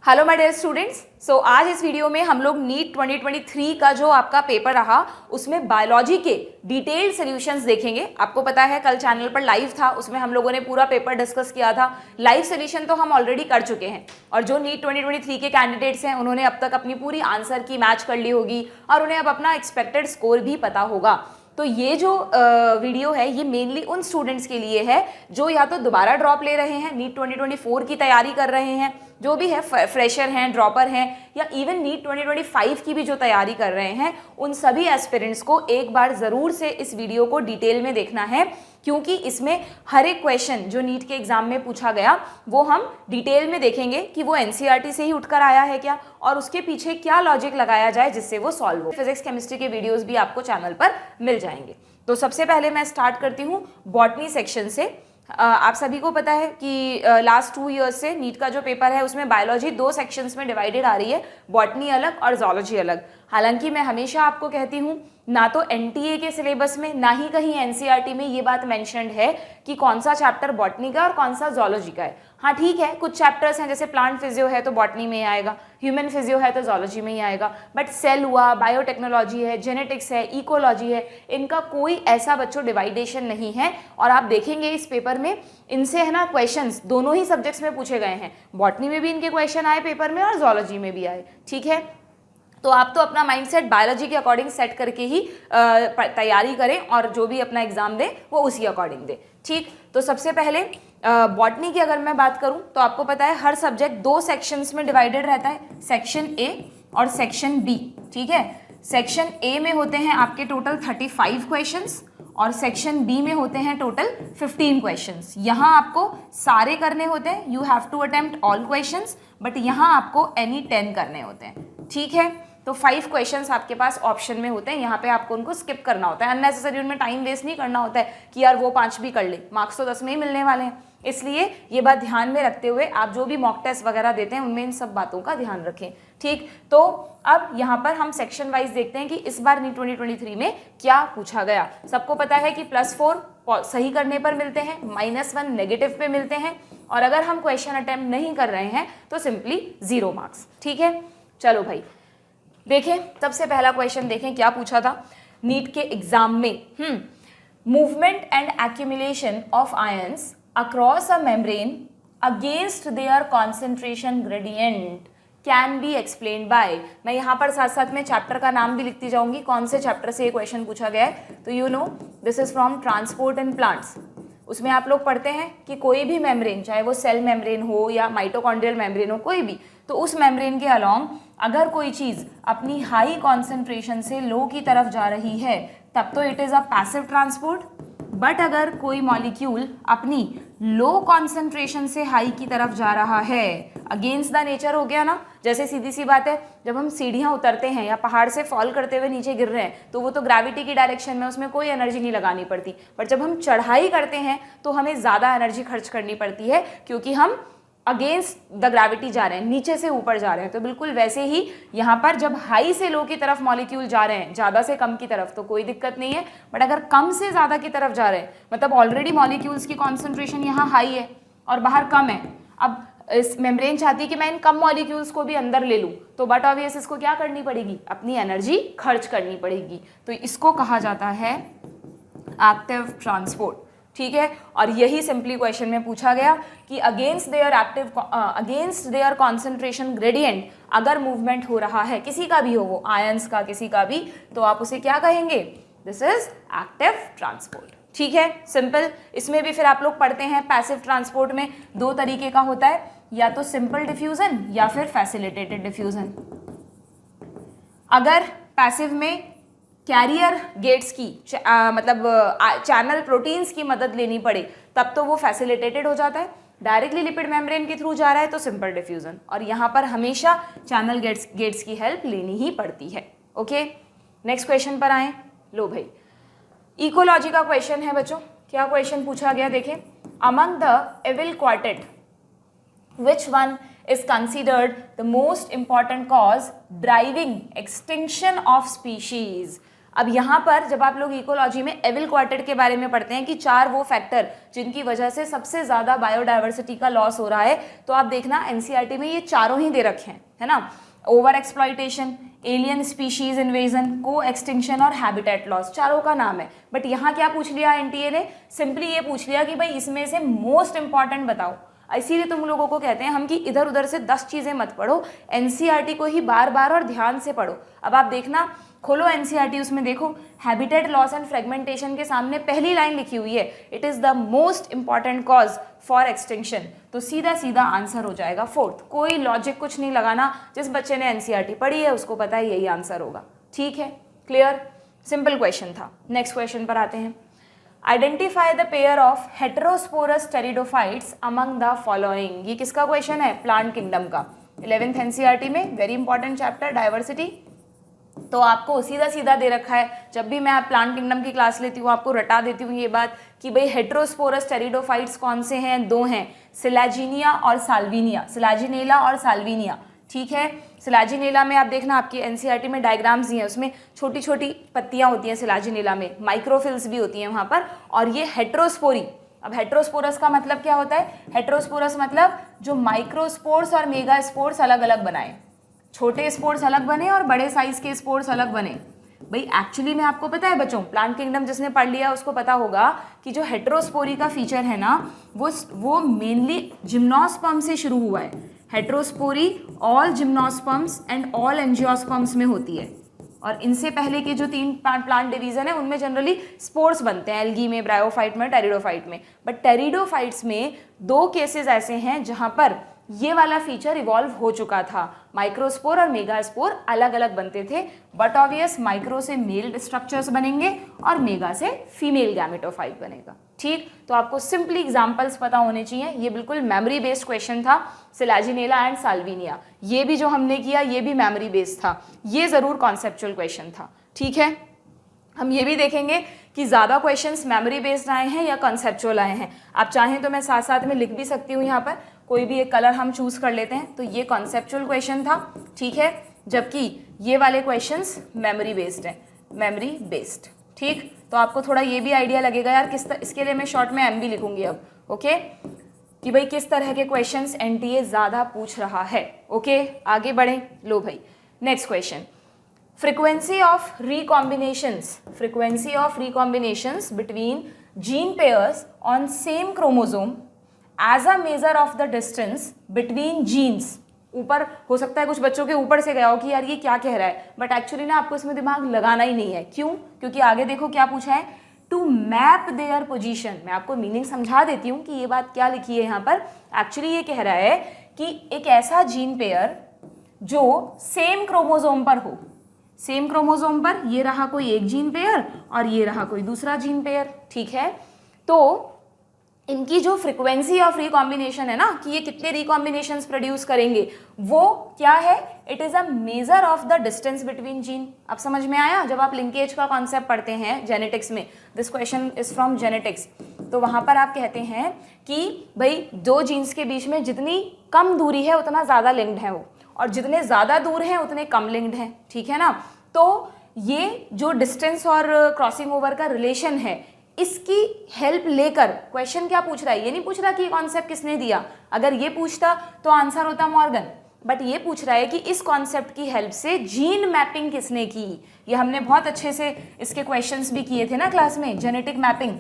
Hello my dear students. So आज इस video में हम लोग नीट 2023 का जो आपका पेपर रहा उसमें बायोलॉजी के डिटेल्ड सॉल्यूशंस देखेंगे। आपको पता है कल चैनल पर लाइव था, उसमें हम लोगों ने पूरा पेपर डिस्कस किया था। लाइव सॉल्यूशन तो हम ऑलरेडी कर चुके हैं और जो नीट 2023 के कैंडिडेट्स हैं उन्होंने अब तक अपनी पूरी आंसर की मैच कर ली होगी और उन्हें अब अपना एक्सपेक्टेड स्कोर भी पता होगा। तो ये जो वीडियो है ये मेनली उन स्टूडेंट्स के लिए है जो या तो दोबारा ड्रॉप ले रहे हैं, नीट 2024 की तैयारी कर रहे हैं, जो भी है फ्रेशर हैं, ड्रॉपर हैं, या इवन नीट 2025 की भी जो तैयारी कर रहे हैं, उन सभी एस्पिरेंट्स को एक बार ज़रूर से इस वीडियो को डिटेल में देखना है, क्योंकि इसमें हर एक क्वेश्चन जो नीट के एग्जाम में पूछा गया वो हम डिटेल में देखेंगे कि वो एनसीईआरटी से ही उठकर आया है क्या और उसके पीछे क्या लॉजिक लगाया जाए जिससे वो सॉल्व हो। फिजिक्स केमिस्ट्री के वीडियोस भी आपको चैनल पर मिल जाएंगे। तो सबसे पहले मैं स्टार्ट करती हूँ बॉटनी सेक्शन से। आप सभी को पता है कि लास्ट 2 ईयर्स से नीट का जो पेपर है उसमें बायोलॉजी 2 सेक्शंस में डिवाइडेड आ रही है, बॉटनी अलग और जूलॉजी अलग। हालांकि मैं हमेशा आपको कहती हूँ ना तो एनटीए के सिलेबस में ना ही कहीं एनसीईआरटी में ये बात मेंशन्ड है कि कौन सा चैप्टर बॉटनी का और कौन सा जूलॉजी का है। हाँ ठीक है, कुछ चैप्टर्स हैं जैसे प्लांट फिजियो है तो बॉटनी में ही आएगा, ह्यूमन फिजियो है तो जूलॉजी में ही आएगा, बट सेल हुआ, बायोटेक्नोलॉजी है, जेनेटिक्स है, इकोलॉजी है, इनका कोई ऐसा बच्चों डिवाइडेशन नहीं है। और आप देखेंगे इस पेपर में इनसे है ना क्वेश्चंस दोनों ही सब्जेक्ट्स में पूछे गए हैं, बॉटनी में भी इनके क्वेश्चन आए पेपर में और जूलॉजी में भी आए। ठीक है, तो आप तो अपना माइंडसेट बायोलॉजी के अकॉर्डिंग सेट करके ही तैयारी करें और जो भी अपना एग्जाम दें वो उसी अकॉर्डिंग दें। ठीक, तो सबसे पहले बॉटनी की अगर मैं बात करूं तो आपको पता है हर सब्जेक्ट 2 सेक्शंस में डिवाइडेड रहता है, सेक्शन ए और सेक्शन बी। ठीक है, सेक्शन ए में होते हैं आपके टोटल 35 क्वेश्चंस और सेक्शन बी में होते हैं टोटल 15 क्वेश्चंस। यहाँ आपको सारे करने होते हैं, you have to attempt all questions, but यहाँ आपको एनी 10 करने होते हैं। ठीक है, तो 5 क्वेश्चंस आपके पास ऑप्शन में होते हैं, यहाँ पे आपको उनको स्किप करना होता है, अननेसेसरी उनमें टाइम वेस्ट नहीं करना होता है कि यार वो 5 भी कर ले, मार्क्स तो 10 में ही मिलने वाले हैं। इसलिए ये बात ध्यान में रखते हुए आप जो भी मॉक टेस्ट वगैरह देते हैं उनमें इन सब बातों का ध्यान रखें। ठीक, तो अब यहाँ पर हम सेक्शन वाइज देखते हैं कि इस बार नीट 2023 में क्या पूछा गया। सबको पता है कि +4 सही करने पर मिलते हैं, -1 नेगेटिव पे मिलते हैं, और अगर हम क्वेश्चन अटेम्प्ट नहीं कर रहे हैं तो सिंपली 0 मार्क्स। ठीक है, चलो भाई देखें, सबसे पहला क्वेश्चन देखें क्या पूछा था नीट के एग्जाम में। Movement and accumulation of ions across a membrane against their concentration gradient can be explain by. मैं यहाँ पर साथ साथ में चैप्टर का नाम भी लिखती जाऊंगी, कौन से चैप्टर से ये क्वेश्चन पूछा गया है। तो you know this is from transport in plants. उसमें आप लोग पढ़ते हैं कि कोई भी मेम्ब्रेन, चाहे वो सेल मेम्ब्रेन हो या माइटोकॉन्ड्रियल मेम्ब्रेन हो, कोई भी, तो उस मेम्ब्रेन के अलोंग अगर कोई चीज़ अपनी हाई कॉन्सेंट्रेशन से लो की तरफ जा रही है तब तो it is a passive transport, but अगर कोई मॉलिक्यूल अपनी लो कॉन्सेंट्रेशन से हाई की तरफ जा रहा है, अगेंस्ट द नेचर हो गया ना। जैसे सीधी सी बात है, जब हम सीढ़ियाँ उतरते हैं या पहाड़ से फॉल करते हुए नीचे गिर रहे हैं तो वो तो ग्रेविटी की डायरेक्शन में, उसमें कोई एनर्जी नहीं लगानी पड़ती, बट जब हम चढ़ाई करते हैं तो हमें ज़्यादा एनर्जी खर्च करनी पड़ती है क्योंकि हम अगेंस्ट द ग्रेविटी जा रहे हैं, नीचे से ऊपर जा रहे हैं। तो बिल्कुल वैसे ही यहाँ पर जब हाई से लो की तरफ मॉलिक्यूल जा रहे हैं, ज़्यादा से कम की तरफ, तो कोई दिक्कत नहीं है, बट अगर कम से ज़्यादा की तरफ जा रहे हैं, मतलब ऑलरेडी मॉलिक्यूल्स की कॉन्सेंट्रेशन यहाँ हाई है और बाहर कम है, अब इस मेम्ब्रेन चाहती है कि मैं इन कम मॉलिक्यूल्स को भी अंदर ले लूँ, तो बट ऑब्वियस इसको क्या करनी पड़ेगी, अपनी एनर्जी खर्च करनी पड़ेगी। तो इसको कहा जाता है एक्टिव ट्रांसपोर्ट। ठीक है, और यही सिंपली क्वेश्चन में पूछा गया कि अगेंस्ट देयर कॉन्सेंट्रेशन ग्रेडियंट अगर मूवमेंट हो रहा है, किसी का भी हो, वो आयंस का किसी का भी, तो आप उसे क्या कहेंगे, दिस इज एक्टिव ट्रांसपोर्ट। ठीक है, सिंपल। इसमें भी फिर आप लोग पढ़ते हैं पैसिव ट्रांसपोर्ट में 2 तरीके का होता है, या तो सिंपल डिफ्यूजन या फिर फैसिलिटेटेड डिफ्यूजन। अगर पैसिव में कैरियर गेट्स की मतलब चैनल प्रोटीन्स की मदद लेनी पड़े तब तो वो फैसिलिटेटेड हो जाता है, डायरेक्टली लिपिड मेम्ब्रेन के थ्रू जा रहा है तो सिंपल डिफ्यूजन, और यहाँ पर हमेशा चैनल गेट्स की हेल्प लेनी ही पड़ती है। ओके, नेक्स्ट क्वेश्चन पर आए। लो भाई, इकोलॉजी का क्वेश्चन है बच्चों। क्या क्वेश्चन पूछा गया देखें, among the evil quartet which one is considered the most important cause driving extinction of species। अब यहाँ पर जब आप लोग इकोलॉजी में एविल क्वार्टेट के बारे में पढ़ते हैं कि 4 वो फैक्टर जिनकी वजह से सबसे ज़्यादा बायोडाइवर्सिटी का लॉस हो रहा है, तो आप देखना एनसीईआरटी में ये चारों ही दे रखे हैं, है ना। Over exploitation, alien species invasion, को एक्सटिंक्शन और हैबिटेट लॉस, चारों का नाम है। बट यहाँ क्या पूछ लिया एनटीए ने, सिंपली ये पूछ लिया कि भाई इसमें से मोस्ट इंपॉर्टेंट बताओ। इसीलिए तुम लोगों को कहते हैं हम कि इधर उधर से 10 चीज़ें मत पढ़ो, एनसीईआरटी को ही बार बार और ध्यान से पढ़ो। अब आप देखना, खोलो एनसीईआरटी, उसमें देखो हैबिटेट लॉस एंड फ्रेगमेंटेशन के सामने पहली लाइन लिखी हुई है, it is the most important cause for extinction. तो सीधा सीधा आंसर हो जाएगा 4th। कोई लॉजिक कुछ नहीं लगाना, जिस बच्चे ने एनसीईआरटी पढ़ी है उसको पता है यही आंसर होगा। ठीक है, क्लियर, सिंपल क्वेश्चन था। नेक्स्ट क्वेश्चन पर आते हैं। Identify the pair of heterosporous pteridophytes among the following. ये किसका क्वेश्चन है, प्लांट किंगडम का, 11th एनसीईआरटी में, वेरी इंपॉर्टेंट चैप्टर डाइवर्सिटी। तो आपको सीधा सीधा दे रखा है, जब भी मैं प्लांट किंगडम की क्लास लेती हूँ आपको रटा देती हूँ ये बात कि भाई हेटेरोस्पोरस टेरिडोफाइट्स कौन से हैं, 2 हैं, सिलाजिनिया और साल्विनिया, सिलाजिनेला और साल्विनिया। ठीक है, सिलाजिनेला में आप देखना आपकी एनसीईआरटी में डायग्राम्स दिए हैं, उसमें छोटी छोटी पत्तियां होती हैं सिलाजिनेला में, माइक्रोफिल्स भी होती हैं वहाँ पर, और ये हेटेरोस्पोरी। अब हेटेरोस्पोरस का मतलब क्या होता है, हेटेरोस्पोरस मतलब जो माइक्रोस्पोर्स और मेगा स्पोर्स अलग अलग बनाए, छोटे स्पोर्स अलग बने और बड़े साइज के स्पोर्स अलग बने। भाई एक्चुअली में आपको पता है बच्चों, प्लांट किंगडम जिसने पढ़ लिया उसको पता होगा कि जो हेटेरोस्पोरी का फीचर है ना वो मेनली जिम्नोस्पर्म से शुरू हुआ है। Heterospory all gymnosperms and all angiosperms में होती है, और इनसे पहले के जो 3 प्लांट डिवीजन है उनमें जनरली स्पोर्स बनते हैं, एल्गी में, ब्रायोफाइट में, टेरिडोफाइट में। बट टेरिडोफाइट्स में 2 केसेस ऐसे हैं जहां पर ये वाला फीचर इवॉल्व हो चुका था, माइक्रोस्पोर और मेगास्पोर अलग अलग बनते थे। बट ऑब्वियस माइक्रो से मेल स्ट्रक्चर्स बनेंगे और मेगा से फीमेल गैमेटोफाइट बनेगा। ठीक, तो आपको सिंपली एग्जांपल्स पता होने चाहिए। ये बिल्कुल मेमोरी बेस्ड क्वेश्चन था, सिलाजिनेला एंड साल्विनिया, ये भी जो हमने किया ये भी मेमोरी बेस्ड था, ये जरूर कॉन्सेप्चुअल क्वेश्चन था। ठीक है, हम ये भी देखेंगे कि ज़्यादा क्वेश्चंस मेमोरी बेस्ड आए हैं या कॉन्सेप्चुअल आए हैं। आप चाहें तो मैं साथ साथ में लिख भी सकती हूँ, यहाँ पर कोई भी एक कलर हम चूज कर लेते हैं। तो ये कॉन्सेप्चुअल क्वेश्चन था, ठीक है, जबकि ये वाले क्वेश्चंस मेमोरी बेस्ड हैं, मेमोरी बेस्ड। ठीक, तो आपको थोड़ा ये भी आइडिया लगेगा यार इसके लिए मैं शॉर्ट में एम भी लिखूंगी अब, ओके, कि भाई किस तरह के क्वेश्चंस एनटीए ज़्यादा पूछ रहा है। ओके, आगे बढ़े। लो भाई, next question, frequency of recombinations between gene pairs on same chromosome as a measure of the distance between genes। ऊपर हो सकता है कुछ बच्चों के ऊपर से गया हो कि यार ये क्या कह रहा है, बट एक्चुअली ना आपको इसमें दिमाग लगाना ही नहीं है। क्यों? क्योंकि आगे देखो क्या पूछा है, टू मैप देयर पोजीशन। मैं आपको मीनिंग समझा देती हूँ कि ये बात क्या लिखी है यहाँ पर। एक्चुअली ये कह रहा है कि एक ऐसा जीन पेयर जो सेम क्रोमोसोम पर हो, सेम क्रोमोसोम पर ये रहा कोई एक जीन पेयर और ये रहा कोई दूसरा जीन पेयर, ठीक है। तो इनकी जो फ्रीक्वेंसी ऑफ रिकॉम्बिनेशन है ना, कि ये कितने रिकॉम्बिनेशंस प्रोड्यूस करेंगे, वो क्या है, it is a measure of the distance between gene. अब समझ में आया? जब आप लिंकेज का कॉन्सेप्ट पढ़ते हैं जेनेटिक्स में, this question is from genetics, तो वहां पर आप कहते हैं कि भाई दो जीन्स के बीच में जितनी कम दूरी है उतना ज्यादा लिंक्ड है वो, और जितने ज्यादा दूर हैं उतने कम लिंक्ड हैं, ठीक है ना। तो ये जो डिस्टेंस और क्रॉसिंग ओवर का रिलेशन है, इसकी हेल्प लेकर क्वेश्चन क्या पूछ रहा है, ये नहीं पूछ रहा कि कॉन्सेप्ट किसने दिया। अगर ये पूछता तो आंसर होता मॉर्गन, बट ये पूछ रहा है कि इस कॉन्सेप्ट की हेल्प से जीन मैपिंग किसने की। ये हमने बहुत अच्छे से इसके क्वेश्चंस भी किए थे ना क्लास में, जेनेटिक मैपिंग।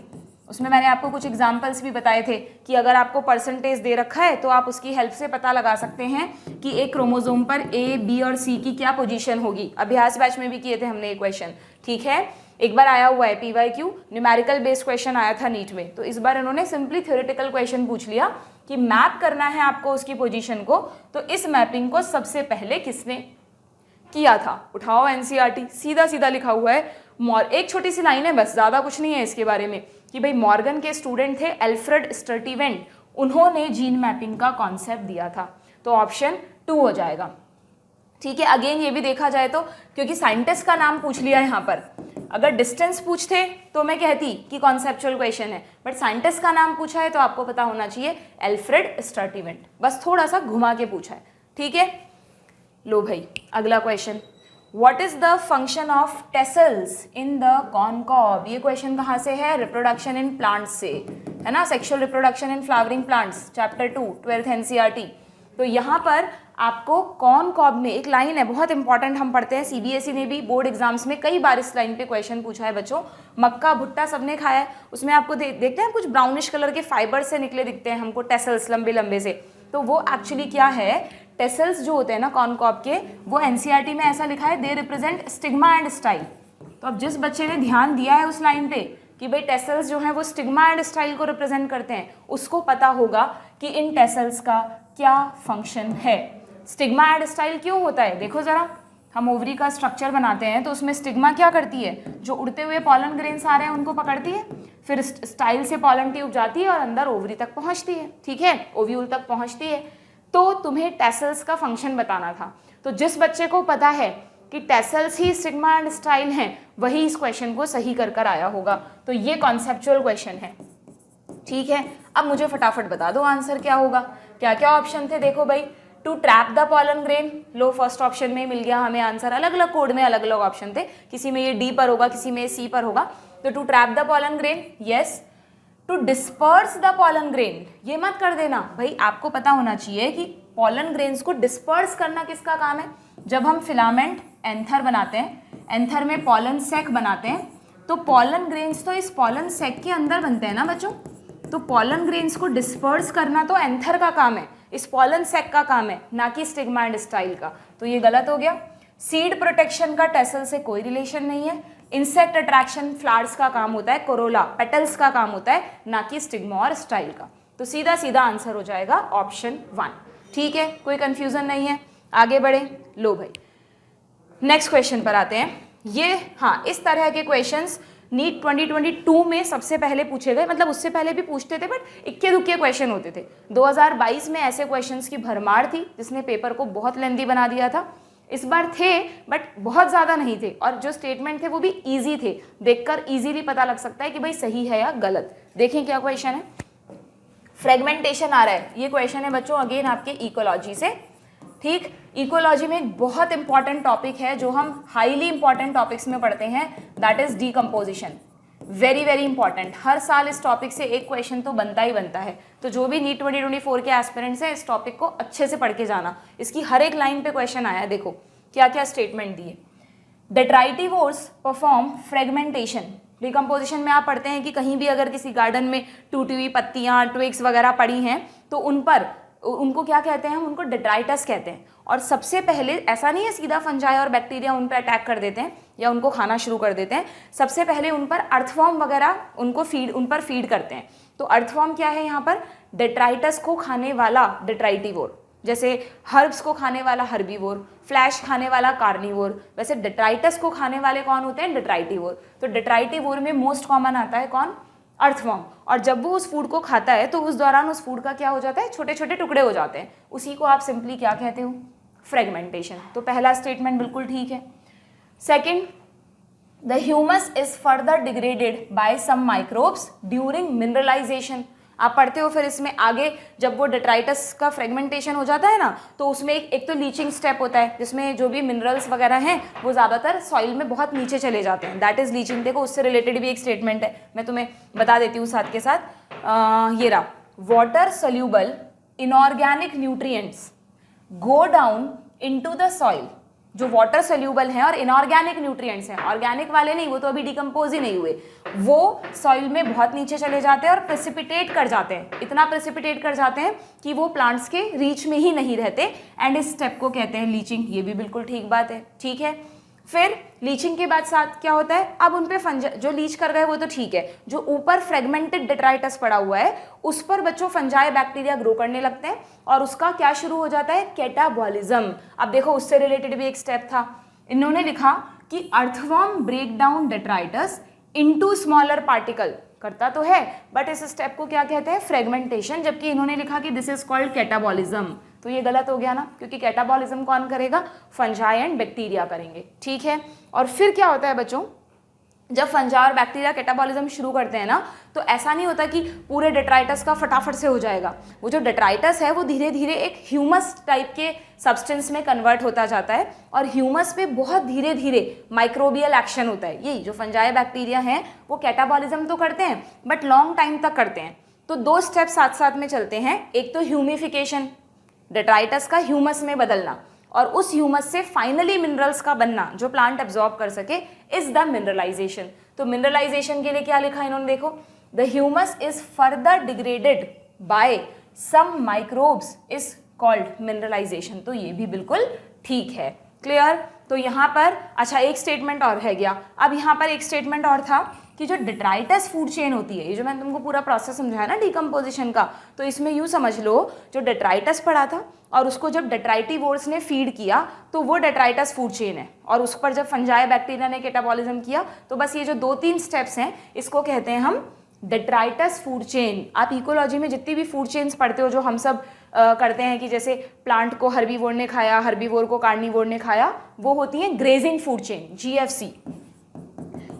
उसमें मैंने आपको कुछ एग्जाम्पल्स भी बताए थे कि अगर आपको परसेंटेज दे रखा है तो आप उसकी हेल्प से पता लगा सकते हैं कि एक क्रोमोसोम पर ए, बी और सी की क्या पोजीशन होगी। अभ्यास बैच में भी किए थे हमने ये क्वेश्चन, ठीक है। एक बार आया हुआ है PYQ, न्यूमेरिकल बेस्ड क्वेश्चन आया था नीट में, तो इस बार इन्होंने सिंपली थ्योरेटिकल क्वेश्चन पूछ लिया कि मैप करना है आपको उसकी पोजीशन को, तो इस मैपिंग को सबसे पहले किसने किया था। उठाओ NCERT, सीधा सीधा लिखा हुआ है। एक छोटी सी लाइन है बस, ज़्यादा कुछ नहीं है इसके बारे में, कि भाई मॉर्गन के स्टूडेंट थे एल्फ्रेड स्टर्टिवेंट, उन्होंने जीन मैपिंग का कॉन्सेप्ट दिया था। तो ऑप्शन 2 हो जाएगा, ठीक है। अगेन ये भी देखा जाए तो, क्योंकि साइंटिस्ट का नाम पूछ लिया यहाँ पर, अगर डिस्टेंस पूछते तो मैं कहती कि कॉन्सेप्चुअल क्वेश्चन है, बट साइंटिस्ट का नाम पूछा है तो आपको पता होना चाहिए एल्फ्रेड स्टर्टिवेंट, बस थोड़ा सा घुमा के पूछा है, ठीक है। लो भाई, अगला question, what is the function of tassels in the corncob? ये क्वेश्चन कहाँ से है? रिप्रोडक्शन इन प्लांट्स से, है ना, sexual reproduction in flowering plants, chapter 2, 12th NCERT। तो यहाँ पर आपको कॉर्नकॉब में एक लाइन है बहुत इंपॉर्टेंट, हम पढ़ते हैं CBSE ने भी बोर्ड एग्जाम्स में कई बार इस लाइन पे क्वेश्चन पूछा है बच्चों। मक्का भुट्टा सबने खाया है, उसमें आपको देखते हैं कुछ ब्राउनिश कलर के फाइबर से निकले दिखते हैं हमको, टेसल्स लंबे लंबे से। तो वो एक्चुअली क्या है, टेसल्स जो होते हैं ना कॉर्नकॉब के, वो NCERT में ऐसा लिखा है, they represent stigma and style. तो अब जिस बच्चे ने ध्यान दिया है उस लाइन पे कि भाई टेसल्स जो हैं वो स्टिग्मा एंड स्टाइल को रिप्रेजेंट करते हैं, उसको पता होगा कि इन टेसल्स का क्या फंक्शन है। स्टिग्मा एंड स्टाइल क्यों होता है? देखो जरा, हम ओवरी का स्ट्रक्चर बनाते हैं तो उसमें स्टिग्मा क्या करती है, जो उड़ते हुए पॉलन ग्रेन्स आ रहे हैं उनको पकड़ती है, फिर स्टाइल से पॉलन ट्यूब जाती है और अंदर ओवरी तक पहुंचती है, ठीक है, ओव्यूल तक पहुंचती है। तो तुम्हें टेसल्स का फंक्शन बताना था। तो जिस बच्चे को पता है कि tassels he stigma and style हैं, वही इस क्वेश्चन को सही कर आया होगा। तो ये कॉन्सेप्चुअल क्वेश्चन है, ठीक है। अब मुझे फटाफट बता दो आंसर क्या होगा। क्या क्या ऑप्शन थे? देखो भाई, to trap the pollen grain, लो फर्स्ट ऑप्शन में मिल गया हमें आंसर। अलग अलग कोड में अलग अलग ऑप्शन थे, किसी में ये डी पर होगा, किसी में सी पर होगा। तो to trap the pollen grain, yes. To disperse the pollen grain, ये मत कर देना भाई, आपको पता होना चाहिए कि पॉलन ग्रेन्स को डिस्पर्स करना किसका काम है। जब हम फिलामेंट एंथर बनाते हैं, एंथर में पॉलन सेक बनाते हैं, तो पॉलन ग्रेन्स तो इस पॉलन सेक के अंदर बनते हैं ना बच्चों। तो पॉलन ग्रेन्स को डिस्पर्स करना तो एंथर का काम है, इस पॉलन सेक का काम है, ना कि स्टिग्मा एंड स्टाइल का। तो ये गलत हो गया। सीड प्रोटेक्शन का टेसल से कोई रिलेशन नहीं है। इंसेक्ट अट्रैक्शन फ्लावर्स का काम होता है, कोरोला पेटल्स का काम होता है, ना कि स्टिग्मा और स्टाइल का। तो सीधा सीधा आंसर हो जाएगा ऑप्शन 1, ठीक है, कोई कंफ्यूजन नहीं है। आगे बढ़े, लो भाई नेक्स्ट क्वेश्चन पर आते हैं। ये हाँ, इस तरह के क्वेश्चंस नीट 2022 में सबसे पहले पूछे गए, मतलब उससे पहले भी पूछते थे बट इक्के दुक्के क्वेश्चन होते थे। 2022 में ऐसे क्वेश्चंस की भरमार थी जिसने पेपर को बहुत लेंदी बना दिया था। इस बार थे बट बहुत ज़्यादा नहीं थे, और जो स्टेटमेंट थे वो भी ईजी थे, देखकर ईजीली पता लग सकता है कि भाई सही है या गलत। देखें क्या क्वेश्चन है। फ्रेगमेंटेशन आ रहा है, ये क्वेश्चन है बच्चों अगेन आपके इकोलॉजी से, ठीक। इकोलॉजी में एक बहुत इंपॉर्टेंट टॉपिक है जो हम हाईली इंपॉर्टेंट टॉपिक्स में पढ़ते हैं, that is decomposition. Very very important, हर साल इस टॉपिक से एक क्वेश्चन तो बनता ही बनता है। तो जो भी नीट 2024 के एस्पिरेंट्स हैं, इस टॉपिक को अच्छे से पढ़ के जाना। इसकी हर एक लाइन पे क्वेश्चन आया है, देखो क्या क्या स्टेटमेंट दिए। डेट्राइटिवोर्स परफॉर्म फ्रेगमेंटेशन। डिकम्पोजिशन में आप पढ़ते हैं कि कहीं भी अगर किसी गार्डन में टूटी हुई पत्तियां, ट्विग्स वगैरह पड़ी हैं तो उन पर, उनको क्या कहते हैं हम, उनको डेट्राइटस कहते हैं। और सबसे पहले ऐसा नहीं है सीधा फंजाई और बैक्टीरिया उन पर अटैक कर देते हैं या उनको खाना शुरू कर देते हैं, सबसे पहले उन पर अर्थवॉर्म वगैरह उन पर फीड करते हैं। तो अर्थवॉर्म क्या है यहाँ पर, डेट्राइटस को खाने वाला डेट्राइटिवोर, जैसे हर्ब्स को खाने वाला हर्बीवोर, फ्लैश खाने वाला कार्निवोर। वैसे डेट्राइटस को खाने वाले कौन होते हैं, डेट्राइटिवोर। तो डेट्राइटिवोर में मोस्ट कॉमन आता है कौन, अर्थवॉर्म। और जब वो उस फूड को खाता है तो उस दौरान उस फूड का क्या हो जाता है, छोटे छोटे टुकड़े हो जाते हैं। उसी को आप सिंपली क्या कहते हो, फ्रेगमेंटेशन। तो पहला स्टेटमेंट बिल्कुल ठीक है। Second, the humus is further degraded by some microbes during mineralization. आप पढ़ते हो फिर इसमें आगे, जब वो डेट्राइटस का फ्रेगमेंटेशन हो जाता है ना, तो उसमें एक तो लीचिंग स्टेप होता है जिसमें जो भी मिनरल्स वगैरह हैं वो ज़्यादातर सॉइल में बहुत नीचे चले जाते हैं, दैट इज लीचिंग। देखो उससे रिलेटेड भी एक स्टेटमेंट है, मैं तुम्हें बता देती हूँ साथ के साथ। ये रहा, water soluble inorganic nutrients go down into the soil. जो वाटर सोल्यूबल हैं और इनऑर्गेनिक न्यूट्रिएंट्स हैं, ऑर्गेनिक वाले नहीं, वो तो अभी डिकम्पोज ही नहीं हुए, वो सॉइल में बहुत नीचे चले जाते हैं और प्रेसिपिटेट कर जाते हैं। इतना प्रेसिपिटेट कर जाते हैं कि वो प्लांट्स के रीच में ही नहीं रहते, एंड इस स्टेप को कहते हैं लीचिंग। ये भी बिल्कुल ठीक बात है, ठीक है। फिर लीचिंग के बाद साथ क्या होता है, अब उन पे जो लीच कर गए वो तो ठीक है, जो ऊपर फ्रेगमेंटेड डेट्राइटस पड़ा हुआ है उस पर बच्चों फंजाई बैक्टीरिया ग्रो करने लगते हैं और उसका क्या शुरू हो जाता है, कैटाबॉलिज्म। अब देखो उससे रिलेटेड भी एक स्टेप था, इन्होंने लिखा कि earthworm break down detritus into smaller particle. करता तो है बट इस स्टेप को क्या कहते हैं, फ्रेगमेंटेशन, जबकि इन्होंने लिखा कि दिस इज कॉल्ड कैटाबॉलिज्म। तो ये गलत हो गया ना, क्योंकि कैटाबॉलिज्म कौन करेगा, फंजाई एंड बैक्टीरिया करेंगे, ठीक है। और फिर क्या होता है बच्चों, जब फंजा और बैक्टीरिया कैटाबॉलिज्म शुरू करते हैं ना, तो ऐसा नहीं होता कि पूरे डेट्राइटस का फटाफट से हो जाएगा। वो जो डेट्राइटस है वो धीरे धीरे एक ह्यूमस टाइप के सब्सटेंस में कन्वर्ट होता जाता है, और ह्यूमस पे बहुत धीरे धीरे माइक्रोबियल एक्शन होता है। यही जो फंजाई बैक्टीरिया हैं वो कैटाबॉलिज्म तो करते हैं बट लॉन्ग टाइम तक करते हैं। तो 2 स्टेप साथ साथ में चलते हैं। एक तो ह्यूमिफिकेशन, डेट्राइटस का ह्यूमस में बदलना, और उस ह्यूमस से फाइनली मिनरल्स का बनना जो प्लांट एब्जॉर्ब कर सके, इज द मिनरलाइजेशन। तो मिनरलाइजेशन के लिए क्या लिखा है इन्होंने, देखो, the humus is further degraded by some microbes is called mineralization. तो ये भी बिल्कुल ठीक है। क्लियर। तो यहाँ पर अच्छा एक स्टेटमेंट और है गया। अब यहाँ पर एक स्टेटमेंट और था कि जो डेट्राइटस फूड चेन होती है, ये जो मैंने तुमको पूरा प्रोसेस समझाया ना डिकम्पोजिशन का, तो इसमें यूँ समझ लो, जो डेट्राइटस पड़ा था और उसको जब डेट्राइटिवोर्स ने फीड किया तो वो डेट्राइटस फूड चेन है, और उस पर जब फंजाई बैक्टीरिया ने कैटाबॉलिज्म किया, तो बस ये जो 2-3 स्टेप्स हैं इसको कहते हैं हम डेट्राइटस फूड चेन। आप इकोलॉजी में जितनी भी फूड चेन्स पढ़ते हो, जो हम सब करते हैं कि जैसे प्लांट को हर्बीवोर ने खाया, हर्बीवोर को कार्निवोर ने खाया, वो होती है ग्रेजिंग फूड चेन, GFC।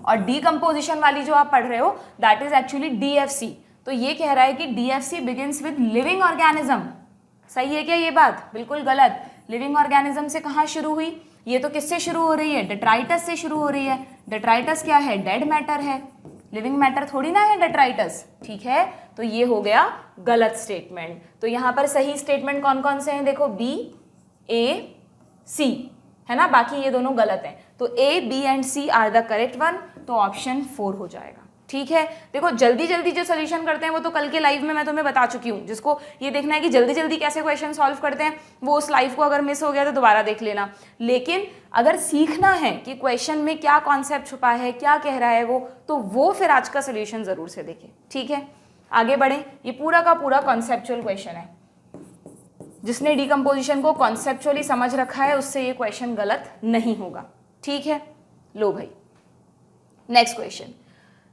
और डीकम्पोजिशन वाली जो आप पढ़ रहे हो, दैट इज एक्चुअली DFC। तो ये कह रहा है कि DFC begins with living organism. सही है क्या ये बात? बिल्कुल गलत। लिविंग ऑर्गेनिज्म से कहाँ शुरू हुई? ये तो किससे शुरू हो रही है? डेट्राइटस से शुरू हो रही है। डेट्राइटस क्या है? डेड मैटर है। लिविंग मैटर थोड़ी ना है डेट्राइटस, ठीक है। तो ये हो गया गलत स्टेटमेंट। तो यहाँ पर सही स्टेटमेंट कौन कौन से हैं? देखो, B, A, C है ना, बाकी ये दोनों गलत हैं। तो A, B and C are the correct one. तो ऑप्शन 4 हो जाएगा, ठीक है। देखो, जल्दी जल्दी जो सोल्यूशन करते हैं वो तो कल के लाइव में मैं तुम्हें बता चुकी हूँ। जिसको ये देखना है कि जल्दी जल्दी कैसे क्वेश्चन सॉल्व करते हैं, वो उस लाइव को अगर मिस हो गया तो दोबारा देख लेना। लेकिन अगर सीखना है कि क्वेश्चन में क्या कॉन्सेप्ट छुपा है, क्या कह रहा है वो फिर आज का सोल्यूशन जरूर से देखें, ठीक है। आगे बढ़े। ये पूरा का पूरा कॉन्सेप्चुअल क्वेश्चन है। जिसने डिकम्पोजिशन को कॉन्सेप्चुअली समझ रखा है उससे ये क्वेश्चन गलत नहीं होगा, ठीक है। लो भाई, नेक्स्ट क्वेश्चन।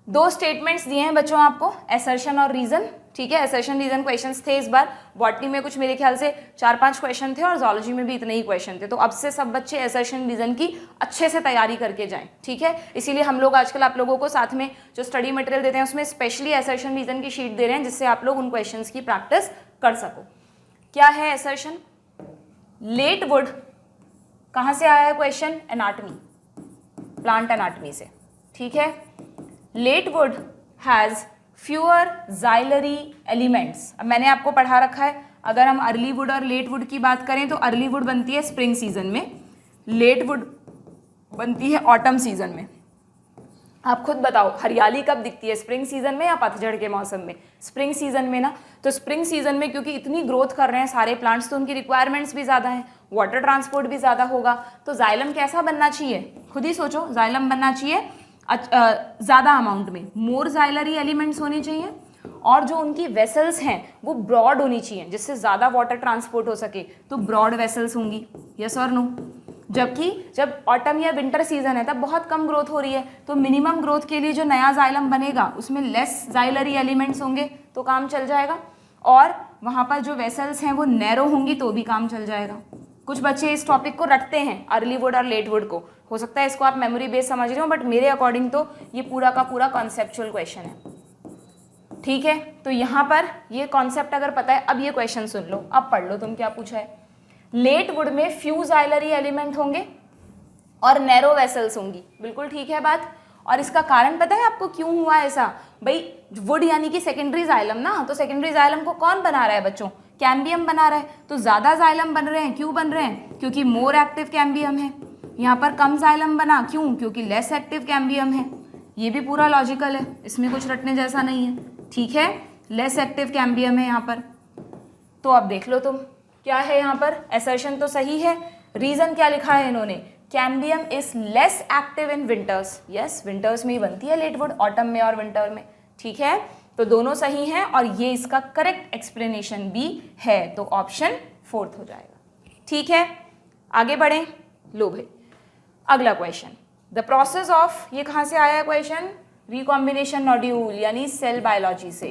2 स्टेटमेंट्स दिए हैं बच्चों आपको, असर्शन और रीजन, ठीक है। असर्शन रीजन क्वेश्चंस थे इस बार। बॉटनी में कुछ मेरे ख्याल से 4-5 क्वेश्चन थे और जूलॉजी में भी इतने ही क्वेश्चन थे। तो अब से सब बच्चे असर्शन रीजन की अच्छे से तैयारी करके जाएं, ठीक है। इसीलिए हम लोग आजकल आप लोगों को साथ में जो स्टडी मटेरियल देते हैं उसमें स्पेशली असर्शन रीजन की शीट दे रहे हैं, जिससे आप लोग उन क्वेश्चन की प्रैक्टिस कर सको। क्या है असर्शन? लेट वुड, कहाँ से आया है क्वेश्चन? एनाटमी, प्लांट एनाटमी से, ठीक है। Late wood has fewer xylary elements. अब मैंने आपको पढ़ा रखा है, अगर हम अर्ली वुड और लेट वुड की बात करें तो अर्ली वुड बनती है स्प्रिंग सीजन में, लेट वुड बनती है ऑटम सीजन में। आप खुद बताओ हरियाली कब दिखती है, स्प्रिंग सीजन में या पतझड़ के मौसम में? स्प्रिंग सीजन में ना। तो स्प्रिंग सीजन में क्योंकि इतनी ग्रोथ कर रहे हैं सारे प्लांट्स, तो उनकी रिक्वायरमेंट्स भी ज़्यादा हैं, वाटर ट्रांसपोर्ट भी ज़्यादा होगा। तो जाइलम कैसा बनना चाहिए? खुद ही सोचो, जाइलम बनना चाहिए ज़्यादा अमाउंट में, मोर जाइलरी एलिमेंट्स होने चाहिए, और जो उनकी वेसल्स हैं वो ब्रॉड होनी चाहिए, जिससे ज़्यादा वाटर ट्रांसपोर्ट हो सके। तो ब्रॉड वेसल्स होंगी, यस और नो। जबकि जब ऑटम या विंटर सीजन है तब बहुत कम ग्रोथ हो रही है, तो मिनिमम ग्रोथ के लिए जो नया जाइलम बनेगा उसमें लेस जाइलरी एलिमेंट्स होंगे तो काम चल जाएगा, और वहाँ पर जो वेसल्स हैं वो नैरो होंगी तो भी काम चल जाएगा। कुछ बच्चे इस टॉपिक को रटते हैं, अर्ली वुड और लेट वुड को। हो सकता है इसको आप मेमोरी बेस समझ रहे हो, बट मेरे अकॉर्डिंग तो ये पूरा का पूरा कॉन्सेप्चुअल क्वेश्चन है, ठीक है। तो यहाँ पर ये कॉन्सेप्ट अगर पता है, अब ये क्वेश्चन सुन लो, अब पढ़ लो तुम क्या पूछा है। लेट वुड में फ्यू जाइलरी एलिमेंट होंगे और नैरो वेसल्स होंगी, बिल्कुल ठीक है बात। और इसका कारण पता है आपको क्यों हुआ ऐसा? भाई वुड यानी कि सेकेंडरी जाइलम ना, तो सेकेंडरी जाइलम को कौन बना रहा है बच्चों? कैम्बियम बना रहा है। तो ज़्यादा जाइलम बन रहे हैं, क्यों बन रहे हैं? क्योंकि मोर एक्टिव कैम्बियम है। यहाँ पर कम जाइलम बना, क्यों? क्योंकि लेस एक्टिव कैम्बियम है। ये भी पूरा लॉजिकल है, इसमें कुछ रटने जैसा नहीं है, ठीक है। लेस एक्टिव कैम्बियम है यहाँ पर। तो अब देख लो तुम क्या है यहाँ पर, असर्शन तो सही है। रीजन क्या लिखा है इन्होंने? Cambium is less active in winters. Yes, winters में ही बनती है लेट वुड, ऑटम में और विंटर में, ठीक है। तो दोनों सही हैं और ये इसका करेक्ट एक्सप्लेनेशन भी है, तो ऑप्शन 4 हो जाएगा, ठीक है। आगे बढ़ें। लो भाई, अगला क्वेश्चन, द प्रोसेस ऑफ, ये कहाँ से आया है क्वेश्चन? रिकॉम्बिनेशन नॉड्यूल यानी सेल बायोलॉजी से,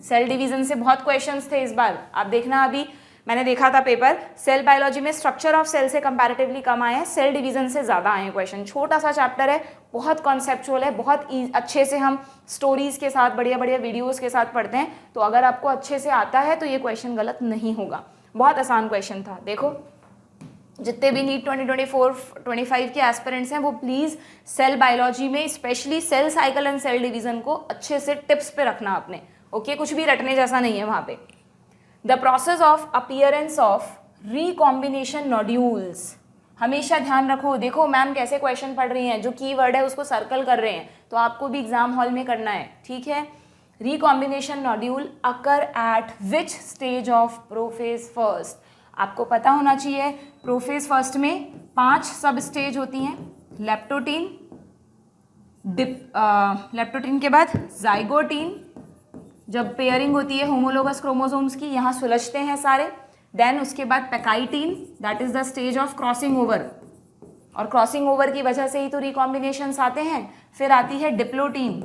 सेल डिवीजन से बहुत क्वेश्चंस थे इस बार। आप देखना, अभी मैंने देखा था पेपर, सेल बायोलॉजी में स्ट्रक्चर ऑफ सेल से कंपैरेटिवली कम आए हैं, सेल डिवीजन से ज़्यादा आए हैं क्वेश्चन। छोटा सा चैप्टर है, बहुत कॉन्सेप्चुअल है, बहुत अच्छे से हम स्टोरीज के साथ बढ़िया बढ़िया वीडियोज़ के साथ पढ़ते हैं, तो अगर आपको अच्छे से आता है तो ये क्वेश्चन गलत नहीं होगा। बहुत आसान क्वेश्चन था। देखो जितने भी नीट 2024-25 के एस्पिरेंट्स हैं वो प्लीज़ सेल बायोलॉजी में specially cell cycle and cell division को अच्छे से टिप्स पे रखना आपने, ओके? कुछ भी रटने जैसा नहीं है वहाँ पे। The process of appearance of recombination nodules, हमेशा ध्यान रखो। देखो मैम कैसे क्वेश्चन पढ़ रही हैं, जो कीवर्ड है उसको सर्कल कर रहे हैं, तो आपको भी एग्जाम हॉल में करना है, ठीक है? Recombination nodule occur at which stage of prophase first, आपको पता होना चाहिए प्रोफेज फर्स्ट में 5 सब स्टेज होती हैं। लेप्टोटीन, लेप्टोटीन के बाद जाइगोटीन, जब पेयरिंग होती है होमोलोगस क्रोमोसोम्स की, यहाँ सुलझते हैं सारे। देन उसके बाद pachytene, that is the stage of crossing over, और क्रॉसिंग ओवर की वजह से ही तो रिकॉम्बिनेशंस आते हैं। फिर आती है डिप्लोटीन,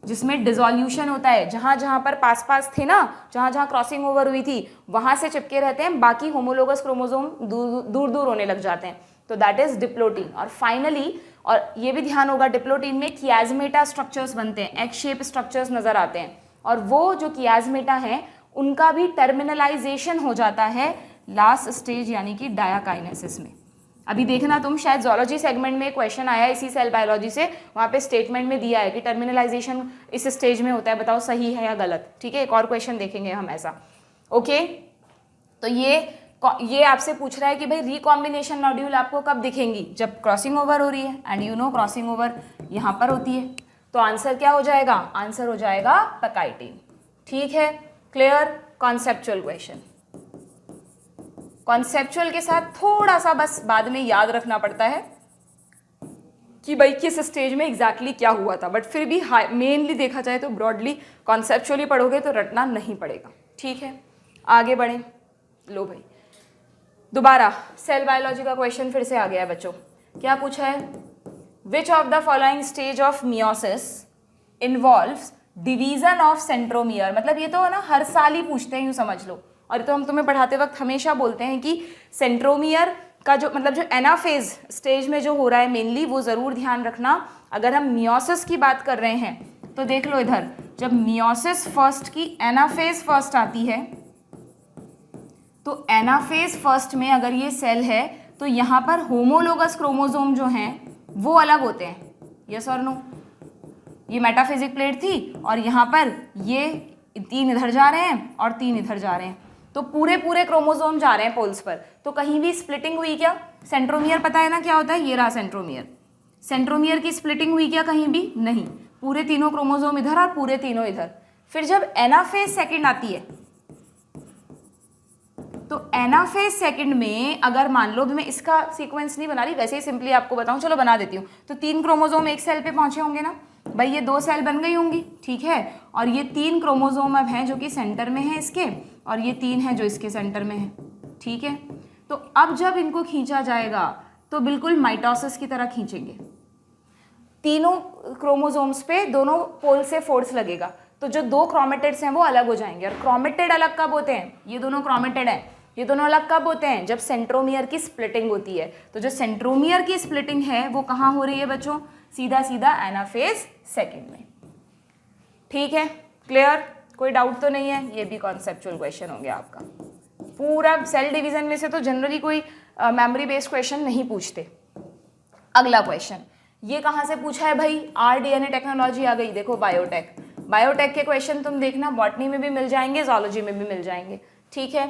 जिसमें डिसोल्यूशन होता है, जहाँ जहाँ पर पास पास थे ना, जहाँ जहाँ क्रॉसिंग ओवर हुई थी वहाँ से चिपके रहते हैं, बाकी होमोलोगस क्रोमोसोम दूर दूर होने लग जाते हैं, तो दैट इज डिप्लोटीन। और फाइनली, और ये भी ध्यान होगा, डिप्लोटीन में कियाजमेटा स्ट्रक्चर्स बनते हैं, एग शेप स्ट्रक्चर्स नजर आते हैं, और वो जो कियाजमेटा हैं उनका भी टर्मिनलाइजेशन हो जाता है लास्ट स्टेज यानी कि डायाकाइनेसिस में। अभी देखना तुम, शायद जोलॉजी सेगमेंट में क्वेश्चन आया इसी सेल बायोलॉजी से, वहाँ पे स्टेटमेंट में दिया है कि टर्मिनलाइजेशन इस स्टेज में होता है, बताओ सही है या गलत, ठीक है? एक और क्वेश्चन देखेंगे हम ऐसा, ओके? तो ये आपसे पूछ रहा है कि भाई रिकॉम्बिनेशन नोड्यूल आपको कब दिखेंगी, जब क्रॉसिंग ओवर हो रही है, and you know crossing over यहाँ पर होती है, तो आंसर क्या हो जाएगा? आंसर हो जाएगा पैकाइटीन, ठीक है? क्लियर? कॉन्सेप्चुअल क्वेश्चन, कॉन्सेप्चुअल के साथ थोड़ा सा बस बाद में याद रखना पड़ता है कि भाई किस स्टेज में एग्जैक्टली क्या हुआ था, बट फिर भी मेनली देखा जाए तो ब्रॉडली कॉन्सेप्चुअली पढ़ोगे तो रटना नहीं पड़ेगा, ठीक है? आगे बढ़ें। लो भाई, दोबारा सेल बायोलॉजी का क्वेश्चन फिर से आ गया है बच्चों। क्या पूछा है? Which of the following stage of meiosis involves division of centromere, मतलब ये तो है ना हर साल ही पूछते हैं, यूँ समझ लो, और तो हम तुम्हें पढ़ाते वक्त हमेशा बोलते हैं कि सेंट्रोमियर का जो मतलब जो एनाफेज स्टेज में जो हो रहा है मेनली, वो ज़रूर ध्यान रखना। अगर हम मियोसिस की बात कर रहे हैं तो देख लो इधर, जब मियोसिस फर्स्ट की एनाफेज फर्स्ट आती है, तो एनाफेज फर्स्ट में अगर ये सेल है तो यहाँ पर होमोलोगस क्रोमोसोम जो हैं वो अलग होते हैं, यस और नो? ये मेटाफेजिक प्लेट थी और यहाँ पर ये 3 इधर जा रहे हैं और 3 इधर जा रहे हैं, तो पूरे क्रोमोसोम जा रहे हैं पोल्स पर, तो कहीं भी स्प्लिटिंग हुई क्या? सेंट्रोमियर पता है ना क्या होता है, ये रहा सेंट्रोमियर। सेंट्रोमियर की स्प्लिटिंग हुई क्या? कहीं भी नहीं, पूरे तीनों क्रोमोसोम इधर और पूरे तीनों इधर। फिर जब एनाफेज सेकंड आती है, तो एनाफेज सेकंड में अगर मान लो, मैं इसका सीक्वेंस नहीं बना रही, वैसे ही सिंपली आपको बताऊं, चलो बना देती हूँ। तो 3 क्रोमोसोम एक सेल पे पहुंचे होंगे ना भाई, ये 2 सेल बन गई होंगी, ठीक है? और ये 3 क्रोमोसोम अब हैं जो कि सेंटर में है इसके, और ये 3 है जो इसके सेंटर में है, ठीक है? तो अब जब इनको खींचा जाएगा तो बिल्कुल माइटोसिस की तरह खींचेंगे, तीनों क्रोमोसोम्स पे दोनों पोल से फोर्स लगेगा, तो जो 2 क्रोमेटिड्स हैं वो अलग हो जाएंगे। और क्रोमेटिड अलग कब होते हैं? ये दोनों क्रोमेटिड हैं, ये दोनों अलग कब होते हैं? जब सेंट्रोमियर की स्प्लिटिंग होती है। तो जो सेंट्रोमियर की स्प्लिटिंग है वो कहाँ हो रही है बच्चों? सीधा सीधा एनाफेज सेकंड में, ठीक है? क्लियर? कोई डाउट तो नहीं है? ये भी कॉन्सेप्चुअल क्वेश्चन हो गया आपका। पूरा सेल डिवीजन में से तो जनरली कोई मेमोरी बेस्ड क्वेश्चन नहीं पूछते। अगला क्वेश्चन ये कहाँ से पूछा है भाई? आरडीएनए टेक्नोलॉजी आ गई। देखो बायोटेक, बायोटेक के क्वेश्चन तुम देखना, बॉटनी में भी मिल जाएंगे, जोलॉजी में भी मिल जाएंगे, ठीक है?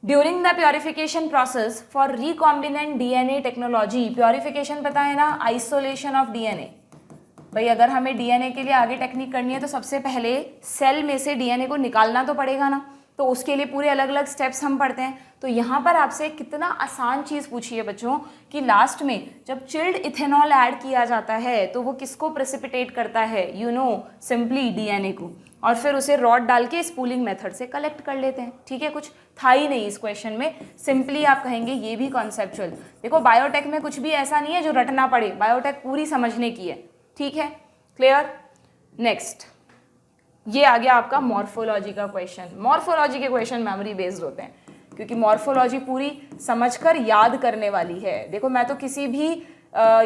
During the purification process for recombinant DNA technology, purification पता है ना, आइसोलेशन ऑफ डीएनए। भाई अगर हमें डीएनए के लिए आगे टेक्निक करनी है तो सबसे पहले सेल में से डीएनए को निकालना तो पड़ेगा ना, तो उसके लिए पूरे अलग अलग स्टेप्स हम पढ़ते हैं। तो यहाँ पर आपसे कितना आसान चीज़ पूछी है बच्चों कि लास्ट में जब चिल्ड इथेनॉल ऐड किया जाता है तो वो किसको प्रेसिपिटेट करता है? यू नो, सिंपली डीएनए को, और फिर उसे रॉड डाल के स्पूलिंग मेथड से कलेक्ट कर लेते हैं, ठीक है? कुछ था ही नहीं इस क्वेश्चन में, सिंपली आप कहेंगे ये भी कॉन्सेप्चुअल। देखो बायोटेक में कुछ भी ऐसा नहीं है जो रटना पड़े, बायोटेक पूरी समझने की है, ठीक है? क्लियर? नेक्स्ट ये आ गया आपका मॉर्फोलॉजी का क्वेश्चन। मॉर्फोलॉजी के क्वेश्चन मेमोरी बेस्ड होते हैं क्योंकि मॉर्फोलॉजी पूरी समझकर याद करने वाली है। देखो मैं तो किसी भी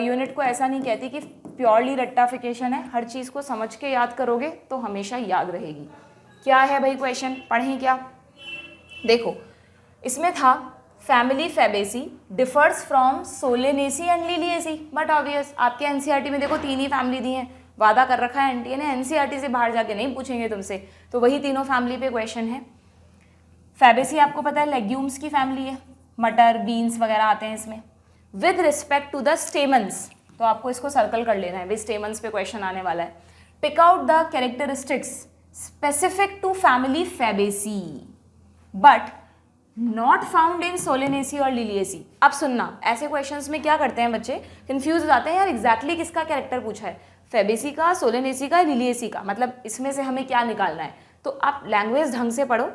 यूनिट को ऐसा नहीं कहती कि प्योरली रट्टाफिकेशन है, हर चीज़ को समझ के याद करोगे तो हमेशा याद रहेगी। क्या है भाई क्वेश्चन, पढ़ें क्या? देखो इसमें था family Fabaceae differs from Solanaceae and Liliaceae, but obvious आपके एनसीईआरटी में देखो 3 ही फैमिली दी हैं, वादा कर रखा है एनटीए ने, एनसीईआरटी से बाहर जाके नहीं पूछेंगे तुमसे, तो वही तीनों फैमिली पे क्वेश्चन है। फैबेसी आपको पता है लेग्यूम्स की फैमिली है, मटर बीन्स वगैरह आते हैं इसमें। With respect to the stamens, तो आपको इसको सर्कल कर लेना है, विद स्टेमन्स पे क्वेश्चन आने वाला है। Pick out the characteristics specific to family Fabaceae but not found in Solanaceae और लिलिएसी। अब सुनना, ऐसे क्वेश्चंस में क्या करते हैं बच्चे, कंफ्यूज हो जाते हैं यार एग्जैक्टली किसका कैरेक्टर पूछा है, फैबेसी का, सोलेनेसी का, लिलिएसी का, मतलब इसमें से हमें क्या निकालना है। तो आप लैंग्वेज ढंग से पढ़ो।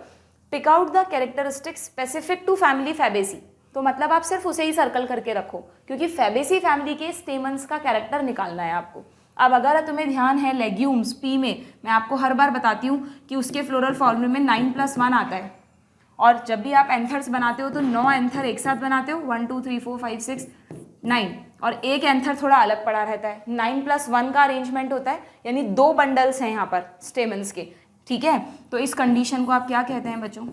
Pick out the characteristics specific to family Fabaceae, तो मतलब आप सिर्फ उसे ही सर्कल करके रखो, क्योंकि फैबेसी फैमिली के स्टेमन्स का कैरेक्टर निकालना है आपको। अब अगर तुम्हें ध्यान है लेग्यूम्स पी में, मैं आपको हर बार बताती हूँ कि उसके फ्लोरल फॉर्मूले में 9+1 आता है, और जब भी आप एंथर्स बनाते हो तो 9 एंथर एक साथ बनाते हो, 1 2 3 4 5 6 9, और एक एंथर थोड़ा अलग पड़ा रहता है। 9+1 का अरेंजमेंट होता है, यानी 2 बंडल्स हैं यहाँ पर स्टेमन्स के, ठीक है। तो इस कंडीशन को आप क्या कहते हैं बच्चों?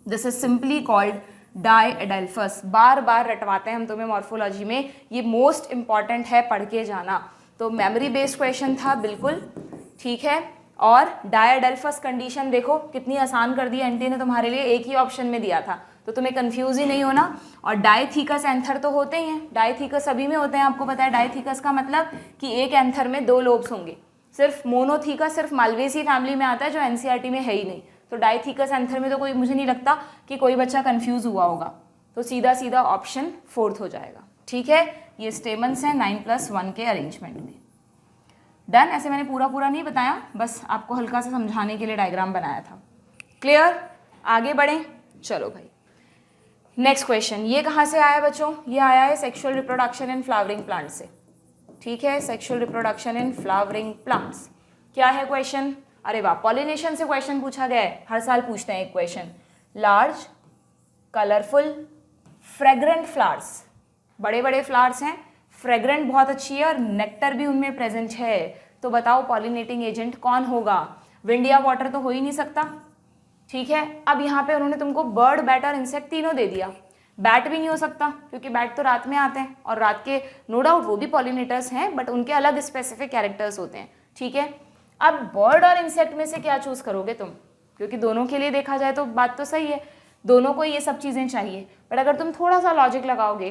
This is simply called diadelphous. बार बार रटवाते हैं हम तुम्हें मॉर्फोलॉजी में, ये मोस्ट इंपॉर्टेंट है, पढ़ के जाना। तो मेमोरी बेस्ड क्वेश्चन था बिल्कुल, ठीक है। और डायएडल्फस कंडीशन देखो कितनी आसान कर दी एनटीए ने तुम्हारे लिए, एक ही ऑप्शन में दिया था, तो तुम्हें कंफ्यूज ही नहीं होना। और डायथीकस एंथर तो होते ही हैं, डायथीकस सभी में होते हैं, आपको पता है। डायथीकस का मतलब कि एक एंथर में 2 लोब्स होंगे। सिर्फ मोनोथीकस सिर्फ मालवेसी फैमिली में आता है, जो एनसीईआरटी में है ही नहीं। तो डायथीकस एंथर में तो कोई, मुझे नहीं लगता कि कोई बच्चा कंफ्यूज हुआ होगा, तो सीधा सीधा ऑप्शन 4 हो जाएगा, ठीक है। ये स्टेमन्स हैं 9+1 के अरेंजमेंट में। डन। ऐसे मैंने पूरा पूरा नहीं बताया, बस आपको हल्का सा समझाने के लिए डायग्राम बनाया था। क्लियर? आगे बढ़ें, चलो भाई। नेक्स्ट क्वेश्चन, ये कहाँ से आया बच्चों? ये आया है sexual reproduction in flowering plant से, ठीक है। Sexual reproduction in flowering plants, क्या है क्वेश्चन? अरे वाह, पॉलिनेशन से क्वेश्चन पूछा गया है, हर साल पूछते हैं एक question. Large colourful fragrant flowers, बड़े बड़े फ्लावर्स हैं, फ्रेग्रेंट बहुत अच्छी है और नेक्टर भी उनमें प्रेजेंट है, तो बताओ पॉलिनेटिंग एजेंट कौन होगा? विंड या वाटर तो हो ही नहीं सकता, ठीक है। अब यहाँ पे उन्होंने तुमको बर्ड, बैट और इंसेक्ट तीनों दे दिया। बैट भी नहीं हो सकता, क्योंकि बैट तो रात में आते हैं, और रात के नो डाउट वो भी पॉलिनेटर्स हैं, बट उनके अलग स्पेसिफिक कैरेक्टर्स होते हैं, ठीक है। अब बर्ड और इंसेक्ट में से क्या चूज करोगे तुम? क्योंकि दोनों के लिए देखा जाए तो बात तो सही है, दोनों को ये सब चीज़ें चाहिए, बट अगर तुम थोड़ा सा लॉजिक लगाओगे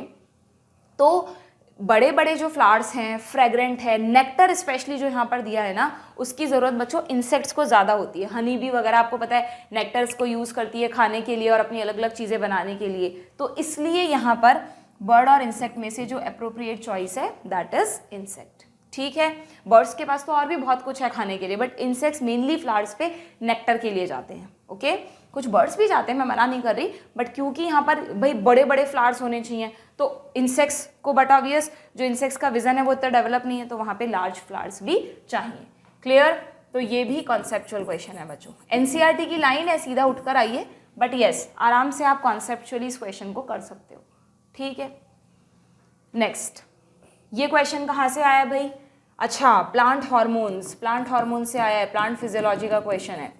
तो बड़े बड़े जो फ्लावर्स हैं, फ्रेग्रेंट है, नेक्टर स्पेशली जो यहाँ पर दिया है ना, उसकी ज़रूरत बच्चों इंसेक्ट्स को ज़्यादा होती है। हनी बी वगैरह आपको पता है नेक्टर्स को यूज़ करती है खाने के लिए और अपनी अलग अलग चीज़ें बनाने के लिए, तो इसलिए यहाँ पर बर्ड और इंसेक्ट में से जो अप्रोप्रिएट चॉइस है दैट इज इंसेक्ट, ठीक है। बर्ड्स के पास तो और भी बहुत कुछ है खाने के लिए, बट इंसेक्ट्स मेनली फ्लावर्स पे नेक्टर के लिए जाते हैं, ओके। कुछ बर्ड्स भी जाते हैं, मैं मना नहीं कर रही, बट क्योंकि यहाँ पर भाई बड़े बड़े फ्लावर्स होने चाहिए तो इंसेक्ट्स को, बट ऑब्वियस जो इंसेक्ट्स का विजन है वो इतना डेवलप नहीं है, तो वहाँ पे लार्ज फ्लावर्स भी चाहिए। क्लियर? तो ये भी कॉन्सेप्चुअल क्वेश्चन है बच्चों, एनसीईआरटी की लाइन है, सीधा उठकर आइए, बट यस आराम से आप कॉन्सेप्चुअली इस क्वेश्चन को कर सकते हो, ठीक है। नेक्स्ट, ये क्वेश्चन कहाँ से आया भाई? अच्छा, प्लांट हार्मोन्स, प्लांट हार्मोन से आया है, प्लांट फिजियोलॉजी का क्वेश्चन है।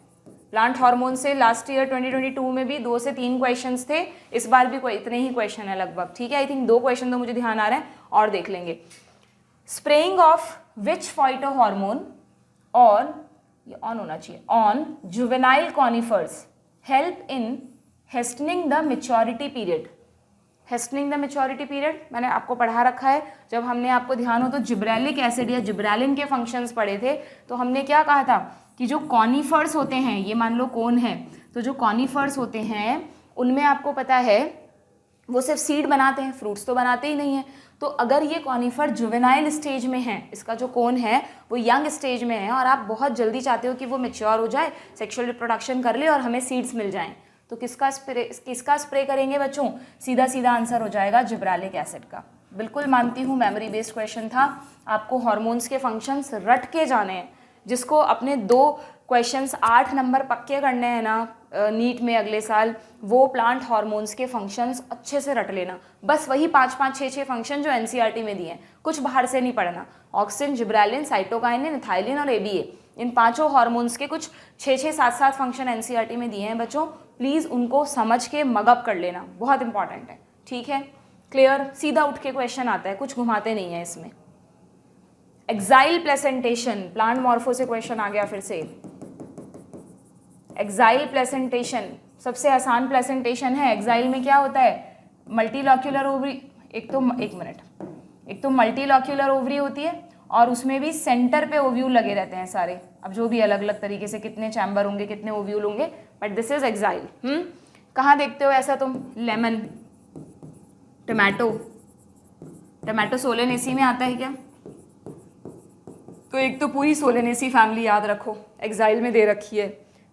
प्लांट हार्मोन से लास्ट ईयर 2022 में भी 2 से 3 क्वेश्चंस थे, इस बार भी कोई इतने ही क्वेश्चन है लगभग, ठीक है। आई थिंक 2 क्वेश्चन तो मुझे ध्यान आ रहे हैं, और देख लेंगे। Spraying of which phytohormone on, ये ऑन होना चाहिए, on juvenile conifers help in hastening the maturity period. Hastening the maturity period मैंने आपको पढ़ा रखा है, जब हमने आपको ध्यान हो तो जिब्रेलिक एसिड या जिब्रेलिन के फंक्शंस पढ़े थे, तो हमने क्या कहा था कि जो कॉनिफर्स होते हैं, ये मान लो कौन है, तो जो कॉनिफर्स होते हैं उनमें आपको पता है वो सिर्फ सीड बनाते हैं, फ्रूट्स तो बनाते ही नहीं है। तो अगर ये कॉनिफर जुवेनाइल स्टेज में है, इसका जो कोन है वो यंग स्टेज में है, और आप बहुत जल्दी चाहते हो कि वो मेच्योर हो जाए, सेक्सुअल रिप्रोडक्शन कर ले और हमें सीड्स मिल जाएं, तो किसका स्प्रे करेंगे बच्चों? सीधा सीधा आंसर हो जाएगा जिब्रेलिक एसिड का। बिल्कुल मानती हूँ मेमोरी बेस्ड क्वेश्चन था, आपको हार्मोन्स के फंक्शंस रट के जाने हैं, जिसको अपने 2 क्वेश्चंस 8 नंबर पक्के करने हैं ना नीट में अगले साल, वो प्लांट हार्मोन्स के फंक्शंस अच्छे से रट लेना। बस वही 5-5, 6-6 फंक्शन जो एनसीईआरटी में दिए हैं, कुछ बाहर से नहीं पढ़ना। ऑक्सिन, जिब्रालिन, साइटोकाइनिन, इथाइलिन और एबीए, इन 5 हार्मोन्स के कुछ 6-6, 7-7 फंक्शन एनसीईआरटी में दिए हैं बच्चों, प्लीज़ उनको समझ के मगअप कर लेना, बहुत इंपॉर्टेंट है। ठीक है, क्लियर? सीधा उठ के क्वेश्चन आता है, कुछ घुमाते नहीं है इसमें। एक्साइल प्लेसेंटेशन, प्लांट मॉर्फो से क्वेश्चन आ गया फिर से। एक्साइल प्लेसेंटेशन सबसे आसान प्लेसेंटेशन है। एक्साइल में क्या होता है? मल्टीलॉक्यूलर ओवरी, एक तो मल्टीलॉक्यूलर ओवरी होती है और उसमें भी सेंटर पे ओव्यूल लगे रहते हैं सारे। अब जो भी अलग अलग तरीके से कितने चैम्बर होंगे, कितने ओव्यूल होंगे, बट दिस इज एक्साइल। कहाँ देखते हो ऐसा तुम? लेमन, टमाटो सोलेनेसी में आता है क्या? तो एक तो पूरी सोलेनेसी फैमिली याद रखो, एक्साइल में दे रखी है।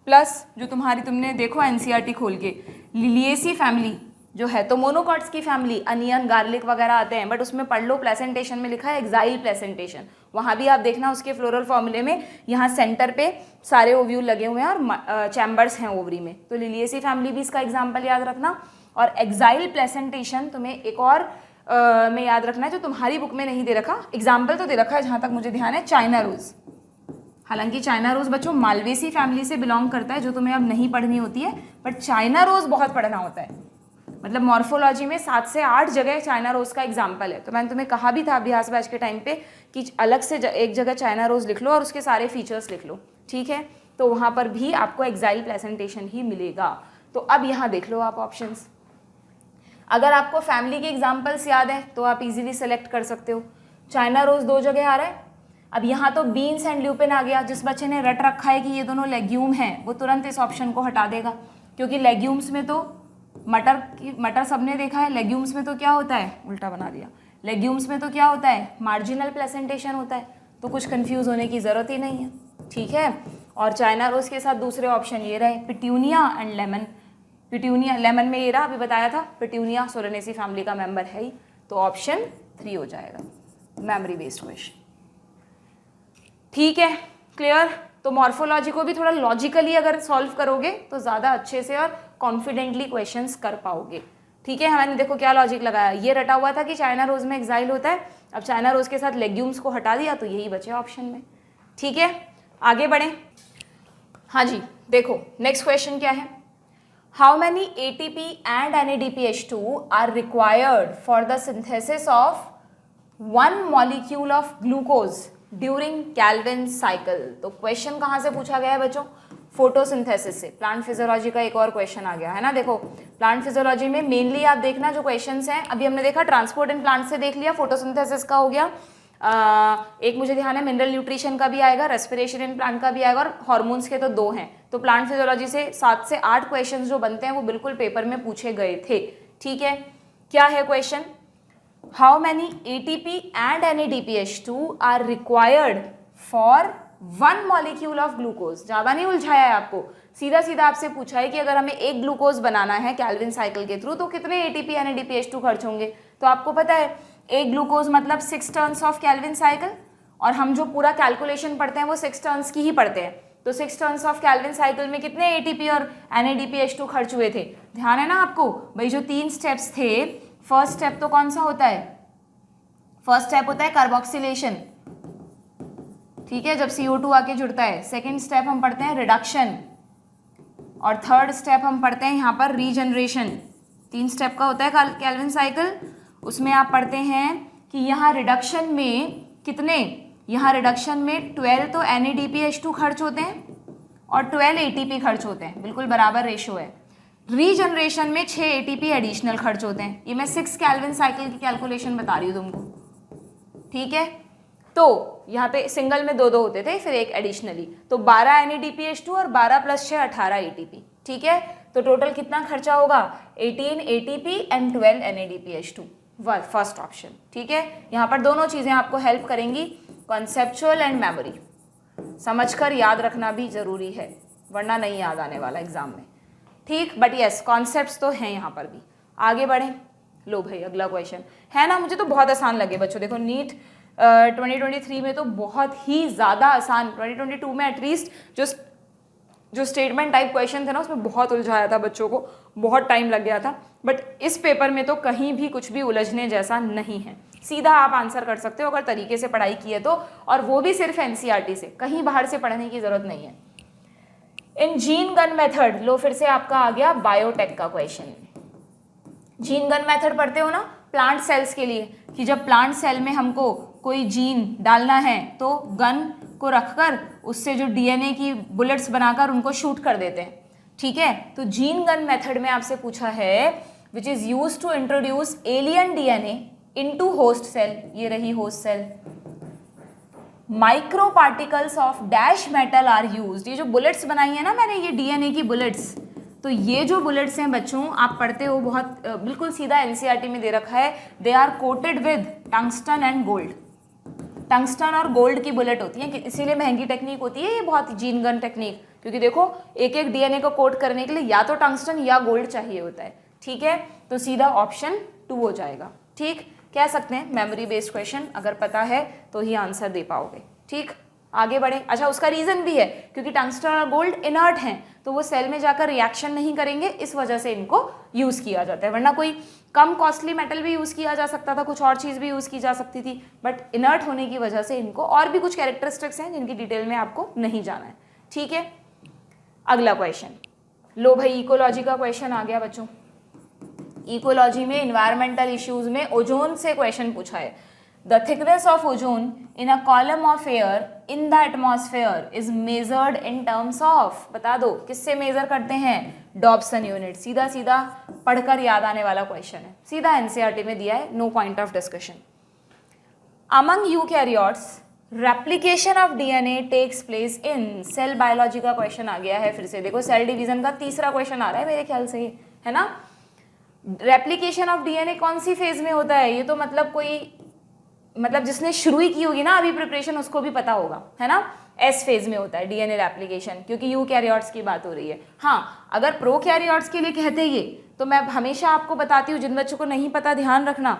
प्लस जो तुमने देखो एनसीईआरटी खोल के, लिलिएसी फैमिली जो है, तो मोनोकॉट्स की फैमिली, अनियन, गार्लिक वगैरह आते हैं, बट उसमें पढ़ लो प्लेसेंटेशन में लिखा है एक्साइल प्लेसेंटेशन। वहाँ भी आप देखना उसके फ्लोरल फॉर्मूले में, यहाँ सेंटर पे सारे ओव्यूल लगे हुए हैं और चैम्बर्स हैं ओवरी में, तो लिलिएसी फैमिली भी इसका एग्जाम्पल याद रखना। और एक्साइल प्लेसेंटेशन तुम्हें एक और में याद रखना है जो तुम्हारी बुक में नहीं दे रखा, एग्जाम्पल तो दे रखा है जहाँ तक मुझे ध्यान है, चाइना रोज। हालांकि चाइना रोज बच्चों मालवेसी फैमिली से बिलोंग करता है, जो तुम्हें अब नहीं पढ़नी होती है, बट चाइना रोज बहुत पढ़ना होता है। मतलब मॉर्फोलॉजी में 7 से 8 जगह चाइना रोज का एग्जाम्पल है। तो मैंने तुम्हें कहा भी था अभ्यास बैच के टाइम पे कि अलग से एक जगह चाइना रोज लिख लो और उसके सारे फीचर्स लिख लो, ठीक है? तो वहाँ पर भी आपको एक्साइल प्लेसेंटेशन ही मिलेगा। तो अब यहाँ देख लो आप ऑप्शंस। अगर आपको फैमिली के एग्जाम्पल्स याद है तो आप इजीली सेलेक्ट कर सकते हो। चाइना रोज 2 जगह आ रहा है। अब यहाँ तो बीन्स एंड ल्यूपिन आ गया। जिस बच्चे ने रट रखा है कि ये दोनों लेग्यूम हैं, वो तुरंत इस ऑप्शन को हटा देगा, क्योंकि लेग्यूम्स में तो मटर सबने देखा है। लेग्यूम्स में तो क्या होता है, उल्टा बना दिया, लेग्यूम्स में तो क्या होता है, मार्जिनल प्लेसेंटेशन होता है, तो कुछ कंफ्यूज होने की ज़रूरत ही नहीं है, ठीक है? और चाइना रोज के साथ दूसरे ऑप्शन ये रहे, पिट्यूनिया एंड लेमन। पिट्यूनिया, लेमन में ये रहा, अभी बताया था, पिट्यूनिया सोलेनेसी फैमिली का मेंबर है ही, तो ऑप्शन 3 हो जाएगा, मेमोरी बेस्ड क्वेश्चन। ठीक है, क्लियर? तो मॉर्फोलॉजी को भी थोड़ा लॉजिकली अगर सॉल्व करोगे तो ज़्यादा अच्छे से और कॉन्फिडेंटली क्वेश्चंस कर पाओगे, ठीक है? हमने देखो क्या लॉजिक लगाया, ये रटा हुआ था कि चाइना रोज में एक्साइल होता है, अब चाइना रोज के साथ लेग्यूम्स को हटा दिया तो यही बचे ऑप्शन में, ठीक है? आगे बढ़ें। हाँ जी, देखो नेक्स्ट क्वेश्चन क्या है, how many ATP and NADPH2 are required for the synthesis of 1 molecule of glucose during Calvin cycle. तो क्वेश्चन कहाँ से पूछा गया है बच्चों? फोटोसिंथेसिस से। प्लांट फिजियोलॉजी का एक और क्वेश्चन आ गया है ना। देखो प्लांट फिजियोलॉजी में मेनली आप देखना जो क्वेश्चंस हैं, अभी हमने देखा ट्रांसपोर्ट इन प्लांट से देख लिया, फोटोसिंथेसिस का हो गया, एक मुझे ध्यान है मिनरल न्यूट्रिशन का भी आएगा, रेस्पिरेशन इन प्लांट का भी आएगा, और हॉर्मोन्स के तो 2 हैं। तो प्लांट फिजियोलॉजी से 7 से 8 क्वेश्चन जो बनते हैं वो बिल्कुल पेपर में पूछे गए थे, ठीक है? क्या है question? How many ATP and NADPH2 are required for 1 molecule of glucose? ज़्यादा नहीं उलझाया है आपको, सीधा सीधा आपसे पूछा है कि अगर हमें एक ग्लूकोज बनाना है कैल्विन साइकिल के थ्रू तो कितने ATP NADPH2 खर्च होंगे? तो आपको पता है एक ग्लूकोज मतलब 6 टर्न्स ऑफ कैल्विन साइकिल, और हम जो पूरा कैलकुलेशन पढ़ते हैं वो 6 टर्न्स की ही पढ़ते हैं। तो 6 टर्न्स ऑफ कैल्विन साइकिल में कितने ATP और NADPH2 खर्च हुए थे? ध्यान है ना आपको भाई? जो 3 स्टेप्स थे, फर्स्ट स्टेप तो कौन सा होता है? फर्स्ट स्टेप होता है कार्बोक्सिलेशन, ठीक है, जब CO2 आके जुड़ता है। सेकेंड स्टेप हम पढ़ते हैं रिडक्शन, और थर्ड स्टेप हम पढ़ते हैं यहाँ पर रीजनरेशन। 3 स्टेप का होता है कैल्विन साइकिल। उसमें आप पढ़ते हैं कि यहाँ रिडक्शन में कितने, यहाँ रिडक्शन में 12 तो NADPH2 खर्च होते हैं और 12 ATP खर्च होते हैं, बिल्कुल बराबर रेशो है। रीजनरेशन में 6 ATP एडिशनल खर्च होते हैं। ये मैं 6 कैल्विन साइकिल की कैलकुलेशन बता रही हूँ तुमको, ठीक है? तो यहाँ पे सिंगल में 2-2 होते थे, फिर एक एडिशनली, तो 12 NADPH2 और 12 + 6 18 ATP, ठीक है? तो टोटल कितना खर्चा होगा? 18 ATP and 12 NADPH2, first option, ठीक है? यहाँ पर दोनों चीज़ें आपको हेल्प करेंगी, कॉन्सेप्चुअल एंड मेमोरी। समझकर याद रखना भी जरूरी है, वरना नहीं याद आने वाला एग्जाम में, ठीक? बट यस कॉन्सेप्ट्स तो हैं यहाँ पर भी। आगे बढ़ें। लो भाई अगला क्वेश्चन है ना, मुझे तो बहुत आसान लगे बच्चों। देखो नीट 2023 में तो बहुत ही ज़्यादा आसान, 2022 में एटलीस्ट जो स्टेटमेंट टाइप क्वेश्चन थे ना उसमें बहुत उलझाया था बच्चों को, बहुत टाइम लग गया था। बट इस पेपर में तो कहीं भी कुछ भी उलझने जैसा नहीं है, सीधा आप आंसर कर सकते हो अगर तरीके से पढ़ाई की है तो, और वो भी सिर्फ एनसीईआरटी से, कहीं बाहर से पढ़ने की जरूरत नहीं है। इन जीन गन मेथड, लो फिर से आपका आ गया बायोटेक का क्वेश्चन। जीन गन मेथड पढ़ते हो ना प्लांट सेल्स के लिए, कि जब प्लांट सेल में हमको कोई जीन डालना है तो गन को रखकर उससे जो डीएनए की बुलेट्स बनाकर उनको शूट कर देते हैं, ठीक है। तो जीन गन मेथड में आपसे पूछा है which is used to introduce alien DNA into host cell, ये रही host cell. Micro particles of dash metal are used, ये जो बुलेट्स बनाई है ना मैंने, ये डीएनए की बुलेट्स, तो ये जो बुलेट्स हैं बच्चों आप पढ़ते हो बहुत बिल्कुल सीधा एनसीईआरटी में दे रखा है, they are coated with tungsten and gold. Tungsten और गोल्ड की बुलेट होती है, इसीलिए महंगी टेक्निक होती है ये बहुत, जीन गन टेक्निक, क्योंकि देखो एक एक डीएनए को कोट करने के लिए या तो टंगस्टन या गोल्ड चाहिए होता है, ठीक है। तो सीधा ऑप्शन 2 हो जाएगा, ठीक। कह सकते हैं मेमोरी बेस्ड क्वेश्चन, अगर पता है तो ही आंसर दे पाओगे, ठीक। आगे बढ़े। अच्छा उसका रीजन भी है क्योंकि टंगस्टन और गोल्ड इनर्ट हैं तो वो सेल में जाकर रिएक्शन नहीं करेंगे, इस वजह से इनको यूज किया जाता है। वरना कोई कम कॉस्टली मेटल भी यूज किया जा सकता था, कुछ और चीज भी यूज की जा सकती थी, बट इनर्ट होने की वजह से इनको, और भी कुछ कैरेक्टरिस्टिक्स हैं जिनकी डिटेल में आपको नहीं जाना है, ठीक है। अगला क्वेश्चन, लो भाई इकोलॉजी का क्वेश्चन आ गया बच्चों। इकोलॉजी में इन्वायरमेंटल इश्यूज में ओजोन से क्वेश्चन पूछा है। The thickness of ozone in a column of air in the atmosphere is measured in terms of, बता दो किससे मेजर करते हैं, डॉब्सन यूनिट। सीधा सीधा पढ़कर याद आने वाला क्वेश्चन है, सीधा एनसीईआरटी में दिया है, no point of discussion. Among eukaryotes replication of DNA takes place in, cell biology का क्वेश्चन आ गया है फिर से, देखो सेल डिवीजन का तीसरा क्वेश्चन आ रहा है मेरे ख्याल से, है ना। रेप्लिकेशन ऑफ डीएनए कौन सी फेज में होता है, ये तो मतलब जिसने शुरू ही की होगी ना अभी प्रिपरेशन उसको भी पता होगा, है ना। एस फेज में होता है डीएनए रेप्लिकेशन, क्योंकि यूकैरियोट्स की बात हो रही है। हाँ अगर प्रोकैरियोट्स के लिए कहते ये तो मैं हमेशा आपको बताती हूँ, जिन बच्चों को नहीं पता ध्यान रखना,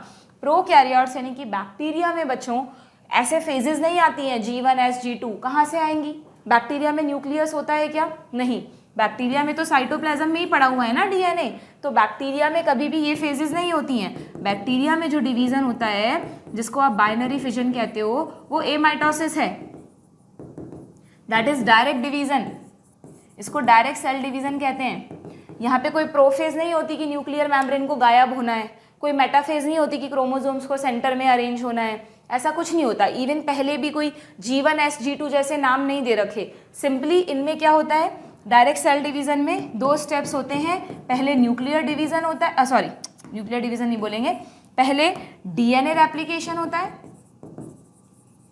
प्रोकैरियोट्स यानी कि बैक्टीरिया में बच्चों ऐसे फेजेस नहीं आती हैं G1S G2, कहाँ से आएंगी, बैक्टीरिया में न्यूक्लियस होता है क्या, नहीं, बैक्टीरिया में तो साइटोप्लाज्म में ही पड़ा हुआ है ना डीएनए, तो बैक्टीरिया में कभी भी ये फेजेस नहीं होती हैं। बैक्टीरिया में जो डिवीजन होता है जिसको आप बाइनरी फिजन कहते हो वो एमाइटोसिस है, दैट इज डायरेक्ट डिवीजन, इसको डायरेक्ट सेल डिवीजन कहते हैं। यहाँ पे कोई प्रोफेज नहीं होती कि न्यूक्लियर मेम्ब्रेन को गायब होना है, कोई मेटाफेज नहीं होती कि क्रोमोसोम्स को सेंटर में अरेंज होना है, ऐसा कुछ नहीं होता। इवन पहले भी कोई G1S G2 जैसे नाम नहीं दे रखे, सिंपली इनमें क्या होता है, डायरेक्ट सेल डिवीजन में 2 स्टेप्स होते हैं, पहले न्यूक्लियर डिवीजन होता है, सॉरी न्यूक्लियर डिवीजन नहीं बोलेंगे, पहले डीएनए रेप्लिकेशन होता है,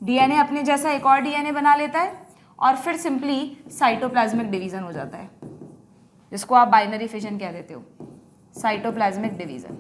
डीएनए अपने जैसा एक और डीएनए बना लेता है, और फिर सिंपली साइटोप्लाज्मिक डिवीजन हो जाता है, जिसको आप बाइनरी फिजन कह देते हो, साइटोप्लाज्मिक डिवीजन।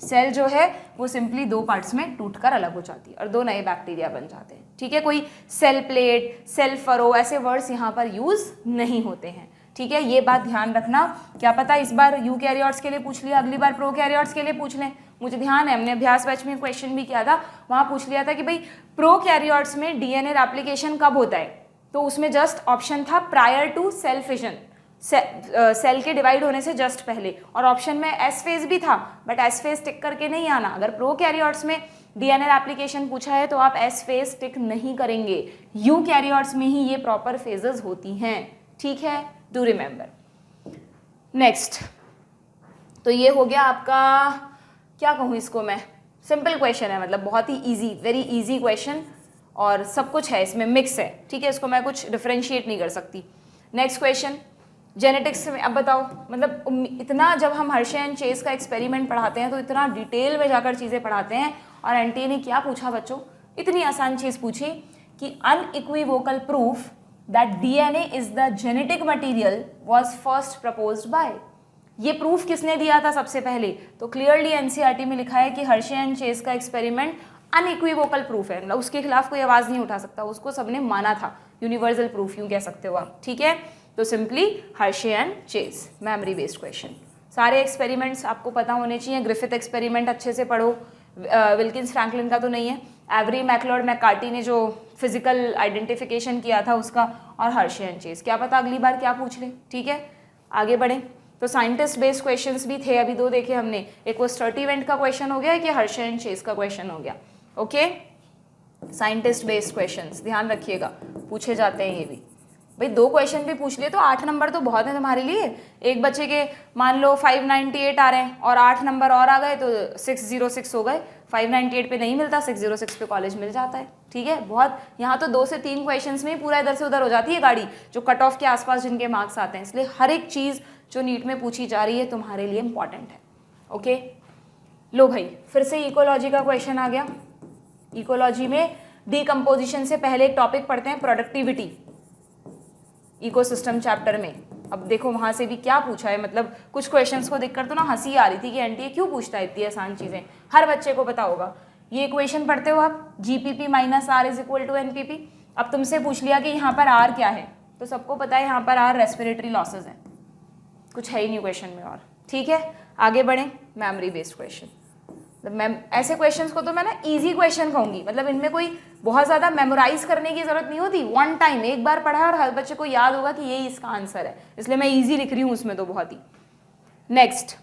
सेल जो है वो सिंपली 2 पार्ट्स में टूटकर अलग हो जाती है और 2 नए बैक्टीरिया बन जाते हैं, ठीक है। कोई सेल प्लेट, सेल फरो ऐसे वर्ड्स यहाँ पर यूज नहीं होते हैं, ठीक है। ये बात ध्यान रखना, क्या पता इस बार यूकैरियोट्स के लिए पूछ लिया, अगली बार प्रोकैरियोट्स के लिए पूछ लें। मुझे ध्यान है हमने अभ्यास बैच में क्वेश्चन भी किया था, वहाँ पूछ लिया था कि भाई प्रोकैरियोट्स में डीएनए रेप्लिकेशन कब होता है, तो उसमें जस्ट ऑप्शन था prior to cell fission, cell के डिवाइड होने से जस्ट पहले, और ऑप्शन में एस फेज भी था, बट एस फेज टिक करके नहीं आना। अगर प्रोकैरियोट्स में डीएनए एप्लीकेशन पूछा है तो आप एस फेज टिक नहीं करेंगे, यूकैरियोट्स में ही ये प्रॉपर फेजेस होती हैं, ठीक है, डू रिमेंबर। नेक्स्ट, तो ये हो गया आपका, क्या कहूँ इसको मैं, सिंपल क्वेश्चन है, मतलब बहुत ही इजी, वेरी इजी क्वेश्चन, और सब कुछ है इसमें, मिक्स है, ठीक है, इसको मैं कुछ डिफरेंशिएट नहीं कर सकती। नेक्स्ट क्वेश्चन, जेनेटिक्स में अब बताओ, मतलब इतना जब हम हर्शे एंड चेस का एक्सपेरिमेंट पढ़ाते हैं तो इतना डिटेल में जाकर चीज़ें पढ़ाते हैं, और एनटीए ने क्या पूछा बच्चों, इतनी आसान चीज़ पूछी कि unequivocal proof that DNA is the genetic material was first proposed by. ये प्रूफ किसने दिया था सबसे पहले, तो क्लियरली एनसीईआरटी में लिखा है कि हर्शे एंड चेस का एक्सपेरिमेंट अनइक्विवोकल प्रूफ है, मतलब उसके खिलाफ कोई आवाज़ नहीं उठा सकता, उसको सबने माना था, यूनिवर्सल प्रूफ यूँ कह सकते हो आप, ठीक है। तो simply Hershey and Chase, memory based question. सारे एक्सपेरिमेंट्स आपको पता होने चाहिए, ग्रिफिथ एक्सपेरिमेंट अच्छे से पढ़ो, विल्किंस फ्रैंकलिन का तो नहीं है, एवरी मैकलॉड मैकार्टी ने जो फिजिकल आइडेंटिफिकेशन किया था उसका, और हर्शे एंड चेज। क्या पता अगली बार क्या पूछ ले। ठीक है, आगे बढ़ें। तो साइंटिस्ट बेस्ड क्वेश्चंस भी थे, अभी 2 देखे हमने, एक वो स्टर्टी इवेंट का क्वेश्चन हो गया, एक हर्शे एंड चेज का क्वेश्चन हो गया। ओके, साइंटिस्ट बेस्ड क्वेश्चंस ध्यान रखिएगा, पूछे जाते हैं ये भी। भाई 2 क्वेश्चन भी पूछ लिए तो 8 नंबर तो बहुत है तुम्हारे लिए। एक बच्चे के मान लो 598 आ रहे हैं और 8 नंबर और आ गए तो 606 हो गए। 598 पे नहीं मिलता, 606 पे कॉलेज मिल जाता है। ठीक है, बहुत यहाँ तो 2 से 3 क्वेश्चंस में ही पूरा इधर से उधर हो जाती है गाड़ी, जो कट ऑफ के आसपास जिनके मार्क्स आते हैं। इसलिए हर एक चीज़ जो नीट में पूछी जा रही है तुम्हारे लिए इंपॉर्टेंट है। ओके, लो भाई फिर से इकोलॉजी का क्वेश्चन आ गया। इकोलॉजी में डीकम्पोजिशन से पहले एक टॉपिक पढ़ते हैं, प्रोडक्टिविटी, इकोसिस्टम चैप्टर में। अब देखो वहां से भी क्या पूछा है, मतलब कुछ क्वेश्चंस को देखकर तो ना हंसी आ रही थी कि एनटीए क्यों पूछता है इतनी आसान चीजें, हर बच्चे को पता होगा। ये इक्वेशन पढ़ते हो आप, GPP minus R is equal to NPP. अब तुमसे पूछ लिया कि यहाँ पर आर क्या है, तो सबको पता है यहाँ पर आर रेस्पिरेटरी लॉसेज है, कुछ है ही नहीं क्वेश्चन में और। ठीक है, आगे बढ़ें। मेमोरी बेस्ड क्वेश्चन, मैम ऐसे क्वेश्चंस को तो मैं ना इजी क्वेश्चन कहूंगी, मतलब इनमें कोई बहुत ज़्यादा मेमोराइज करने की जरूरत नहीं होती, वन टाइम एक बार पढ़ा और हर बच्चे को याद होगा कि यही इसका आंसर है, इसलिए मैं इजी लिख रही हूँ उसमें तो बहुत ही। Next,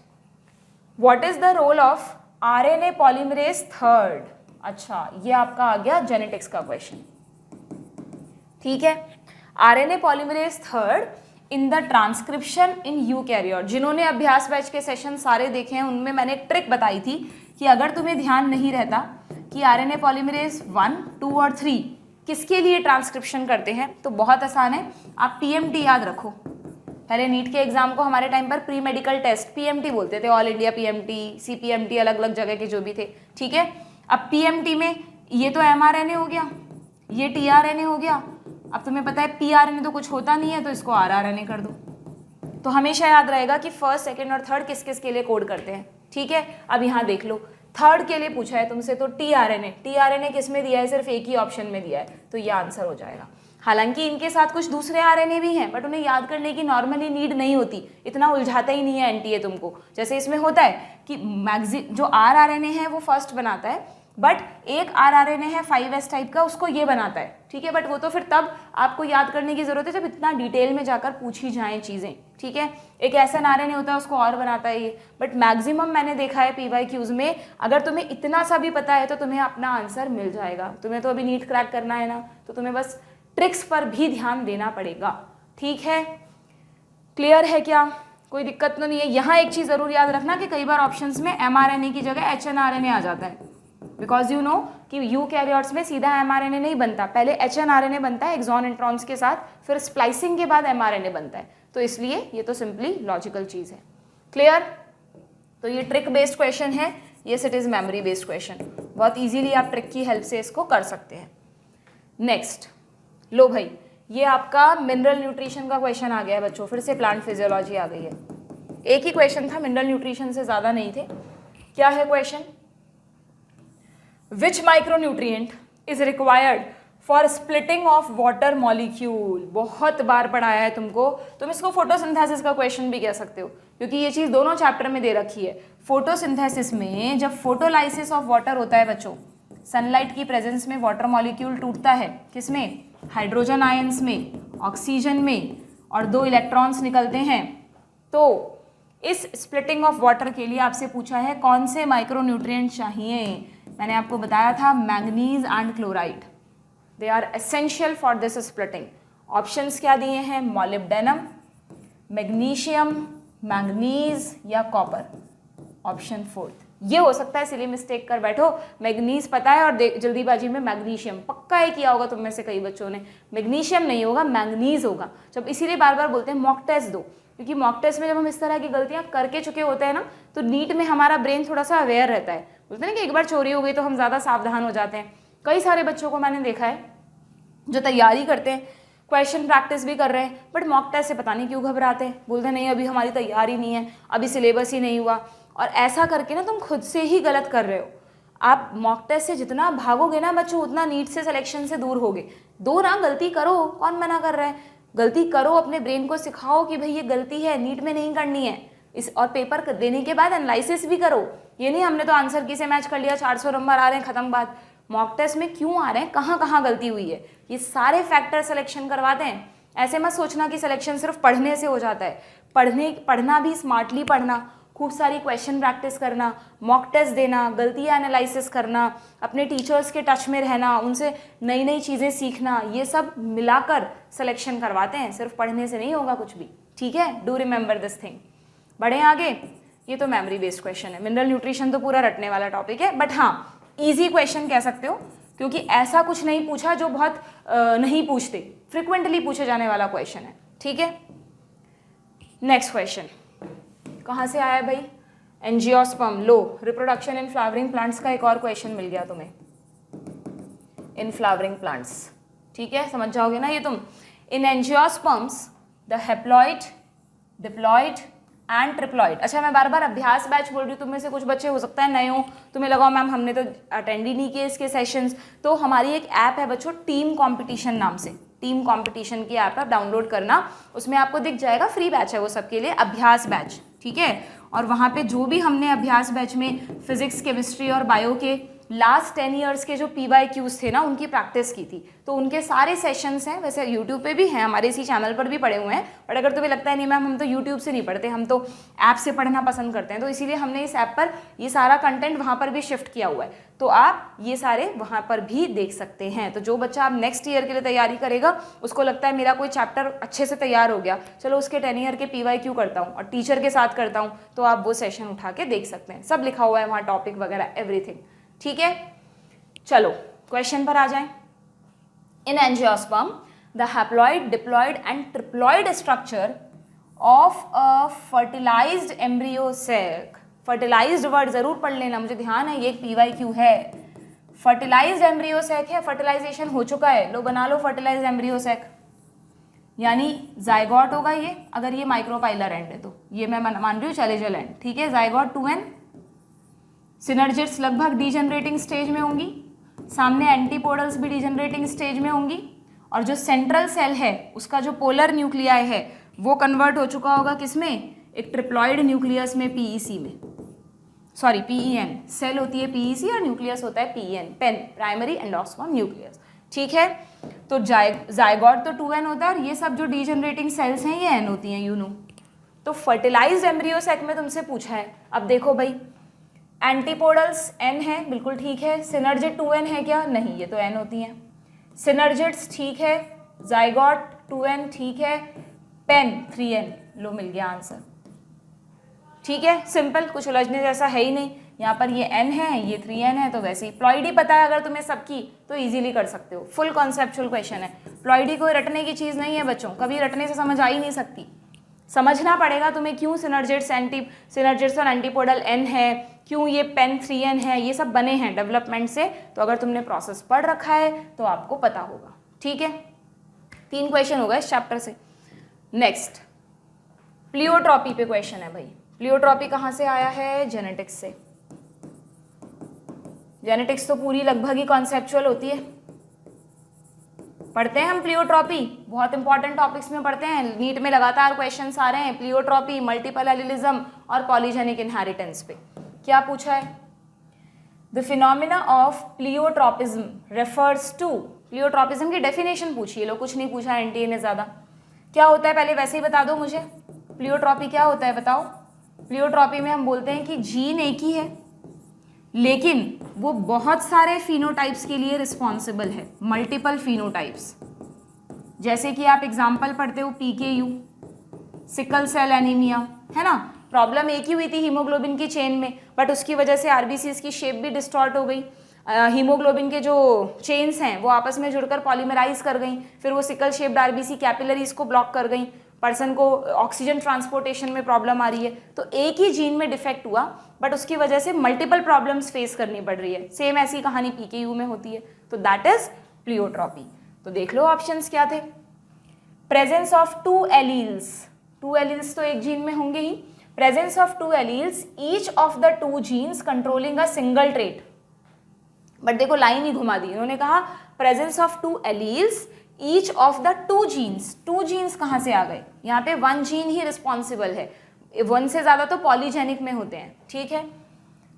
what is the role of RNA polymerase third. अच्छा, ये आपका आ गया जेनेटिक्स का क्वेश्चन। ठीक है, RNA polymerase third in the transcription in eukaryote. जिन्होंने अभ्यास बैच के सेशन सारे देखे हैं उनमें मैंने एक ट्रिक बताई थी कि अगर तुम्हें ध्यान नहीं रहता कि आरएनए पॉलीमरेज 1, 2 और 3 किसके लिए ट्रांसक्रिप्शन करते हैं, तो बहुत आसान है, आप पीएमटी याद रखो। पहले नीट के एग्जाम को हमारे टाइम पर प्री मेडिकल टेस्ट पीएमटी बोलते थे, ऑल इंडिया पीएमटी, सीपीएमटी, अलग अलग जगह के जो भी थे। ठीक है, अब पीएमटी में ये तो एमआरएनए हो गया, ये टीआरएनए हो गया। अब तुम्हें पता है पीआरएनए तो कुछ होता नहीं है, तो इसको आरआरएनए कर दो। तो हमेशा याद रहेगा कि फर्स्ट, सेकंड और थर्ड किस किस के लिए कोड करते हैं। ठीक है, अब यहाँ देख लो, थर्ड के लिए पूछा है तुमसे, तो टीआरएनए, टीआरएनए किस में दिया है, सिर्फ एक ही ऑप्शन में दिया है, तो ये आंसर हो जाएगा। हालांकि इनके साथ कुछ दूसरे आरएनए भी हैं, बट उन्हें याद करने की नॉर्मली नीड नहीं होती, इतना उलझाता ही नहीं है एनटीए तुमको। जैसे इसमें होता है कि जो आरआरएनए है वो फर्स्ट बनाता है, बट एक आरआरएनए है 5S टाइप का, उसको ये बनाता है। ठीक है, बट वो तो फिर तब आपको याद करने की जरूरत है जब इतना डिटेल में जाकर पूछी जाएं चीज़ें। ठीक है, एक ऐसा आरएनए होता है उसको और बनाता है ये, बट मैक्सिमम मैंने देखा है पीवाईक्यूज में अगर तुम्हें इतना सा भी पता है तो तुम्हें अपना आंसर मिल जाएगा। तुम्हें तो अभी नीट क्रैक करना है ना, तो तुम्हें बस ट्रिक्स पर भी ध्यान देना पड़ेगा। ठीक है, क्लियर है क्या, कोई दिक्कत तो नहीं है। यहाँ एक चीज़ ज़रूर याद रखना कि कई बार ऑप्शंस में mRNA की जगह HNRNA आ जाता है, बिकॉज यू नो कि यूकैरियोट्स में सीधा mRNA नहीं बनता, पहले HNRNA बनता है एक्सॉन इंट्रॉन्स के साथ, फिर स्प्लाइसिंग के बाद mRNA बनता है, तो इसलिए ये तो सिंपली लॉजिकल चीज़ है। क्लियर, तो ये ट्रिक बेस्ड क्वेश्चन है, yes it is memory based question, बहुत ईजीली आप ट्रिक की हेल्प से इसको कर सकते हैं। नेक्स्ट, लो भाई ये आपका मिनरल न्यूट्रिशन का क्वेश्चन आ गया है बच्चों, फिर से प्लांट फिजियोलॉजी आ गई है। एक ही क्वेश्चन था, मिनरल न्यूट्रिशन से ज़्यादा नहीं थे। क्या है question, which micronutrient is required for splitting of water molecule. बहुत बार पढ़ाया है तुमको, तुम इसको फोटोसिंथेसिस का क्वेश्चन भी कह सकते हो, क्योंकि ये चीज़ दोनों चैप्टर में दे रखी है। फोटोसिंथेसिस में जब फोटोलाइसिस ऑफ वाटर होता है बच्चों, सनलाइट की प्रेजेंस में वाटर मॉलिक्यूल टूटता है, किसमें, हाइड्रोजन आयंस में, ऑक्सीजन में, और 2 इलेक्ट्रॉन्स निकलते हैं। तो इस स्प्लिटिंग ऑफ वाटर के लिए आपसे पूछा है कौन से माइक्रोन्यूट्रिएंट चाहिए। मैंने आपको बताया था manganese and chloride, they are essential for this splitting. Options क्या दिए हैं, मॉलिब्डेनम, मैग्नीशियम, मैंगनीज या कॉपर। ऑप्शन 4 ये हो सकता है, इसलिए मिस्टेक कर बैठो, मैग्नीज पता है और जल्दीबाजी में मैग्नीशियम, पक्का ही किया होगा तुम में से कई बच्चों ने, मैग्नीशियम नहीं होगा मैंगनीज होगा। जब इसीलिए बार बार बोलते हैं मॉक टेस्ट दो, क्योंकि मॉक टेस्ट में जब हम इस तरह की गलतियां करके चुके होते हैं ना, तो नीट में हमारा ब्रेन थोड़ा सा अवेयर रहता है। बोलते हैं ना कि एक बार चोरी हो गई तो हम ज़्यादा सावधान हो जाते हैं। कई सारे बच्चों को मैंने देखा है जो तैयारी करते हैं, क्वेश्चन प्रैक्टिस भी कर रहे हैं, बट मॉक टेस्ट से पता नहीं क्यों घबराते हैं, बोलते हैं नहीं अभी हमारी तैयारी नहीं है, अभी सिलेबस ही नहीं हुआ। और ऐसा करके ना तुम खुद से ही गलत कर रहे हो। आप मॉक टेस्ट से जितना भागोगे ना बच्चों, उतना नीट से सिलेक्शन से दूर होगे। दो ना, गलती करो, कौन मना कर रहा है, गलती करो, अपने ब्रेन को सिखाओ कि भाई ये गलती है, नीट में नहीं करनी है इस, और पेपर देने के बाद एनालिसिस भी करो। ये नहीं हमने तो आंसर की से मैच कर लिया, 400 नंबर आ रहे हैं, खत्म बात। मॉक टेस्ट में क्यों आ रहे हैं, कहाँ कहाँ गलती हुई है, ये सारे फैक्टर सिलेक्शन करवाते हैं। ऐसे मत सोचना कि सिलेक्शन सिर्फ पढ़ने से हो जाता है, पढ़ना भी स्मार्टली पढ़ना, खूब सारी क्वेश्चन प्रैक्टिस करना, मॉक टेस्ट देना, गलतियाँ एनालिसिस करना, अपने टीचर्स के टच में रहना, उनसे नई नई चीज़ें सीखना, ये सब मिलाकर सिलेक्शन करवाते हैं, सिर्फ पढ़ने से नहीं होगा कुछ भी, ठीक है। Do remember this thing. बढ़े आगे, ये तो मेमोरी बेस्ड क्वेश्चन है, मिनरल न्यूट्रिशन तो पूरा रटने वाला टॉपिक है, बट हाँ ईजी क्वेश्चन कह सकते हो, क्योंकि ऐसा कुछ नहीं पूछा जो बहुत नहीं पूछते, फ्रिक्वेंटली पूछे जाने वाला क्वेश्चन है, ठीक है। नेक्स्ट क्वेश्चन कहाँ से आया भाई, angiosperm, low reproduction in flowering plants का एक और क्वेश्चन मिल गया तुम्हें, इन फ्लावरिंग प्लांट्स, ठीक है, समझ जाओगे ना ये तुम। In angiosperms the haploid, diploid and triploid. अच्छा मैं बार बार अभ्यास बैच बोल रही हूँ, तुम में से कुछ बच्चे हो सकता है नए हो, तुम्हें लगा मैम हमने तो अटेंड ही नहीं किए इसके सेशंस, तो हमारी एक ऐप है बच्चों टीम कंपटीशन नाम से, टीम कंपटीशन की ऐप है, डाउनलोड करना, उसमें आपको दिख जाएगा, फ्री बैच है वो सबके लिए, अभ्यास बैच, ठीक है। और वहाँ पे जो भी हमने अभ्यास बैच में फिजिक्स, केमिस्ट्री और बायो के लास्ट 10 ईयर्स के जो PYQs थे ना, उनकी प्रैक्टिस की थी, तो उनके सारे सेशंस हैं, वैसे यूट्यूब पे भी हैं, हमारे इसी चैनल पर भी पड़े हुए हैं, बट अगर तुम्हें लगता है नहीं मैम हम तो यूट्यूब से नहीं पढ़ते, हम तो ऐप से पढ़ना पसंद करते हैं, तो इसीलिए हमने इस ऐप पर ये सारा कंटेंट वहाँ पर भी शिफ्ट किया हुआ है, तो आप ये सारे वहाँ पर भी देख सकते हैं। तो जो बच्चा आप नेक्स्ट ईयर के लिए तैयारी करेगा, उसको लगता है मेरा कोई चैप्टर अच्छे से तैयार हो गया, चलो उसके 10 ईयर के PYQ करता हूँ और टीचर के साथ करता हूँ, तो आप वो सेशन उठा के देख सकते हैं, सब लिखा हुआ है वहाँ, टॉपिक वगैरह एवरीथिंग, ठीक है। चलो क्वेश्चन पर आ जाएं। In angiosperm the haploid, diploid and triploid structure of a fertilized embryo sac, fertilized word जरूर पढ़ लेना, मुझे ध्यान है ये एक PYQ है। फर्टिलाइज्ड एम्ब्रियो सैक है, फर्टिलाइजेशन हो चुका है, लो बना लो फर्टिलाइज्ड एम्ब्रियो सैक, यानी जाइगोट होगा ये, अगर ये माइक्रोपाइलर एंड है तो ये मैं मान रही हूँ चैलेंजल एंड, ठीक है, जाइगोट 2n, सिनर्जिट्स लगभग डीजनरेटिंग स्टेज में होंगी, सामने एंटीपोडल्स भी डीजनरेटिंग स्टेज में होंगी, और जो सेंट्रल सेल है उसका जो पोलर न्यूक्लियाई है वो कन्वर्ट हो चुका होगा किसमें, एक ट्रिप्लॉइड न्यूक्लियस में, PEC में, सॉरी PEN, सेल होती है PEC और न्यूक्लियस होता है PEN, pen, primary endosperm nucleus, ठीक है। तो जाइगोट तो 2n होता है, और ये सब जो डीजनरेटिंग सेल्स हैं ये n होती हैं, यू नो। तो फर्टिलाइज्ड एम्ब्रियो सैक में तुमसे पूछा है, अब देखो भाई एंटीपोडल्स n है, बिल्कुल ठीक है, सिनर्जिट 2n है क्या, नहीं, ये तो n होती हैं, सिनर्जिट्स ठीक है, जाइगोट 2n ठीक है, पेन 3n, लो मिल गया आंसर, ठीक है, सिंपल, कुछ उलझने जैसा है ही नहीं, यहाँ पर ये n है, ये 3n है, तो वैसे ही प्लॉइडी पता है अगर तुम्हें सबकी तो इजीली कर सकते हो, फुल कॉन्सेप्चुअल क्वेश्चन है, प्लॉइडी कोई रटने की चीज़ नहीं है बच्चों, कभी रटने से समझ आ ही नहीं सकती, समझना पड़ेगा तुम्हें क्यों सिनर्जिट्स और एंटीपोडल n है, क्यों ये पेन 3n है, ये सब बने हैं डेवलपमेंट से, तो अगर तुमने प्रोसेस पढ़ रखा है तो आपको पता होगा, ठीक है। 3 क्वेश्चन होगा इस चैप्टर से। नेक्स्ट प्लियोट्रॉपी पे क्वेश्चन है भाई, प्लियोट्रॉपी कहाँ से आया है, जेनेटिक्स से। जेनेटिक्स तो पूरी लगभग ही कॉन्सेप्चुअल होती है, पढ़ते हैं हम प्लियोट्रॉपी, बहुत इंपॉर्टेंट टॉपिक्स में पढ़ते हैं, नीट में लगातार क्वेश्चंस आ रहे हैं प्लियोट्रॉपी, मल्टीपल एलिलिज्म और पॉलीजेनिक इनहेरिटेंस पे। क्या पूछा है, the phenomena of pleiotropism refers to, pleiotropism की डेफिनेशन पूछिए, लो कुछ नहीं पूछा NTA ने ज़्यादा, क्या होता है पहले वैसे ही बता दो मुझे, प्लियोट्रॉपी क्या होता है बताओ। प्लियोट्रॉपी में हम बोलते हैं कि जीन एक ही है लेकिन वो बहुत सारे फिनोटाइप्स के लिए रिस्पॉन्सिबल है, मल्टीपल फिनोटाइप्स, जैसे कि आप एग्जाम्पल पढ़ते हो PKU, सिकल सेल एनीमिया, है ना, प्रॉब्लम एक ही हुई थी हीमोग्लोबिन की चेन में, बट उसकी वजह से RBCs की शेप भी डिस्टॉर्ट हो गई, हीमोग्लोबिन के जो चेन्स हैं वो आपस में जुड़कर पॉलीमराइज कर गई, फिर वो सिकल शेप्ड RBC कैपिलरीज को ब्लॉक कर गई, पर्सन को ऑक्सीजन ट्रांसपोर्टेशन में प्रॉब्लम आ रही है, तो एक ही जीन में डिफेक्ट हुआ बट उसकी वजह से मल्टीपल प्रॉब्लम्स फेस करनी पड़ रही है, सेम ऐसी कहानी PKU में होती है, तो दैट इज प्लियोट्रॉपी। तो देख लो ऑप्शंस क्या थे, प्रेजेंस ऑफ 2 एलील्स, 2 एलील्स तो एक जीन में होंगे ही, presence of 2 alleles each of the 2 genes controlling a single trait, but देखो लाइन ही घुमा दी, इन्होंने कहा presence of 2 alleles each of the 2 genes, 2 genes कहाँ से आ गए, यहाँ पे 1 जीन ही रिस्पॉन्सिबल है, 1 से ज़्यादा तो पॉलीजेनिक में होते हैं, ठीक है।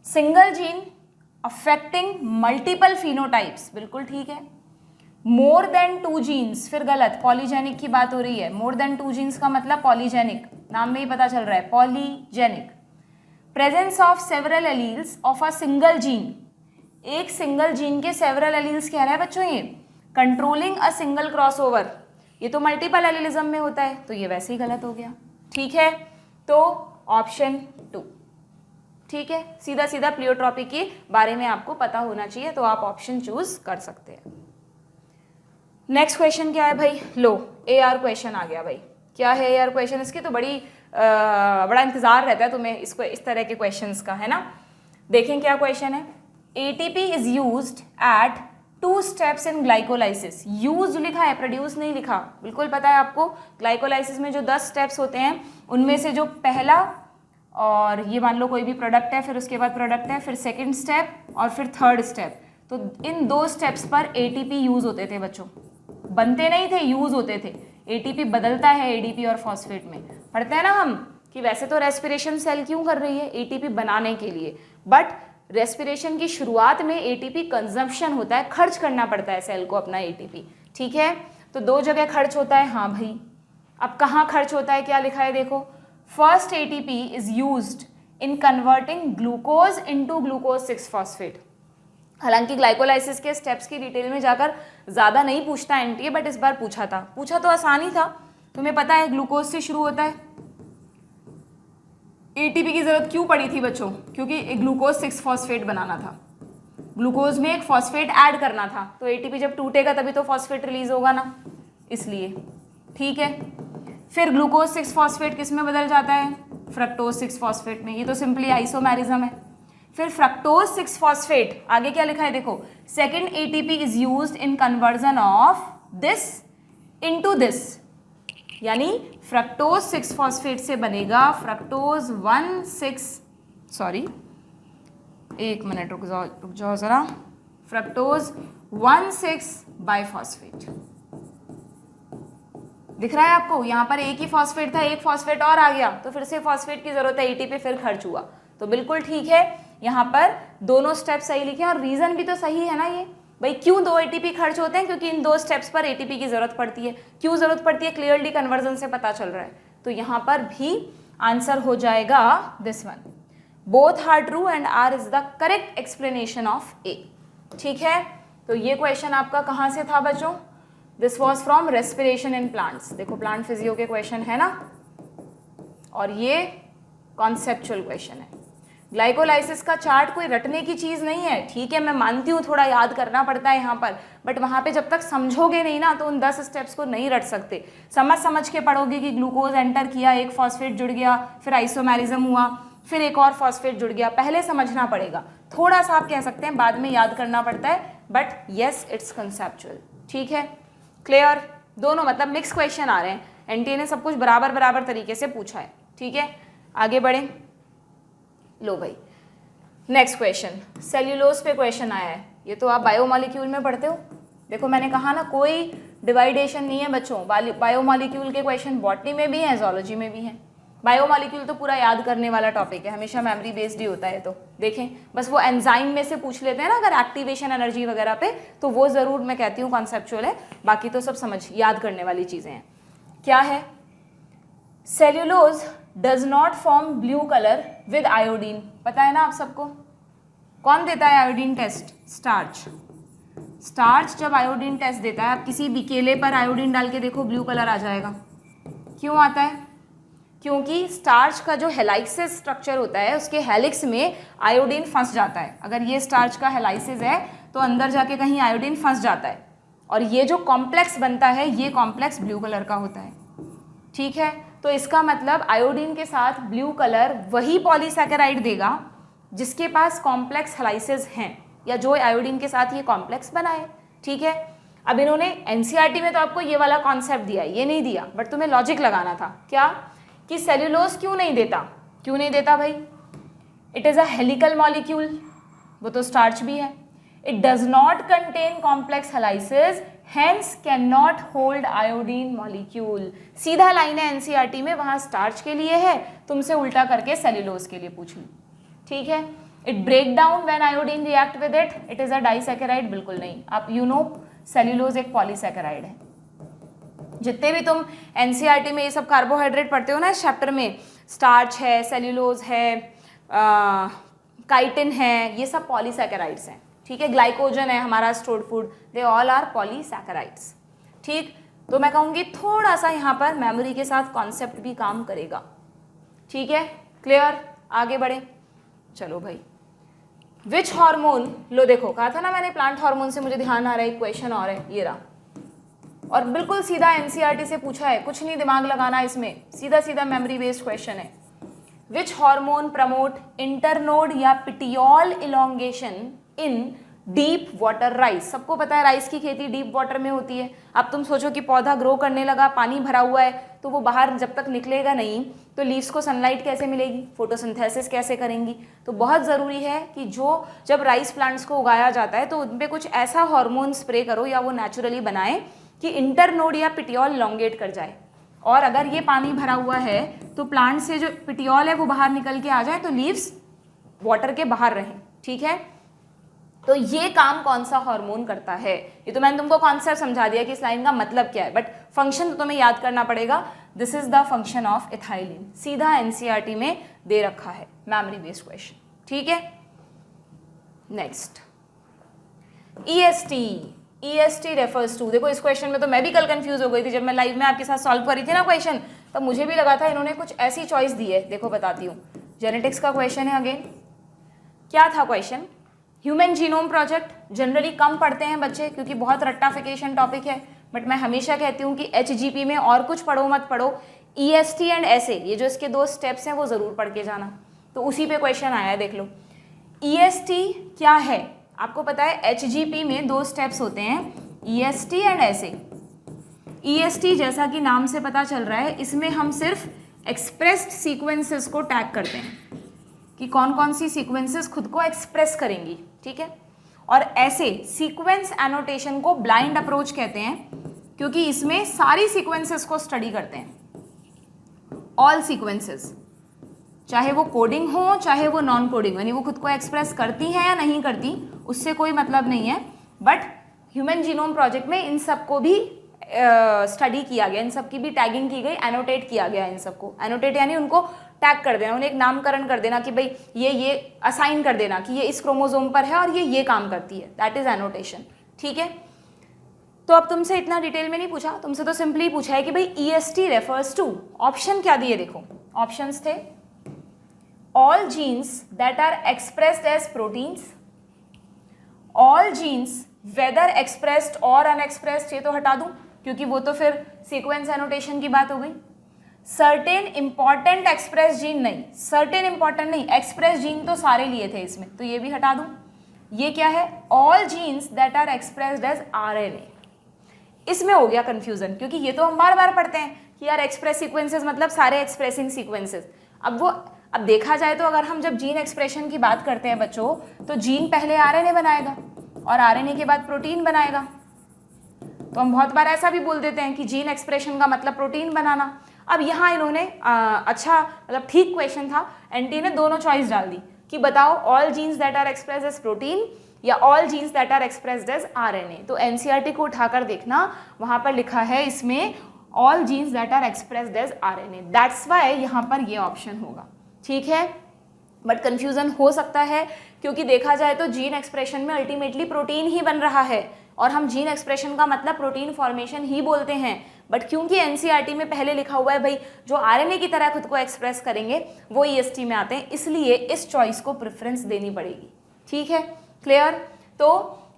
Single gene affecting multiple phenotypes, बिल्कुल ठीक है। मोर देन 2 जीन्स, फिर गलत, पॉलीजेनिक की बात हो रही है। मोर देन 2 जीन्स का मतलब पॉलीजेनिक, नाम में ही पता चल रहा है, polygenic. Presence of several alleles of a single gene, एक सिंगल जीन के सेवरल एलील्स कह रहा है बच्चों ये। कंट्रोलिंग अ सिंगल क्रॉसओवर, ये तो मल्टीपल एलिलिज्म में होता है, तो ये वैसे ही गलत हो गया, ठीक है। तो ऑप्शन 2, ठीक है। सीधा सीधा प्लियोट्रॉपी के बारे में आपको पता होना चाहिए, तो आप ऑप्शन चूज कर सकते हैं। नेक्स्ट क्वेश्चन क्या है भाई, लो AR क्वेश्चन आ गया भाई। क्या है AR क्वेश्चन, इसकी तो बड़ा इंतजार रहता है तुम्हें इसको, इस तरह के क्वेश्चंस का, है ना। देखें क्या क्वेश्चन है। ATP is used eight 2 steps in glycolysis. Use लिखा है, प्रोड्यूस नहीं लिखा, बिल्कुल पता है आपको। ग्लाइकोलाइसिस में जो 10 स्टेप्स होते हैं उनमें से जो पहला, और ये मान लो कोई भी प्रोडक्ट है, फिर उसके बाद प्रोडक्ट है, फिर सेकंड स्टेप और फिर थर्ड स्टेप, तो इन 2 स्टेप्स पर ATP यूज होते थे बच्चों, बनते नहीं थे, यूज होते थे। ATP बदलता है ADP और फॉस्फेट में, पढ़ते हैं ना हम कि वैसे तो रेस्पिरेशन सेल क्यों कर रही है, ATP बनाने के लिए, बट रेस्पिरेशन की शुरुआत में ATP कंजम्पशन होता है, खर्च करना पड़ता है सेल को अपना ATP, ठीक है। तो 2 जगह खर्च होता है, हाँ भाई। अब कहाँ खर्च होता है, क्या लिखा है देखो। First ATP is used in converting glucose into glucose 6 phosphate. हालांकि ग्लाइकोलाइसिस के स्टेप्स की डिटेल में जाकर ज़्यादा नहीं पूछता एनटीए, बट इस बार पूछा तो आसान ही था। तुम्हें पता है ग्लूकोज से शुरू होता है। ATP की ज़रूरत क्यों पड़ी थी बच्चों, क्योंकि ग्लूकोज 6 फॉस्फेट बनाना था, ग्लूकोज में एक फॉस्फेट ऐड करना था, तो ATP जब टूटेगा तभी तो फॉस्फेट रिलीज होगा ना, इसलिए, ठीक है। फिर ग्लूकोज 6 फॉस्फेट किस में बदल जाता है, फ्रक्टोज 6 फॉस्फेट में, ये तो सिंपली आइसोमेरिज्म है। फिर फ्रक्टोज 6 फॉस्फेट, आगे क्या लिखा है देखो, second ATP is used in conversion of this into this, यानी फ्रक्टोज 6 फॉस्फेट से बनेगा फ्रक्टोज 1,6, सॉरी एक मिनट रुक जाओ जरा, फ्रक्टोज 1,6 बाइफॉस्फेट। दिख रहा है आपको, यहाँ पर एक ही फॉस्फेट था, एक फॉस्फेट और आ गया, तो फिर से फॉस्फेट की जरूरत है, ATP फिर खर्च हुआ, तो बिल्कुल ठीक है। यहाँ पर दोनों स्टेप सही लिखे, और रीजन भी तो सही है ना ये भाई, क्यों 2 ATP खर्च होते हैं, क्योंकि इन 2 स्टेप्स पर ATP की जरूरत पड़ती है। क्यों जरूरत पड़ती है, क्लियरली कन्वर्जन से पता चल रहा है, तो यहाँ पर भी आंसर हो जाएगा this one. Both are true and R is the correct explanation of A, ठीक है। तो ये क्वेश्चन आपका कहाँ से था बच्चों, this was from respiration in plants. देखो प्लांट फिजियो के क्वेश्चन है ना, और ये कॉन्सेप्चुअल क्वेश्चन है। ग्लाइकोलाइसिस का चार्ट कोई रटने की चीज़ नहीं है, ठीक है, मैं मानती हूँ थोड़ा याद करना पड़ता है यहाँ पर, बट वहाँ पे जब तक समझोगे नहीं ना तो उन 10 स्टेप्स को नहीं रट सकते। समझ के पढ़ोगे कि ग्लूकोज एंटर किया, एक फॉस्फेट जुड़ गया, फिर आइसोमेरिज्म हुआ, फिर एक और फॉस्फेट जुड़ गया, पहले समझना पड़ेगा। थोड़ा सा आप कह सकते हैं बाद में याद करना पड़ता है, बट येस इट्स कंसेप्चुअल, ठीक है, क्लियर। दोनों मतलब मिक्स क्वेश्चन आ रहे हैं, एनटीए ने सब कुछ बराबर तरीके से पूछा है, ठीक है। आगे बढ़े, लो भाई नेक्स्ट क्वेश्चन, सेल्यूलोज पे क्वेश्चन आया है, ये तो आप बायोमॉलिक्यूल में पढ़ते हो। देखो मैंने कहा ना कोई डिवाइडेशन नहीं है बच्चों, बायोमॉलिक्यूल के क्वेश्चन बॉटनी में भी हैं, जोलॉजी में भी हैं। बायोमॉलिक्यूल तो पूरा याद करने वाला टॉपिक है, हमेशा मेमोरी बेस्ड ही होता है। तो देखें बस वो एंजाइम में से पूछ लेते हैं ना अगर एक्टिवेशन एनर्जी वगैरह पे, तो वो ज़रूर मैं कहती हूँ कॉन्सेप्चुअल है, बाकी तो सब समझ याद करने वाली चीज़ें हैं। क्या है, cellulose does not form blue colour with iodine, पता है ना आप सबको। कौन देता है आयोडीन टेस्ट, स्टार्च जब आयोडीन टेस्ट देता है, आप किसी भी केले पर आयोडीन डाल के देखो ब्लू कलर आ जाएगा। क्यों आता है, क्योंकि स्टार्च का जो हेलाइसिस स्ट्रक्चर होता है उसके हेलिक्स में आयोडीन फंस जाता है। अगर ये स्टार्च का हेलाइसिस है तो अंदर जाके कहीं आयोडीन फंस जाता है, और ये जो कॉम्प्लेक्स बनता है ये कॉम्प्लेक्स ब्लू कलर का होता है, ठीक है। तो इसका मतलब आयोडीन के साथ ब्लू कलर वही पॉलीसैकेराइड देगा जिसके पास कॉम्प्लेक्स हेलाइसिस हैं, या जो आयोडीन के साथ ये कॉम्प्लेक्स बनाए, ठीक है। अब इन्होंने एनसीईआरटी में तो आपको ये वाला कॉन्सेप्ट दिया, ये नहीं दिया, बट तुम्हें लॉजिक लगाना था क्या, कि सेल्यूलोज क्यों नहीं देता भाई, it is a helical molecule, वो तो स्टार्च भी है। It does not contain complex helices, hence can not hold iodine molecule. सीधा लाइन है एनसीईआरटी में, वहाँ स्टार्च के लिए है, तुमसे उल्टा करके सेल्यूलोज के लिए पूछ ली, ठीक है। It break down when iodine react with it is a disaccharide, बिल्कुल नहीं। आप सेल्यूलोज एक पॉलीसैकेराइड है। जितने भी तुम एनसीईआरटी में ये सब कार्बोहाइड्रेट पढ़ते हो ना इस चैप्टर में, स्टार्च है, सेल्यूलोज है, काइटिन है, ये सब पॉलीसैकेराइड्स हैं, ठीक है। ग्लाइकोजन है हमारा stored food, they all are polysaccharides, ठीक। तो मैं कहूँगी थोड़ा सा यहाँ पर मेमोरी के साथ कॉन्सेप्ट भी काम करेगा, ठीक है। क्लियर, आगे बढ़े। चलो भाई, विच हार्मोन, लो देखो कहा था ना मैंने प्लांट हार्मोन से मुझे ध्यान आ रहा है, क्वेश्चन और है ये रहा, और बिल्कुल सीधा एनसीईआरटी से पूछा है, कुछ नहीं दिमाग लगाना इसमें, सीधा सीधा मेमोरी बेस्ड क्वेश्चन है। विच हार्मोन प्रमोट इंटरनोड या पिटियोल इलोंगेशन इन डीप वाटर राइस। सबको पता है राइस की खेती डीप वाटर में होती है। अब तुम सोचो कि पौधा ग्रो करने लगा, पानी भरा हुआ है, तो वो बाहर जब तक निकलेगा नहीं तो लीव्स को सनलाइट कैसे मिलेगी, फोटोसिंथेसिस कैसे करेंगी। तो बहुत ज़रूरी है कि जब राइस प्लांट्स को उगाया जाता है तो उन पर कुछ ऐसा हार्मोन स्प्रे करो या वो नेचुरली बनाए कि इंटरनोड या पिटियोल इलोंगेट कर जाए, और अगर ये पानी भरा हुआ है तो प्लांट से जो पिटियोल है वो बाहर निकल के आ जाए, तो लीव्स वाटर के बाहर रहें, ठीक है। तो ये काम कौन सा हार्मोन करता है, ये तो मैंने तुमको कॉन्सेप्ट समझा दिया कि इस लाइन का मतलब क्या है, बट फंक्शन तो तुम्हें याद करना पड़ेगा। This is the function of ethylene, सीधा एनसीईआरटी में दे रखा है, मेमोरी बेस्ड क्वेश्चन, ठीक है। नेक्स्ट, EST रेफर्स टू, देखो इस क्वेश्चन में तो मैं भी कल कंफ्यूज हो गई थी जब मैं लाइव में आपके साथ सॉल्व कर रही थी ना क्वेश्चन, तब मुझे भी लगा था इन्होंने कुछ ऐसी चॉइस दी है। देखो बताती हूँ, जेनेटिक्स का क्वेश्चन है। अगेन क्या था question, human genome project. Generally कम पढ़ते हैं बच्चे क्योंकि बहुत रट्टाफिकेशन टॉपिक है, बट मैं हमेशा कहती हूँ कि HGP में और कुछ पढ़ो मत पढ़ो, EST एंड SA ये जो इसके 2 स्टेप्स हैं वो ज़रूर पढ़ के जाना। तो उसी पे क्वेश्चन आया है, देख लो। EST क्या है आपको पता है, HGP में 2 स्टेप्स होते हैं, EST एंड SA। EST जैसा कि नाम से पता चल रहा है, इसमें हम सिर्फ एक्सप्रेस्ड सीक्वेंसेस को टैग करते हैं कि कौन कौन सी सीक्वेंसेस खुद को एक्सप्रेस करेंगी, ठीक है। और ऐसे सीक्वेंस एनोटेशन को ब्लाइंड अप्रोच कहते हैं क्योंकि इसमें सारी सीक्वेंसेस को स्टडी करते हैं, ऑल सीक्वेंसेस, चाहे वो कोडिंग हो चाहे वो नॉन कोडिंग, यानी वो खुद को एक्सप्रेस करती हैं या नहीं करती उससे कोई मतलब नहीं है, बट ह्यूमन जीनोम प्रोजेक्ट में इन सबको भी स्टडी किया गया, इन सब की भी टैगिंग की गई, एनोटेट किया गया। इन सबको एनोटेट यानी उनको टैग कर देना, उन्हें एक नामकरण कर देना कि भाई ये असाइन कर देना कि ये इस क्रोमोसोम पर है और ये काम करती है, दैट इज एनोटेशन, ठीक है। तो अब तुमसे इतना डिटेल में नहीं पूछा, तुमसे तो सिंपली पूछा है कि भाई EST रेफर्स टू, ऑप्शन क्या दिए देखो, ऑप्शंस थे all genes that are expressed as proteins, all genes whether expressed or unexpressed, ये तो हटा दूं क्योंकि वो तो फिर सीक्वेंस एनोटेशन की बात हो गई। सर्टेन इंपॉर्टेंट एक्सप्रेस जीन नहीं, सर्टेन इंपॉर्टेंट नहीं, एक्सप्रेस जीन तो सारे लिए थे इसमें, तो ये भी हटा दूं। ये क्या है, all genes that are expressed as RNA। इसमें हो गया कंफ्यूजन क्योंकि ये तो हम बार बार पढ़ते हैं कि यार एक्सप्रेस सीक्वेंसेस मतलब सारे एक्सप्रेसिंग सीक्वेंसेस। अब देखा जाए तो अगर हम जब जीन एक्सप्रेशन की बात करते हैं बच्चों, तो जीन पहले RNA बनाएगा और RNA के बाद प्रोटीन बनाएगा। तो हम बहुत बार ऐसा भी बोल देते हैं कि जीन एक्सप्रेशन का मतलब प्रोटीन बनाना। अब यहाँ इन्होंने अच्छा मतलब ठीक क्वेश्चन था, एनटी ने दोनों चॉइस डाल दी कि बताओ all genes that are expressed as protein या all genes that are expressed as RNA। तो एनसीईआरटी को उठाकर देखना, वहाँ पर लिखा है इसमें all genes that are expressed as RNA, that's why यहाँ पर ये ऑप्शन होगा, ठीक है। बट कंफ्यूजन हो सकता है क्योंकि देखा जाए तो जीन एक्सप्रेशन में अल्टीमेटली प्रोटीन ही बन रहा है और हम जीन एक्सप्रेशन का मतलब प्रोटीन फॉर्मेशन ही बोलते हैं, बट क्योंकि एनसीईआरटी में पहले लिखा हुआ है भाई जो RNA की तरह खुद को एक्सप्रेस करेंगे वो EST में आते हैं, इसलिए इस चॉइस को प्रेफरेंस देनी पड़ेगी, ठीक है। क्लियर, तो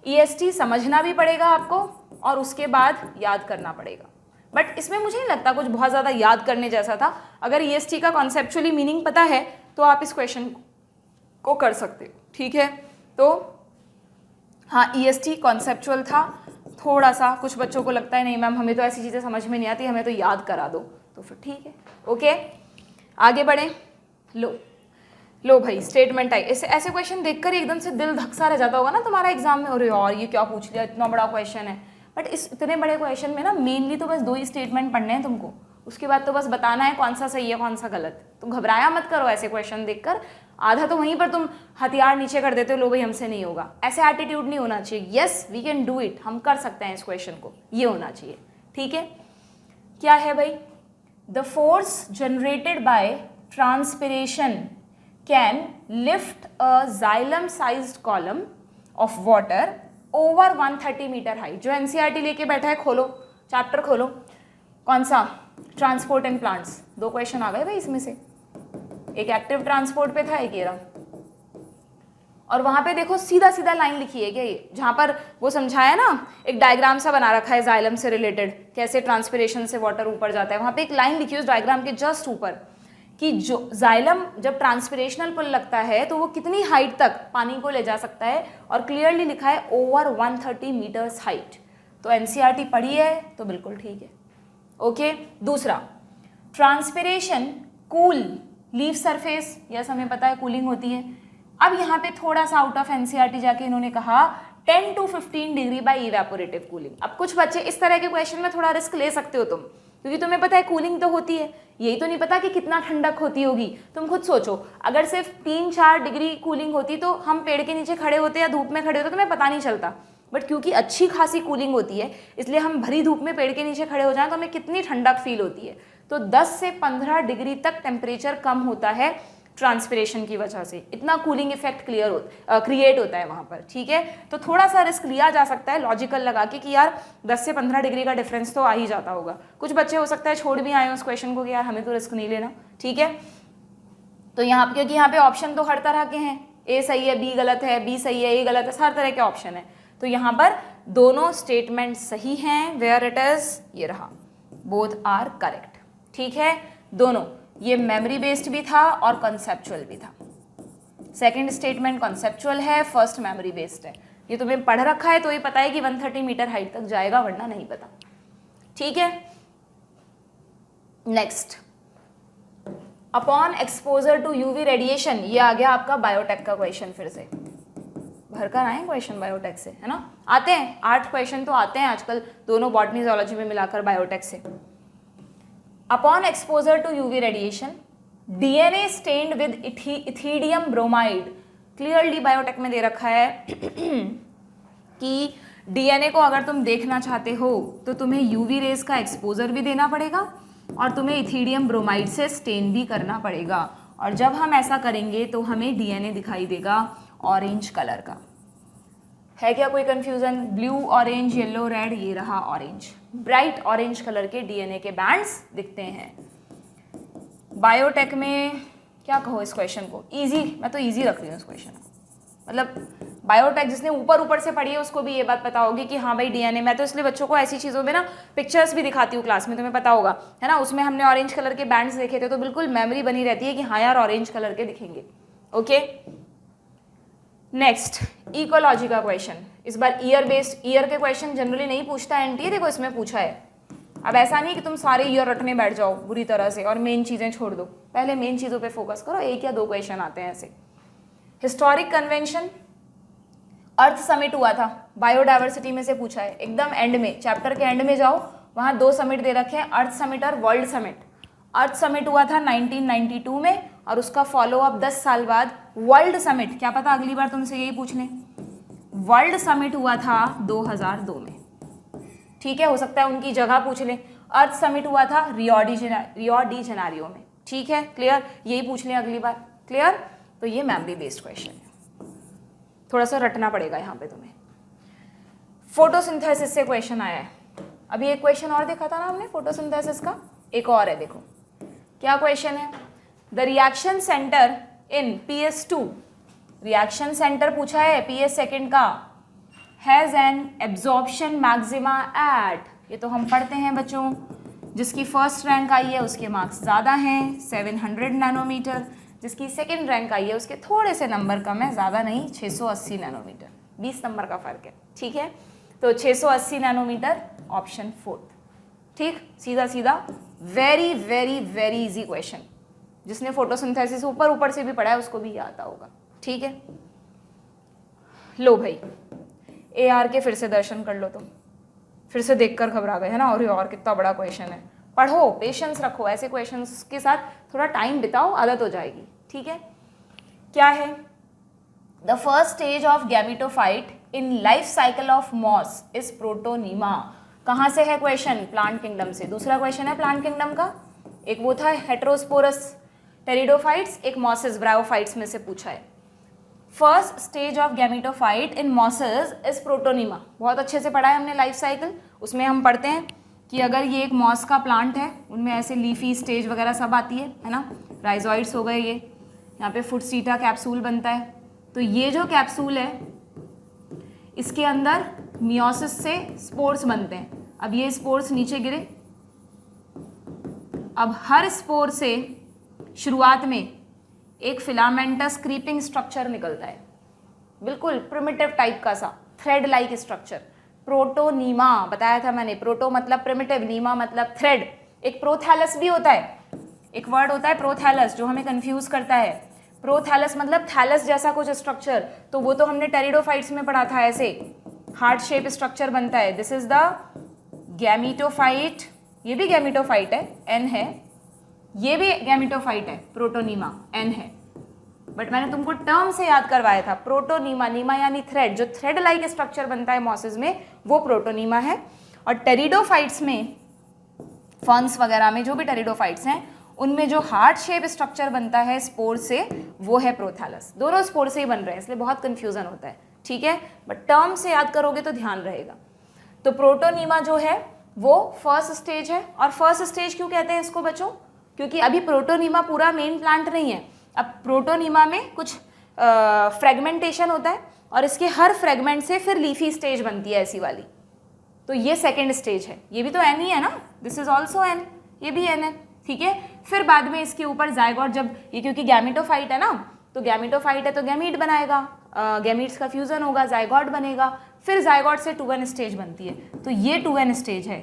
EST समझना भी पड़ेगा आपको और उसके बाद याद करना पड़ेगा, बट इसमें मुझे नहीं लगता कुछ बहुत ज़्यादा याद करने जैसा था। अगर EST का कॉन्सेप्चुअली मीनिंग पता है तो आप इस क्वेश्चन को कर सकते हो, ठीक है। तो हाँ, EST कॉन्सेप्चुअल था, थोड़ा सा कुछ बच्चों को लगता है नहीं मैम हमें तो ऐसी चीज़ें समझ में नहीं आती, हमें तो याद करा दो, तो फिर ठीक है, ओके आगे बढ़ें। लो भाई स्टेटमेंट आई, ऐसे क्वेश्चन देखकर एकदम से दिल धक्सा रह जाता होगा ना तुम्हारा एग्जाम में, अरे यार ये क्या पूछ लिया, इतना बड़ा क्वेश्चन है। बट इस इतने बड़े क्वेश्चन में ना मेनली तो बस 2 ही स्टेटमेंट पढ़ने हैं तुमको, उसके बाद तो बस बताना है कौन सा सही है कौन सा गलत। तो घबराया मत करो ऐसे क्वेश्चन देखकर, आधा तो वहीं पर तुम हथियार नीचे कर देते हो, लो भाई हमसे नहीं होगा। ऐसे एटीट्यूड नहीं होना चाहिए। Yes we can do it, हम कर सकते हैं इस क्वेश्चन को, ये होना चाहिए। ठीक है, क्या है भाई, the force generated by transpiration can lift a xylem sized column of water over 130 metre height. जो एनसीईआरटी लेके बैठा है, खोलो चैप्टर खोलो, कौन सा, ट्रांसपोर्ट एंड प्लांट्स। 2 क्वेश्चन आ गए भाई इसमें से, एक एक्टिव ट्रांसपोर्ट पे था, एक ये रहा। और वहां पे देखो सीधा सीधा लाइन लिखी है क्या, ये जहां पर वो समझाया ना, एक डायग्राम सा बना रखा है जाइलम से रिलेटेड, कैसे ट्रांसपिरेशन से वाटर ऊपर जाता है। वहां पे एक लाइन लिखी है उस डायग्राम के जस्ट ऊपर कि जो जाइलम जब ट्रांसपिरेशनल पुल लगता है तो वो कितनी हाइट तक पानी को ले जा सकता है, और क्लियरली लिखा है ओवर 130 मीटर्स हाइट। तो एनसीईआरटी पढ़ी है तो बिल्कुल ठीक है। ओके, दूसरा, transpiration cool leaf surface, yes हमें पता है कूलिंग होती है। अब यहाँ पे थोड़ा सा आउट ऑफ एनसीईआरटी जाके इन्होंने कहा 10 to 15 degree by evaporative cooling. अब कुछ बच्चे इस तरह के क्वेश्चन में थोड़ा रिस्क ले सकते हो तुम, क्योंकि तुम्हें पता है कूलिंग तो होती है, यही तो नहीं पता कि कितना ठंडक होती होगी। तुम खुद सोचो, अगर सिर्फ 3-4 डिग्री कूलिंग होती तो हम पेड़ के नीचे खड़े होते या धूप में खड़े होते, तुम्हें पता नहीं चलता। बट क्योंकि अच्छी खासी कूलिंग होती है, इसलिए हम भरी धूप में पेड़ के नीचे खड़े हो जाएं तो हमें कितनी ठंडक फील होती है। तो 10 से 15 डिग्री तक टेम्परेचर कम होता है ट्रांसपिरेशन की वजह से, इतना कूलिंग इफेक्ट क्रिएट होता है वहाँ पर। ठीक है, तो थोड़ा सा रिस्क लिया जा सकता है लॉजिकल लगा के कि यार 10 से 15 डिग्री का डिफरेंस तो आ ही जाता होगा। कुछ बच्चे हो सकता है छोड़ भी आए उस क्वेश्चन को कि यार हमें तो रिस्क नहीं लेना। ठीक है, तो यहाँ क्योंकि यहाँ पे ऑप्शन तो हर तरह के हैं, ए सही है, बी गलत है, बी सही है, ए गलत है, हर तरह के ऑप्शन है। तो यहाँ पर दोनों स्टेटमेंट सही हैं, वेयर इट इज, ये रहा, बोथ आर करेक्ट। ठीक है, दोनों, ये मेमोरी बेस्ड भी था और कॉन्सेप्चुअल भी था। सेकंड स्टेटमेंट कॉन्सेप्चुअल है, फर्स्ट मेमोरी बेस्ड है। ये तुम्हें पढ़ रखा है तो ये पता है कि 130 मीटर हाइट तक जाएगा, वरना नहीं पता। ठीक है, next, upon exposure to UV radiation, ये आ गया आपका बायोटेक का क्वेश्चन। फिर से भरकर आए क्वेश्चन बायोटेक से, है ना, आते हैं 8 क्वेश्चन तो आते हैं आजकल, दोनों बॉटनी जूलॉजी में मिलाकर बायोटेक से। Upon exposure to UV radiation DNA stained with ethidium bromide. Clearly biotech में दे रखा है कि डीएनए को अगर तुम देखना चाहते हो तो तुम्हें यूवी रेज का एक्सपोजर भी देना पड़ेगा और तुम्हें इथीडियम ब्रोमाइड से स्टेन भी करना पड़ेगा। और जब हम ऐसा करेंगे तो हमें डीएनए दिखाई देगा ऑरेंज कलर का। है क्या कोई confusion? Blue, orange, yellow, red, ये रहा ऑरेंज, ब्राइट ऑरेंज कलर के डीएनए के बैंड्स दिखते हैं। बायोटेक में क्या कहो इस क्वेश्चन को, इजी, मैं तो इजी रख रही हूँ इस क्वेश्चन को। मतलब बायोटेक जिसने ऊपर से पढ़ी है उसको भी ये बात पता होगी कि हाँ भाई डीएनए। मैं तो इसलिए बच्चों को ऐसी चीज़ों में ना पिक्चर्स भी दिखाती हूँ क्लास में, तुम्हें पता होगा, है ना, उसमें हमने ऑरेंज कलर के बैंड्स देखे थे तो बिल्कुल मेमोरी बनी रहती है कि हाँ यार ऑरेंज कलर के दिखेंगे। ओके, नेक्स्ट इकोलॉजी का क्वेश्चन, इस बार ईयर बेस्ड। ईयर के क्वेश्चन जनरली नहीं पूछता एनटीए, देखो इसमें पूछा है। अब ऐसा नहीं कि तुम सारे ईयर रटने बैठ जाओ बुरी तरह से और मेन चीज़ें छोड़ दो, पहले मेन चीज़ों पे फोकस करो। 1 या 2 क्वेश्चन आते हैं ऐसे। हिस्टोरिक कन्वेंशन, अर्थ समिट हुआ था, बायोडाइवर्सिटी में से पूछा है, एकदम एंड में, चैप्टर के एंड में जाओ, वहाँ 2 समिट दे रखे हैं, अर्थ समिट और वर्ल्ड समिट। अर्थ समिट हुआ था 1992 में और उसका फॉलो अप 10 साल बाद वर्ल्ड समिट, क्या पता अगली बार तुमसे यही पूछ लें, वर्ल्ड समिट हुआ था 2002 में। ठीक है, हो सकता है उनकी जगह पूछ लें। अर्थ समिट हुआ था रियो डी जेनेरियो में। ठीक है, क्लियर, यही पूछ लें अगली बार। क्लियर, तो ये मेमोरी बेस्ड क्वेश्चन है, थोड़ा सा रटना पड़ेगा यहाँ पे तुम्हें। फोटोसिंथेसिस से क्वेश्चन आया है, अभी एक क्वेश्चन और देखा था ना हमने फोटोसिंथेसिस का, एक और है, देखो क्या क्वेश्चन है। The reaction centre in PS2, reaction centre पूछा है PS सेकेंड का, has an absorption maxima eight, ये तो हम पढ़ते हैं बच्चों, जिसकी फर्स्ट रैंक आई है उसके मार्क्स ज़्यादा हैं 700 नैनोमीटर, जिसकी सेकेंड रैंक आई है उसके थोड़े से नंबर कम है, ज़्यादा नहीं, 680 नैनोमीटर, 20 नंबर का फ़र्क है। ठीक है, तो 680 नैनोमीटर, ऑप्शन 4। ठीक, सीधा सीधा, very very very easy question, जिसने फोटोसिंथेसिस ऊपर से भी पढ़ा है उसको भी ये आता होगा। ठीक है, लो भाई AR के फिर से दर्शन कर लो तुम, फिर से देखकर घबरा गए, है ना, और कितना बड़ा क्वेश्चन है। पढ़ो, पेशेंस रखो, ऐसे क्वेश्चंस के साथ थोड़ा टाइम बिताओ, आदत हो जाएगी। ठीक है, क्या है? The first stage of gametophyte in life cycle of moss is protonema. कहाँ से है क्वेश्चन? प्लांट किंगडम से। दूसरा क्वेश्चन है प्लांट किंगडम का, एक वो था हेटेरोस्पोरस टेरिडोफाइट्स, एक मॉसेस ब्रायोफाइट्स में से पूछा है। First stage of gametophyte in mosses is protonema. बहुत अच्छे से पढ़ा है हमने लाइफ साइकिल। उसमें हम पढ़ते हैं कि अगर ये एक मॉस का प्लांट है, उनमें ऐसे लीफी स्टेज वगैरह सब आती है ना। राइजोइड्स हो गए, ये यहाँ पे फुटसीटा कैप्सूल बनता है। तो ये जो कैप्सूल है इसके अंदर मियोसिस से स्पोर्स बनते हैं। अब ये स्पोर्स नीचे गिरे, अब हर स्पोर से शुरुआत में एक फिलामेंटस क्रीपिंग स्ट्रक्चर निकलता है, बिल्कुल प्रिमिटिव टाइप का सा थ्रेड लाइक स्ट्रक्चर। प्रोटोनीमा बताया था मैंने, प्रोटो मतलब प्रिमिटिव, नीमा मतलब थ्रेड। एक प्रोथैलस भी होता है, एक वर्ड होता है प्रोथैलस जो हमें कंफ्यूज करता है। प्रोथैलस मतलब थैलस जैसा कुछ स्ट्रक्चर, तो वो तो हमने टेरिडोफाइट्स में पढ़ा था, ऐसे हार्ट शेप स्ट्रक्चर बनता है। दिस इज द गैमेटोफाइट, ये भी गैमेटोफाइट है, एन है, ये भी गैमेटोफाइट है, प्रोटोनीमा एन है। बट मैंने तुमको टर्म से याद करवाया था, प्रोटोनीमा, नीमा यानी थ्रेड, जो थ्रेड लाइक स्ट्रक्चर बनता है मॉसेस में वो प्रोटोनीमा है। और टेरिडोफाइट्स में, फर्न्स वगैरह में जो भी टेरिडोफाइट्स हैं उनमें जो हार्ट शेप स्ट्रक्चर बनता है स्पोर से वो है प्रोथैलस। दोनों स्पोर से ही बन रहे हैं, इसलिए बहुत कंफ्यूजन होता है, ठीक है। बट टर्म से याद करोगे तो ध्यान रहेगा। तो प्रोटोनीमा जो है वो फर्स्ट स्टेज है। और फर्स्ट स्टेज क्यों कहते हैं इसको बच्चों? क्योंकि अभी प्रोटोनीमा पूरा मेन प्लांट नहीं है। अब प्रोटोनीमा में कुछ फ्रेगमेंटेशन होता है और इसके हर फ्रेगमेंट से फिर लीफी स्टेज बनती है ऐसी वाली। तो ये सेकेंड स्टेज है। ये भी तो एन ही है ना, दिस इज ऑल्सो एन, ये भी एन है, ठीक है। फिर बाद में इसके ऊपर जायगोट, जब ये क्योंकि गैमेटोफाइट है ना, तो गैमेटोफाइट है तो गैमीट बनाएगा, गैमीट्स का फ्यूजन होगा, जायगोट बनेगा, फिर जायगोट से 2n स्टेज बनती है। तो ये 2n स्टेज है,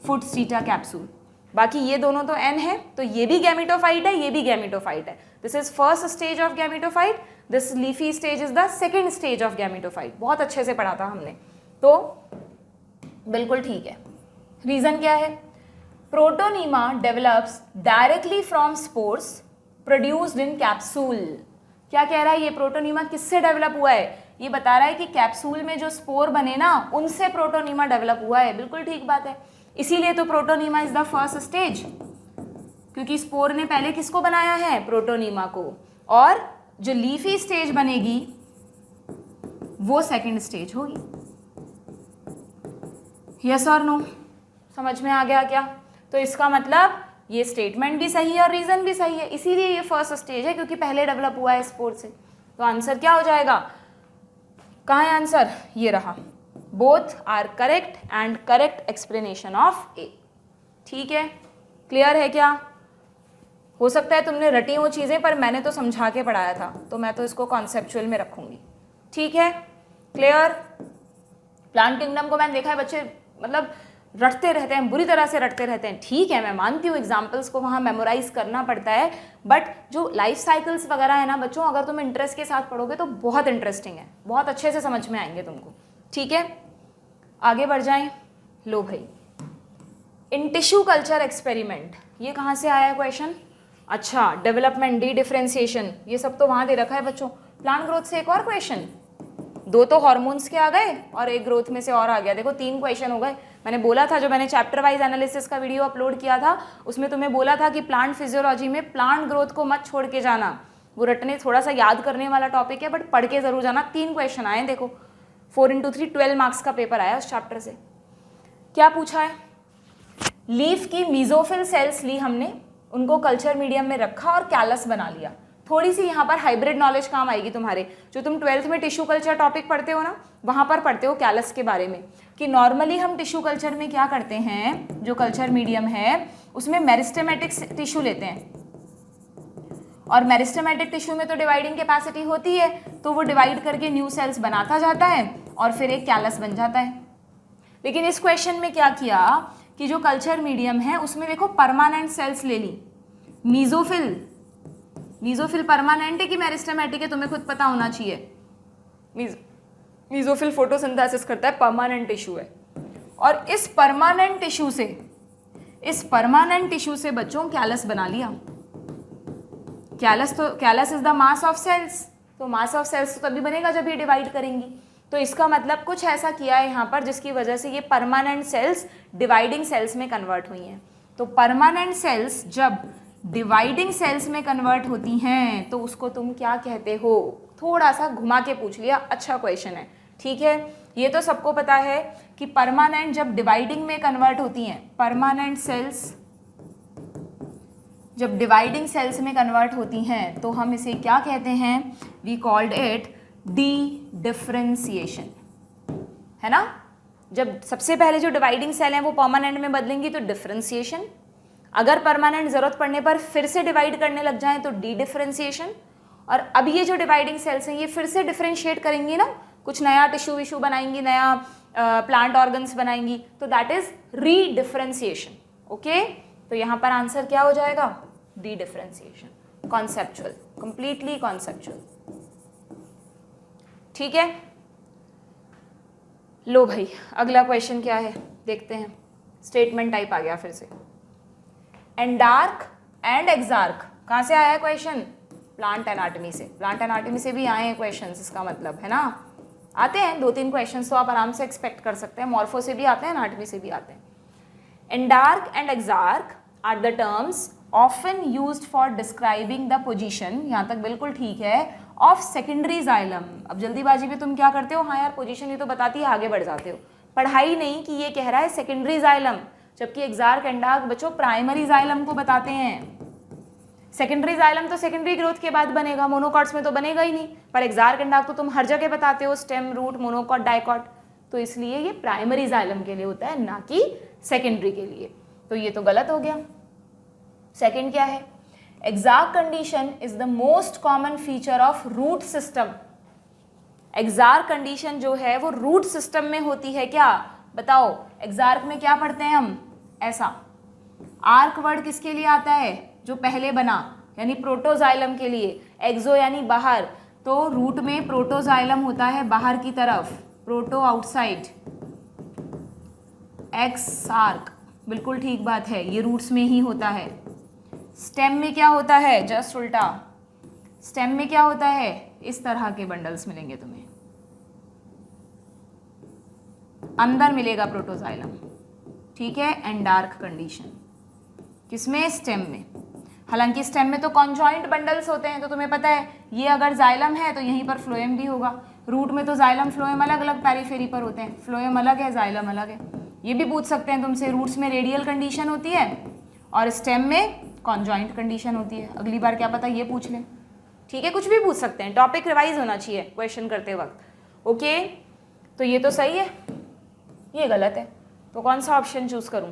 फुटसीटा कैप्सूल। बाकी ये दोनों तो n है, तो ये भी गैमेटोफाइट है, ये भी गैमेटोफाइट है। This is first stage of gametophyte, this leafy stage is the second stage of gametophyte. बहुत अच्छे से पढ़ा था हमने, तो बिल्कुल ठीक है। रीजन क्या है? Protonema develops directly from spores produced in capsule. क्या कह रहा है ये? प्रोटोनीमा किससे डेवलप हुआ है? ये बता रहा है कि कैप्सूल में जो स्पोर बने ना उनसे प्रोटोनीमा डेवलप हुआ है। बिल्कुल ठीक बात है। इसीलिए तो protonema is the first stage, क्योंकि स्पोर ने पहले किसको बनाया है? प्रोटोनीमा को। और जो लीफी स्टेज बनेगी वो सेकेंड स्टेज होगी। यस और नो? समझ में आ गया क्या? तो इसका मतलब ये स्टेटमेंट भी सही है और रीजन भी सही है, इसीलिए ये फर्स्ट स्टेज है, क्योंकि पहले डेवलप हुआ है स्पोर से। तो आंसर क्या हो जाएगा? कहाँ है आंसर? ये रहा। Both are correct and correct explanation of A. ठीक है, क्लियर है क्या? हो सकता है तुमने रटी वो चीज़ें, पर मैंने तो समझा के पढ़ाया था, तो मैं तो इसको कॉन्सेप्चुअल में रखूंगी। ठीक है, क्लियर? प्लांट किंगडम को मैंने देखा है बच्चे मतलब रटते रहते हैं, बुरी तरह से रटते रहते हैं। ठीक है, मैं मानती हूँ एग्जाम्पल्स को वहाँ मेमोराइज करना पड़ता है, बट जो लाइफ साइकिल्स वगैरह है ना बच्चों, अगर तुम इंटरेस्ट के साथ पढ़ोगे तो बहुत इंटरेस्टिंग है, बहुत अच्छे से समझ में आएंगे तुमको। ठीक है, आगे बढ़ जाएं। लो भाई, इन टिश्यू कल्चर एक्सपेरिमेंट, ये कहाँ से आया है क्वेश्चन? अच्छा, डेवलपमेंट, डी डिफ्रेंसिएशन, ये सब तो वहाँ दे रखा है बच्चों। प्लांट ग्रोथ से एक और क्वेश्चन, दो तो हॉर्मोन्स के आ गए और एक ग्रोथ में से और आ गया। देखो 3 क्वेश्चन हो गए। मैंने बोला था, जो मैंने चैप्टर वाइज एनालिसिस का वीडियो अपलोड किया था उसमें तुम्हें बोला था कि प्लांट फिजियोलॉजी में प्लांट ग्रोथ को मत छोड़ के जाना, वो रटने थोड़ा सा याद करने वाला टॉपिक है, बट पढ़ के जरूर जाना। 3 क्वेश्चन आए, देखो 4 × 3 12 मार्क्स का पेपर आया उस चैप्टर से। क्या पूछा है? लीफ की मीजोफिल सेल्स ली हमने, उनको कल्चर मीडियम में रखा और कैलस बना लिया। थोड़ी सी यहाँ पर हाइब्रिड नॉलेज काम आएगी तुम्हारे, जो तुम 12th में टिश्यू कल्चर टॉपिक पढ़ते हो ना, वहाँ पर पढ़ते हो कैलस के बारे में, कि नॉर्मली हम टिश्यू कल्चर में क्या करते हैं, जो कल्चर मीडियम है उसमें मेरिस्टेमेटिक टिश्यू लेते हैं, और मेरिस्टेमेटिक टिश्यू में तो डिवाइडिंग कैपेसिटी होती है, तो वो डिवाइड करके न्यू सेल्स बनाता जाता है और फिर एक कैलस बन जाता है। लेकिन इस क्वेश्चन में क्या किया कि जो कल्चर मीडियम है उसमें देखो परमानेंट सेल्स ले ली। मीजोफिल परमानेंट है कि मेरिस्टेमेटिक है, तुम्हें खुद पता होना चाहिए। मीजोफिल फोटोसिंथेसिस करता है, परमानेंट टिश्यू है। और इस परमानेंट टिश्यू से बच्चों कैलस बना लिया। Callus is the mass of cells, तो मास ऑफ सेल्स तो तभी बनेगा जब ये डिवाइड करेंगी। तो इसका मतलब कुछ ऐसा किया है यहाँ पर जिसकी वजह से ये परमानेंट सेल्स डिवाइडिंग सेल्स में कन्वर्ट हुई हैं। तो परमानेंट सेल्स जब डिवाइडिंग सेल्स में कन्वर्ट होती हैं तो उसको तुम क्या कहते हो? थोड़ा सा घुमा के पूछ लिया, अच्छा क्वेश्चन है, ठीक है। ये तो सबको पता है कि परमानेंट जब डिवाइडिंग में कन्वर्ट होती हैं, परमानेंट सेल्स जब डिवाइडिंग सेल्स में कन्वर्ट होती हैं तो हम इसे क्या कहते हैं? We called it dedifferentiation, है ना। जब सबसे पहले जो डिवाइडिंग सेल हैं वो परमानेंट में बदलेंगी तो डिफरेंशिएशन, अगर परमानेंट जरूरत पड़ने पर फिर से डिवाइड करने लग जाएं तो डी डिफरेंशिएशन, और अब ये जो डिवाइडिंग सेल्स हैं ये फिर से डिफरेंशिएट करेंगी ना, कुछ नया टिश्यू विश्यू बनाएंगी, नया प्लांट ऑर्गन्स बनाएंगी, तो दैट इज री डिफरेंशिएशन। ओके, तो यहाँ पर आंसर क्या हो जाएगा? D differentiation. Conceptual, completely conceptual, ठीक है। लो भाई, अगला क्वेश्चन क्या है देखते हैं। स्टेटमेंट टाइप आ गया फिर से। एंडार्क एंड एक्सार्क, कहाँ से आया है क्वेश्चन? प्लांट एनाटॉमी से। प्लांट एनाटॉमी से भी आए हैं क्वेश्चंस, इसका मतलब है ना, आते हैं 2-3 क्वेश्चंस तो आप आराम से एक्सपेक्ट कर सकते हैं। मॉर्फो से भी आते हैं, एनाटॉमी से भी आते हैं। Endarch and exarch are the terms often used for describing the position, यहाँ तक बिल्कुल ठीक है, ऑफ सेकेंडरी जाइलम। अब जल्दीबाजी में तुम क्या करते हो? हाँ यार पोजीशन ये तो बताती है, आगे बढ़ जाते हो, पढ़ाई नहीं कि ये कह रहा है सेकेंडरी जाइलम, जबकि एक्सार्क एंडार्क बच्चों प्राइमरी जाइलम को बताते हैं। सेकेंडरी जाइलम तो सेकेंडरी ग्रोथ के बाद बनेगा, मोनोकॉट्स में तो बनेगा ही नहीं, पर एक्सार्क एंडार्क तो तुम हर जगह बताते हो, स्टेम, रूट, मोनोकॉट, डाइकॉट, तो इसलिए ये प्राइमरी जाइलम के लिए होता है, ना कि सेकेंडरी के लिए। तो ये तो गलत हो गया। सेकेंड क्या है? Exarch condition is the most common feature of root system. Exarch condition जो है वो रूट सिस्टम में होती है क्या? बताओ, एक्सार्क में क्या पढ़ते हैं हम? ऐसा आर्क वर्ड किसके लिए आता है? जो पहले बना, यानी प्रोटोजाइलम के लिए। एक्सो यानी बाहर, तो रूट में प्रोटोजाइलम होता है बाहर की तरफ, प्रोटो आउटसाइड, एक्सार्क, बिल्कुल ठीक बात है, ये रूट्स में ही होता है। स्टेम में क्या होता है? जस्ट उल्टा। स्टेम में क्या होता है? इस तरह के बंडल्स मिलेंगे तुम्हें, अंदर मिलेगा प्रोटोजाइलम, ठीक है। एंडार्क कंडीशन किसमें? स्टेम में। हालांकि स्टेम में तो कॉन्जॉइंट बंडल्स होते हैं, तो तुम्हें पता है ये अगर जाइलम है तो यहीं पर फ्लोएम भी होगा। रूट में तो जाइलम फ्लोएम अलग अलग पेरिफेरी पर होते हैं, फ्लोएम अलग है, जाइलम अलग है। ये भी पूछ सकते हैं तुमसे, रूट्स में रेडियल कंडीशन होती है और स्टेम में कॉन्जॉइंट कंडीशन होती है। अगली बार क्या पता ये पूछ लें, ठीक है, कुछ भी पूछ सकते हैं, टॉपिक रिवाइज होना चाहिए क्वेश्चन करते वक्त। ओके, तो ये तो सही है, ये गलत है, तो कौन सा ऑप्शन चूज करूं?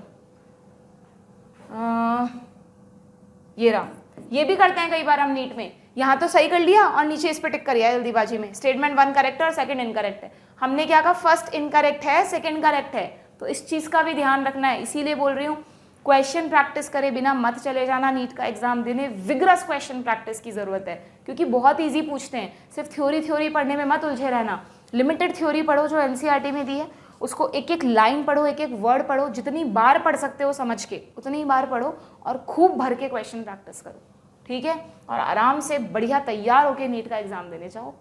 ये रहा। ये भी करते हैं कई बार हम नीट में, यहाँ तो सही कर लिया और नीचे इस पे टिक कर लिया जल्दीबाजी में। स्टेटमेंट 1 करेक्ट है और सेकंड इनकरेक्ट है। हमने क्या कहा? फर्स्ट इनकरेक्ट है, सेकंड करेक्ट है, तो इस चीज़ का भी ध्यान रखना है। इसीलिए बोल रही हूँ क्वेश्चन प्रैक्टिस करे बिना मत चले जाना नीट का एग्जाम देने। विग्रस क्वेश्चन प्रैक्टिस की जरूरत है, क्योंकि बहुत ईजी पूछते हैं। सिर्फ थ्योरी पढ़ने में मत उलझे रहना, लिमिटेड थ्योरी पढ़ो जो एनसीईआरटी में दी है, उसको एक एक लाइन पढ़ो, एक एक वर्ड पढ़ो, जितनी बार पढ़ सकते हो समझ के उतनी बार पढ़ो और खूब भर के क्वेश्चन प्रैक्टिस करो, ठीक है, और आराम से बढ़िया तैयार होके नीट का एग्जाम देने जाओ।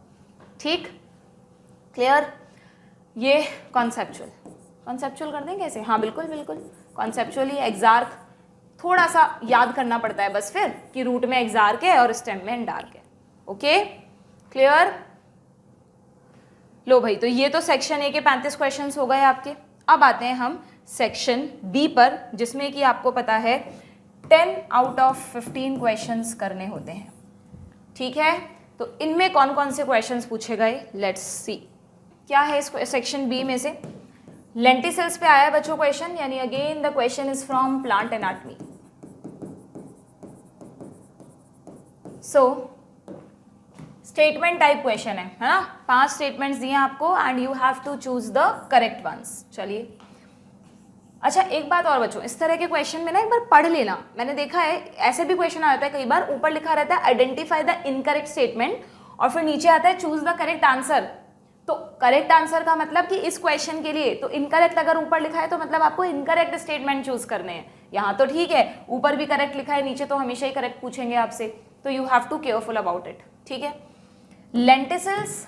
ठीक, क्लियर? ये कॉन्सेप्चुअल कर देंगे ऐसे? हाँ बिल्कुल बिल्कुल, कॉन्सेप्चुअली एक्सार्क थोड़ा सा याद करना पड़ता है बस फिर, कि रूट में एक्सार्क है और स्टेम में एंडार्क है। Okay, clear? लो भाई, तो ये तो सेक्शन ए के 35 क्वेश्चंस हो गए आपके। अब आते हैं हम सेक्शन बी पर, जिसमें कि आपको पता है 10 आउट ऑफ 15 क्वेश्चंस करने होते हैं, ठीक है। तो इनमें कौन कौन से क्वेश्चंस पूछे गए, लेट्स सी। क्या है इस सेक्शन बी में से? लेंटिसल्स पे आया बच्चों क्वेश्चन, यानी again the question is from plant anatomy. So statement type question है ना, 5 स्टेटमेंट्स दिए आपको and you have to choose the correct ones. चलिए, अच्छा एक बात और बच्चों, इस तरह के क्वेश्चन में ना एक बार पढ़ लेना। मैंने देखा है ऐसे भी क्वेश्चन आता है कई बार, ऊपर लिखा रहता है आइडेंटिफाई द इनकरेक्ट स्टेटमेंट और फिर नीचे आता है चूज द करेक्ट आंसर। तो करेक्ट आंसर का मतलब कि इस क्वेश्चन के लिए तो इनकरेक्ट अगर ऊपर लिखा है तो मतलब आपको इनकरेक्ट स्टेटमेंट चूज करने हैं। यहाँ तो ठीक है, ऊपर भी करेक्ट लिखा है, नीचे तो हमेशा ही करेक्ट पूछेंगे आपसे, तो you have to careful about it, ठीक है। Lenticels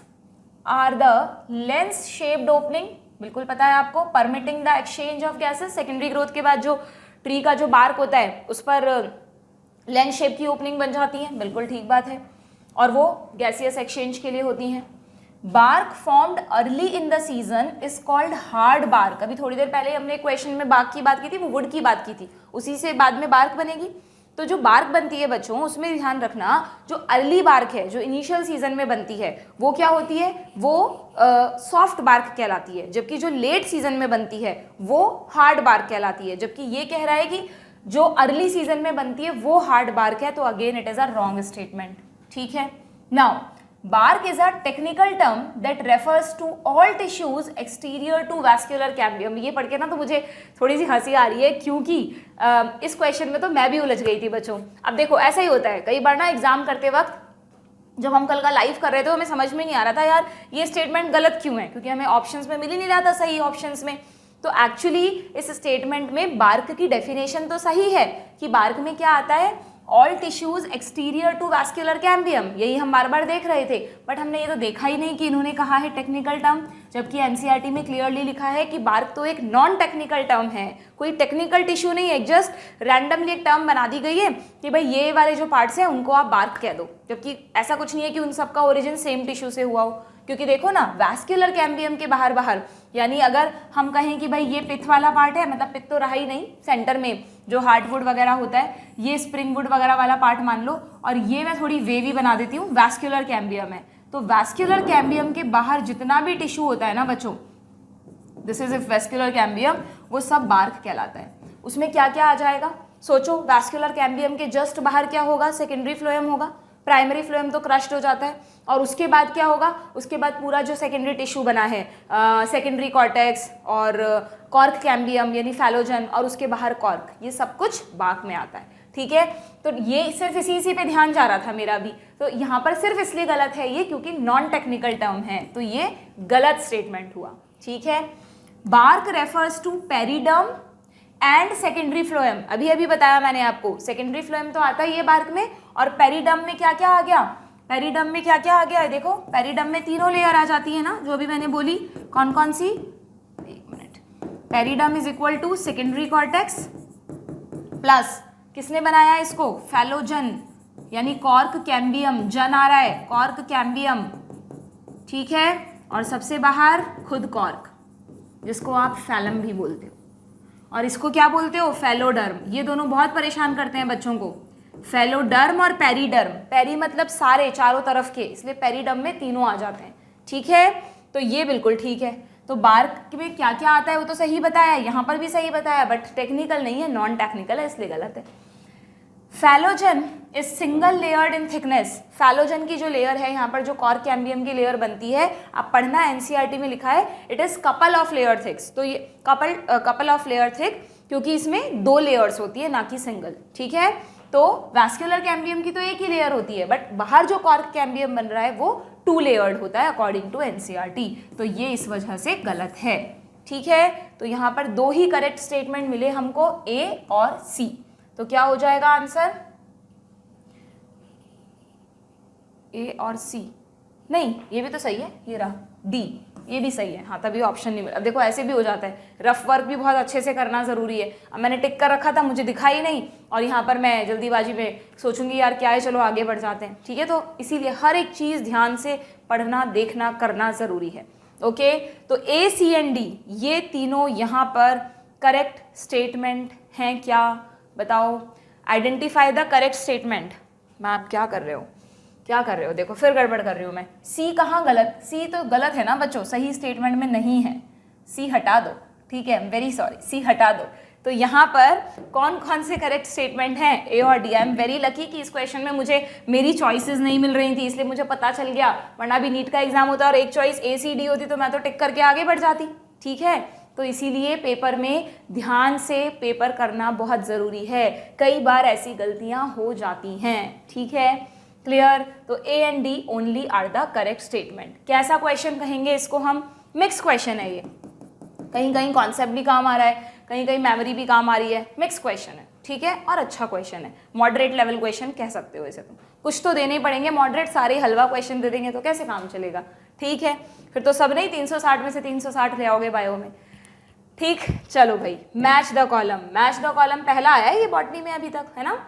are the lens shaped opening, बिल्कुल पता है आपको, permitting the exchange of gases. Secondary growth के बाद जो ट्री का जो बार्क होता है उस पर लेंस शेप की ओपनिंग बन जाती है, बिल्कुल ठीक बात है, और वो गैसियस एक्सचेंज के लिए होती हैं। Bark formed early in the season is called hard bark. अभी थोड़ी देर पहले हमने क्वेश्चन में बार्क की बात की थी, वो वुड की बात की थी, उसी से बाद में बार्क बनेगी। तो जो बार्क बनती है बच्चों, उसमें ध्यान रखना, जो अर्ली बार्क है, जो इनिशियल सीजन में बनती है, वो क्या होती है, वो सॉफ्ट बार्क कहलाती है, जबकि जो लेट सीजन में बनती है वो हार्ड बार्क कहलाती है। जबकि ये कह रहा है कि जो अर्ली सीजन में बनती है वो हार्ड बार्क है, तो again it is a wrong statement, ठीक है। Now bark is a technical term that refers to all tissues exterior to vascular cambium। ये पढ़ के ना तो मुझे थोड़ी सी हंसी आ रही है, क्योंकि इस क्वेश्चन में तो मैं भी उलझ गई थी बच्चों। अब देखो ऐसा ही होता है कई बार ना, एग्जाम करते वक्त जब हम कल का लाइव कर रहे थे हमें समझ में नहीं आ रहा था यार ये स्टेटमेंट गलत क्यों है, क्योंकि हमें ऑप्शंस में मिल ही नहीं रहा था सही ऑप्शंस में। तो एक्चुअली इस स्टेटमेंट में बार्क की डेफिनेशन तो सही है कि बार्क में क्या आता है, all tissues exterior to vascular cambium, यही हम बार बार देख रहे थे, बट हमने ये तो देखा ही नहीं कि इन्होंने कहा है टेक्निकल टर्म, जबकि एनसीईआरटी में क्लियरली लिखा है कि बार्क तो एक नॉन टेक्निकल टर्म है, कोई टेक्निकल टिश्यू नहीं है, जस्ट रैंडमली एक टर्म बना दी गई है कि भाई ये वाले जो पार्ट्स हैं उनको आप बार्क कह दो, जबकि ऐसा कुछ नहीं है कि उन सबका ओरिजिन सेम टिश्यू से हुआ हो। क्योंकि देखो ना, वैस्कुलर कैम्बियम के बाहर बाहर, यानी अगर हम कहें कि भाई ये पित्त वाला पार्ट है, मतलब पित्त तो रहा ही नहीं, सेंटर में जो हार्डवुड वगैरह होता है, ये स्प्रिंगवुड वगैरह वाला पार्ट मान लो, और ये मैं थोड़ी वेवी बना देती हूँ, वैस्कुलर कैम्बियम है। तो वैस्कुलर कैम्बियम के बाहर जितना भी टिश्यू होता है ना बच्चों, दिस इज वैस्कुलर कैम्बियम, वो सब बार्क कहलाता है। उसमें क्या क्या आ जाएगा सोचो, वैस्कुलर कैम्बियम के जस्ट बाहर क्या होगा, सेकेंडरी फ्लोएम होगा, प्राइमरी फ्लोएम तो क्रश्ड हो जाता है, और उसके बाद क्या होगा, उसके बाद पूरा जो सेकेंडरी टिश्यू बना है, सेकेंडरी कॉर्टेक्स और कॉर्क कैम्बियम यानी फैलोजन, और उसके बाहर कॉर्क, ये सब कुछ बार्क में आता है, ठीक है। तो ये सिर्फ इसी पे ध्यान जा रहा था मेरा भी, तो यहाँ पर सिर्फ इसलिए गलत है ये क्योंकि नॉन टेक्निकल टर्म है, तो ये गलत स्टेटमेंट हुआ, ठीक है। Bark refers to periderm and secondary phloem, अभी अभी बताया मैंने आपको, सेकेंडरी फ्लोएम तो आता ही है बार्क में, और पेरिडर्म में क्या क्या आ गया, पेरिडर्म में क्या क्या आ गया है, देखो पेरिडर्म में तीनों लेयर आ जाती है ना, जो अभी मैंने बोली, कौन कौन सी, एक minute, periderm is equal to secondary cortex plus किसने बनाया इसको, फैलोजन यानी कॉर्क कैम्बियम, जन आ रहा है, कॉर्क कैम्बियम, ठीक है, और सबसे बाहर खुद कॉर्क, जिसको आप फैलम भी बोलते हो, और इसको क्या बोलते हो, फैलोडर्म। ये दोनों बहुत परेशान करते हैं बच्चों को, फैलोडर्म और पेरिडर्म, पेरी मतलब सारे चारों तरफ के, इसलिए पेरिडर्म में तीनों आ जाते हैं, ठीक है। तो ये बिल्कुल ठीक है। तो बार्क में क्या क्या आता है वो तो सही बताया, यहाँ पर भी सही बताया, बट टेक्निकल नहीं है, नॉन टेक्निकल है, इसलिए गलत है। Phellogen is single layered in thickness, phellogen की जो लेयर है यहाँ पर, जो कॉर्क कैम्बियम की लेयर बनती है, आप पढ़ना, एनसीईआरटी में लिखा है it is couple of layer thicks, तो ये कपल ऑफ लेयर थिक, क्योंकि इसमें 2 लेयर्स होती है ना कि सिंगल, ठीक है। तो वैस्कुलर कैम्बियम की तो एक ही लेयर होती है, बट बाहर जो कॉर्क कैम्बियम बन रहा है वो 2 लेयर्ड होता है अकॉर्डिंग टू एनसीईआरटी, तो ये इस वजह से गलत है, ठीक है। तो यहाँ पर 2 ही करेक्ट स्टेटमेंट मिले हमको, ए और सी, तो क्या हो जाएगा आंसर, ए और सी, नहीं ये भी तो सही है, ये रहा डी, ये भी सही है, हाँ तभी ऑप्शन नहीं मिला। अब देखो ऐसे भी हो जाता है, रफ वर्क भी बहुत अच्छे से करना जरूरी है। अब मैंने टिक कर रखा था, मुझे दिखा ही नहीं, और यहाँ पर मैं जल्दीबाजी में सोचूंगी यार क्या है, चलो आगे बढ़ जाते हैं, ठीक है। तो इसीलिए हर एक चीज़ ध्यान से पढ़ना, देखना, करना ज़रूरी है, ओके। तो ए, सी एंड डी ये तीनों यहाँ पर करेक्ट स्टेटमेंट हैं, क्या बताओ, आइडेंटिफाई द करेक्ट स्टेटमेंट। मैं आप क्या कर रहे हो, क्या कर रहे हो, देखो फिर गड़बड़ कर रही हूँ मैं। सी कहाँ गलत, सी तो गलत है ना बच्चों, सही स्टेटमेंट में नहीं है, सी हटा दो, ठीक है, वेरी सॉरी, सी हटा दो। तो यहाँ पर कौन कौन से करेक्ट स्टेटमेंट हैं, ए और D. I am very lucky कि इस क्वेश्चन में मुझे मेरी चॉइसेस नहीं मिल रही थी, इसलिए मुझे पता चल गया, वरना भी नीट का एग्जाम होता और एक चॉइस ए सी डी होती तो मैं तो टिक करके आगे बढ़ जाती, ठीक है। तो इसीलिए पेपर में ध्यान से पेपर करना बहुत ज़रूरी है, कई बार ऐसी गलतियाँ हो जाती हैं, ठीक है, क्लियर। तो A and D only are the correct statement. कैसा क्वेश्चन कहेंगे इसको हम, मिक्स क्वेश्चन है ये, कहीं कहीं कॉन्सेप्ट भी काम आ रहा है, कहीं कहीं मेमोरी भी काम आ रही है, मिक्स क्वेश्चन है, ठीक। ठीक है, और अच्छा क्वेश्चन है, मॉडरेट लेवल क्वेश्चन कह सकते हो इसे तुम। कुछ तो देने ही पड़ेंगे, मॉडरेट सारे हलवा क्वेश्चन दे देंगे तो कैसे काम चलेगा, ठीक है। फिर तो सब नहीं 360 में से 360 ले आओगे बायो में, ठीक। चलो भाई, match the column, match the column पहला आया है ये बॉटनी में अभी तक, है ना।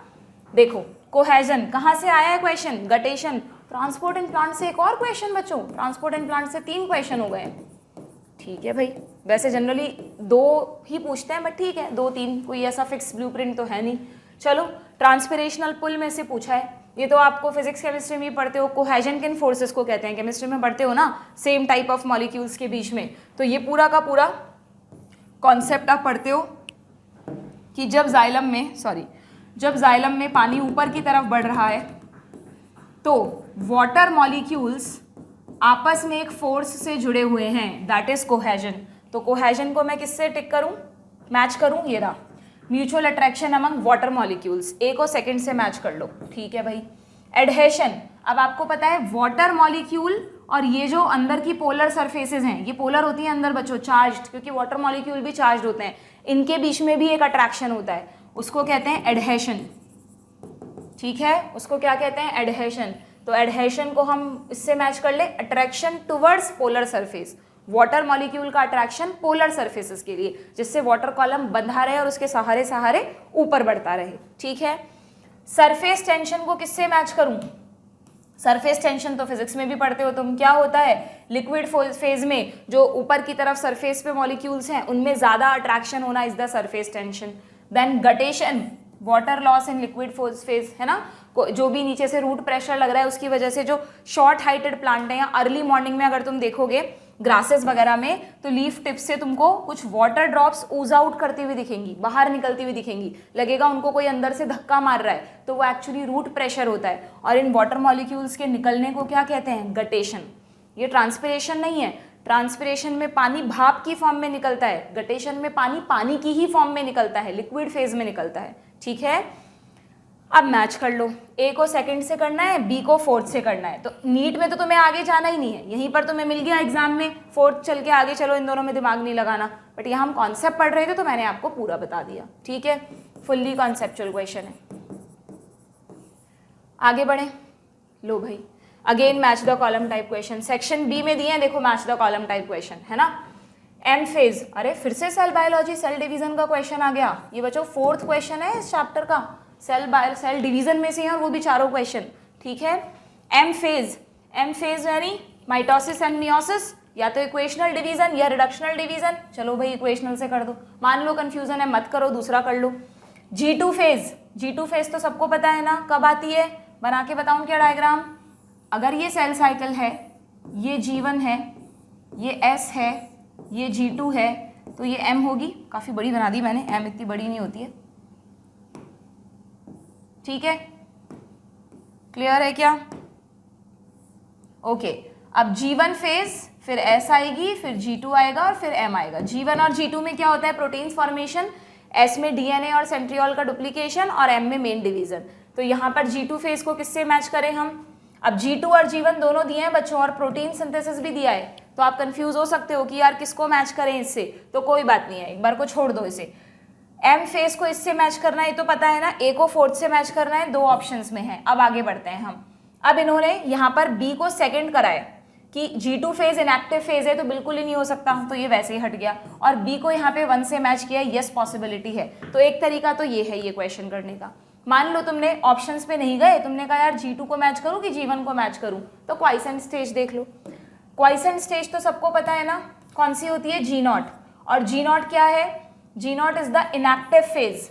देखो कोहेजन कहाँ से आया है question, guttation, transport and plant से एक और क्वेश्चन बच्चों, ट्रांसपोर्ट एंड प्लांट से 3 क्वेश्चन हो गए, ठीक है भाई। वैसे जनरली 2 ही पूछते हैं, बट ठीक है 2-3, कोई ऐसा फिक्स ब्लूप्रिंट तो है नहीं। चलो, ट्रांसपिरेशनल पुल में से पूछा है, ये तो आपको फिजिक्स केमिस्ट्री में पढ़ते हो, कोहेजन किन फोर्सेस को कहते हैं, केमिस्ट्री में पढ़ते हो ना, सेम टाइप ऑफ मॉलिक्यूल्स के बीच में। तो ये पूरा का पूरा कॉन्सेप्ट आप पढ़ते हो कि जब जाइलम में पानी ऊपर की तरफ बढ़ रहा है तो वाटर मॉलिक्यूल्स आपस में एक फोर्स से जुड़े हुए हैं, दैट इज कोहेजन। तो कोहेजन को मैं किससे टिक करूं, मैच करूं, ये रहा, mutual attraction among water molecules, A को सेकंड से मैच कर लो, ठीक है भाई। एडहेशन, अब आपको पता है वाटर मॉलिक्यूल और ये जो अंदर की पोलर सरफेसेस हैं, ये पोलर होती हैं अंदर बच्चों, चार्ज्ड, क्योंकि वाटर मॉलिक्यूल भी चार्ज्ड होते हैं, इनके बीच में भी एक अट्रैक्शन होता है, उसको कहते हैं एडहेशन, ठीक है, उसको क्या कहते हैं, एडहेशन। तो एडहेशन को हम इससे मैच कर ले, attraction towards polar surface, water molecule का अट्रैक्शन पोलर सरफेसेस के लिए, जिससे वाटर कॉलम बंधा रहे और उसके सहारे सहारे ऊपर बढ़ता रहे, ठीक है। सरफेस टेंशन को किससे मैच करूं, सरफेस टेंशन तो फिजिक्स में भी पढ़ते हो तुम, क्या होता है, लिक्विड फेज में जो ऊपर की तरफ सरफेस पे मॉलिक्यूल्स हैं उनमें ज्यादा अट्रैक्शन होना is the surface tension. Then guttation, water loss in liquid phase, है ना, जो भी नीचे से रूट प्रेशर लग रहा है उसकी वजह से जो शॉर्ट हाइटेड प्लांट है, या अर्ली मॉर्निंग में अगर तुम देखोगे ग्रासेस वगैरह में तो लीफ टिप से तुमको कुछ वाटर ड्रॉप्स ऊज आउट करती हुई दिखेंगी, बाहर निकलती हुई दिखेंगी, लगेगा उनको कोई अंदर से धक्का मार रहा है, तो वो एक्चुअली रूट प्रेशर होता है। और इन वाटर मॉलिक्यूल्स के निकलने को क्या कहते हैं, गटेशन। ये ट्रांसपिरेशन नहीं है, ट्रांसपिरेशन में पानी भाप की फॉर्म में निकलता है, गटेशन में पानी पानी की ही फॉर्म में निकलता है, लिक्विड फेज में निकलता है, ठीक है। अब मैच कर लो, ए को सेकंड से करना है, बी को फोर्थ से करना है। तो नीट में तो तुम्हें आगे जाना ही नहीं है, यहीं पर तुम्हें मिल गया एग्जाम में, फोर्थ चल के आगे चलो, इन दोनों में दिमाग नहीं लगाना, बट यहाँ हम कॉन्सेप्ट पढ़ रहे थे तो मैंने आपको पूरा बता दिया, ठीक है, फुल्ली कॉन्सेप्चुअल क्वेश्चन है। आगे बढ़े, लो भाई, again match the column type question, section B में दिए हैं, देखो match the column type question, है ना। एम फेज, अरे फिर से सेल बायोलॉजी, सेल डिवीजन का क्वेश्चन आ गया, ये बच्चों 4th क्वेश्चन है इस चैप्टर का, सेल डिवीजन में से हैं और वो भी 4 क्वेश्चन, ठीक है। एम फेज यानी माइटोसिस एंड मियोसिस, या तो इक्वेशनल डिवीजन या रिडक्शनल डिवीजन, चलो भाई इक्वेशनल से कर दो, मान लो कंफ्यूजन है मत करो, दूसरा कर लो। G2 फेज तो सबको पता है ना, कब आती है, बना के बताऊं क्या डायग्राम, अगर ये सेल साइकिल है, ये G1 है, ये S है, ये G2 है, तो ये M होगी, काफी बड़ी बना दी मैंने, M इतनी बड़ी नहीं होती है, ठीक है, क्लियर है क्या, ओके। अब G1 फेज, फिर S आएगी, फिर G2 आएगा और फिर M आएगा। G1 और G2 में क्या होता है, प्रोटीन फॉर्मेशन, S में DNA और सेंट्रियोल का डुप्लीकेशन और M में मेन डिवीजन। तो यहाँ पर G2 फेज को किससे मैच करें हम, अब G2 और G1 दोनों दिए हैं बच्चों और प्रोटीन सिंथेसिस भी दिया है, तो आप कंफ्यूज हो सकते हो कि यार किसको मैच करें इससे, तो कोई बात नहीं है, एक बार को छोड़ दो इसे। M फेज को इससे मैच करना है तो पता है ना, A को फोर्थ से मैच करना है, 2 ऑप्शंस में है। अब आगे बढ़ते हैं हम, अब इन्होंने यहाँ पर B को सेकंड कराया कि G2 फेज इनएक्टिव फेज है तो बिल्कुल ही नहीं हो सकता, तो ये वैसे ही हट गया, और B को यहाँ पे 1 से मैच किया, यस पॉसिबिलिटी है। तो एक तरीका तो ये है ये क्वेश्चन करने का। मान लो तुमने ऑप्शंस पे नहीं गए, तुमने कहा यार G2 को मैच करूँ कि G1 को मैच करूँ, तो क्वाइसेंट स्टेज देख लो। क्वाइसेंट स्टेज तो सबको पता है ना, कौन सी होती है, G0, और G0 क्या है, G0 is the inactive phase,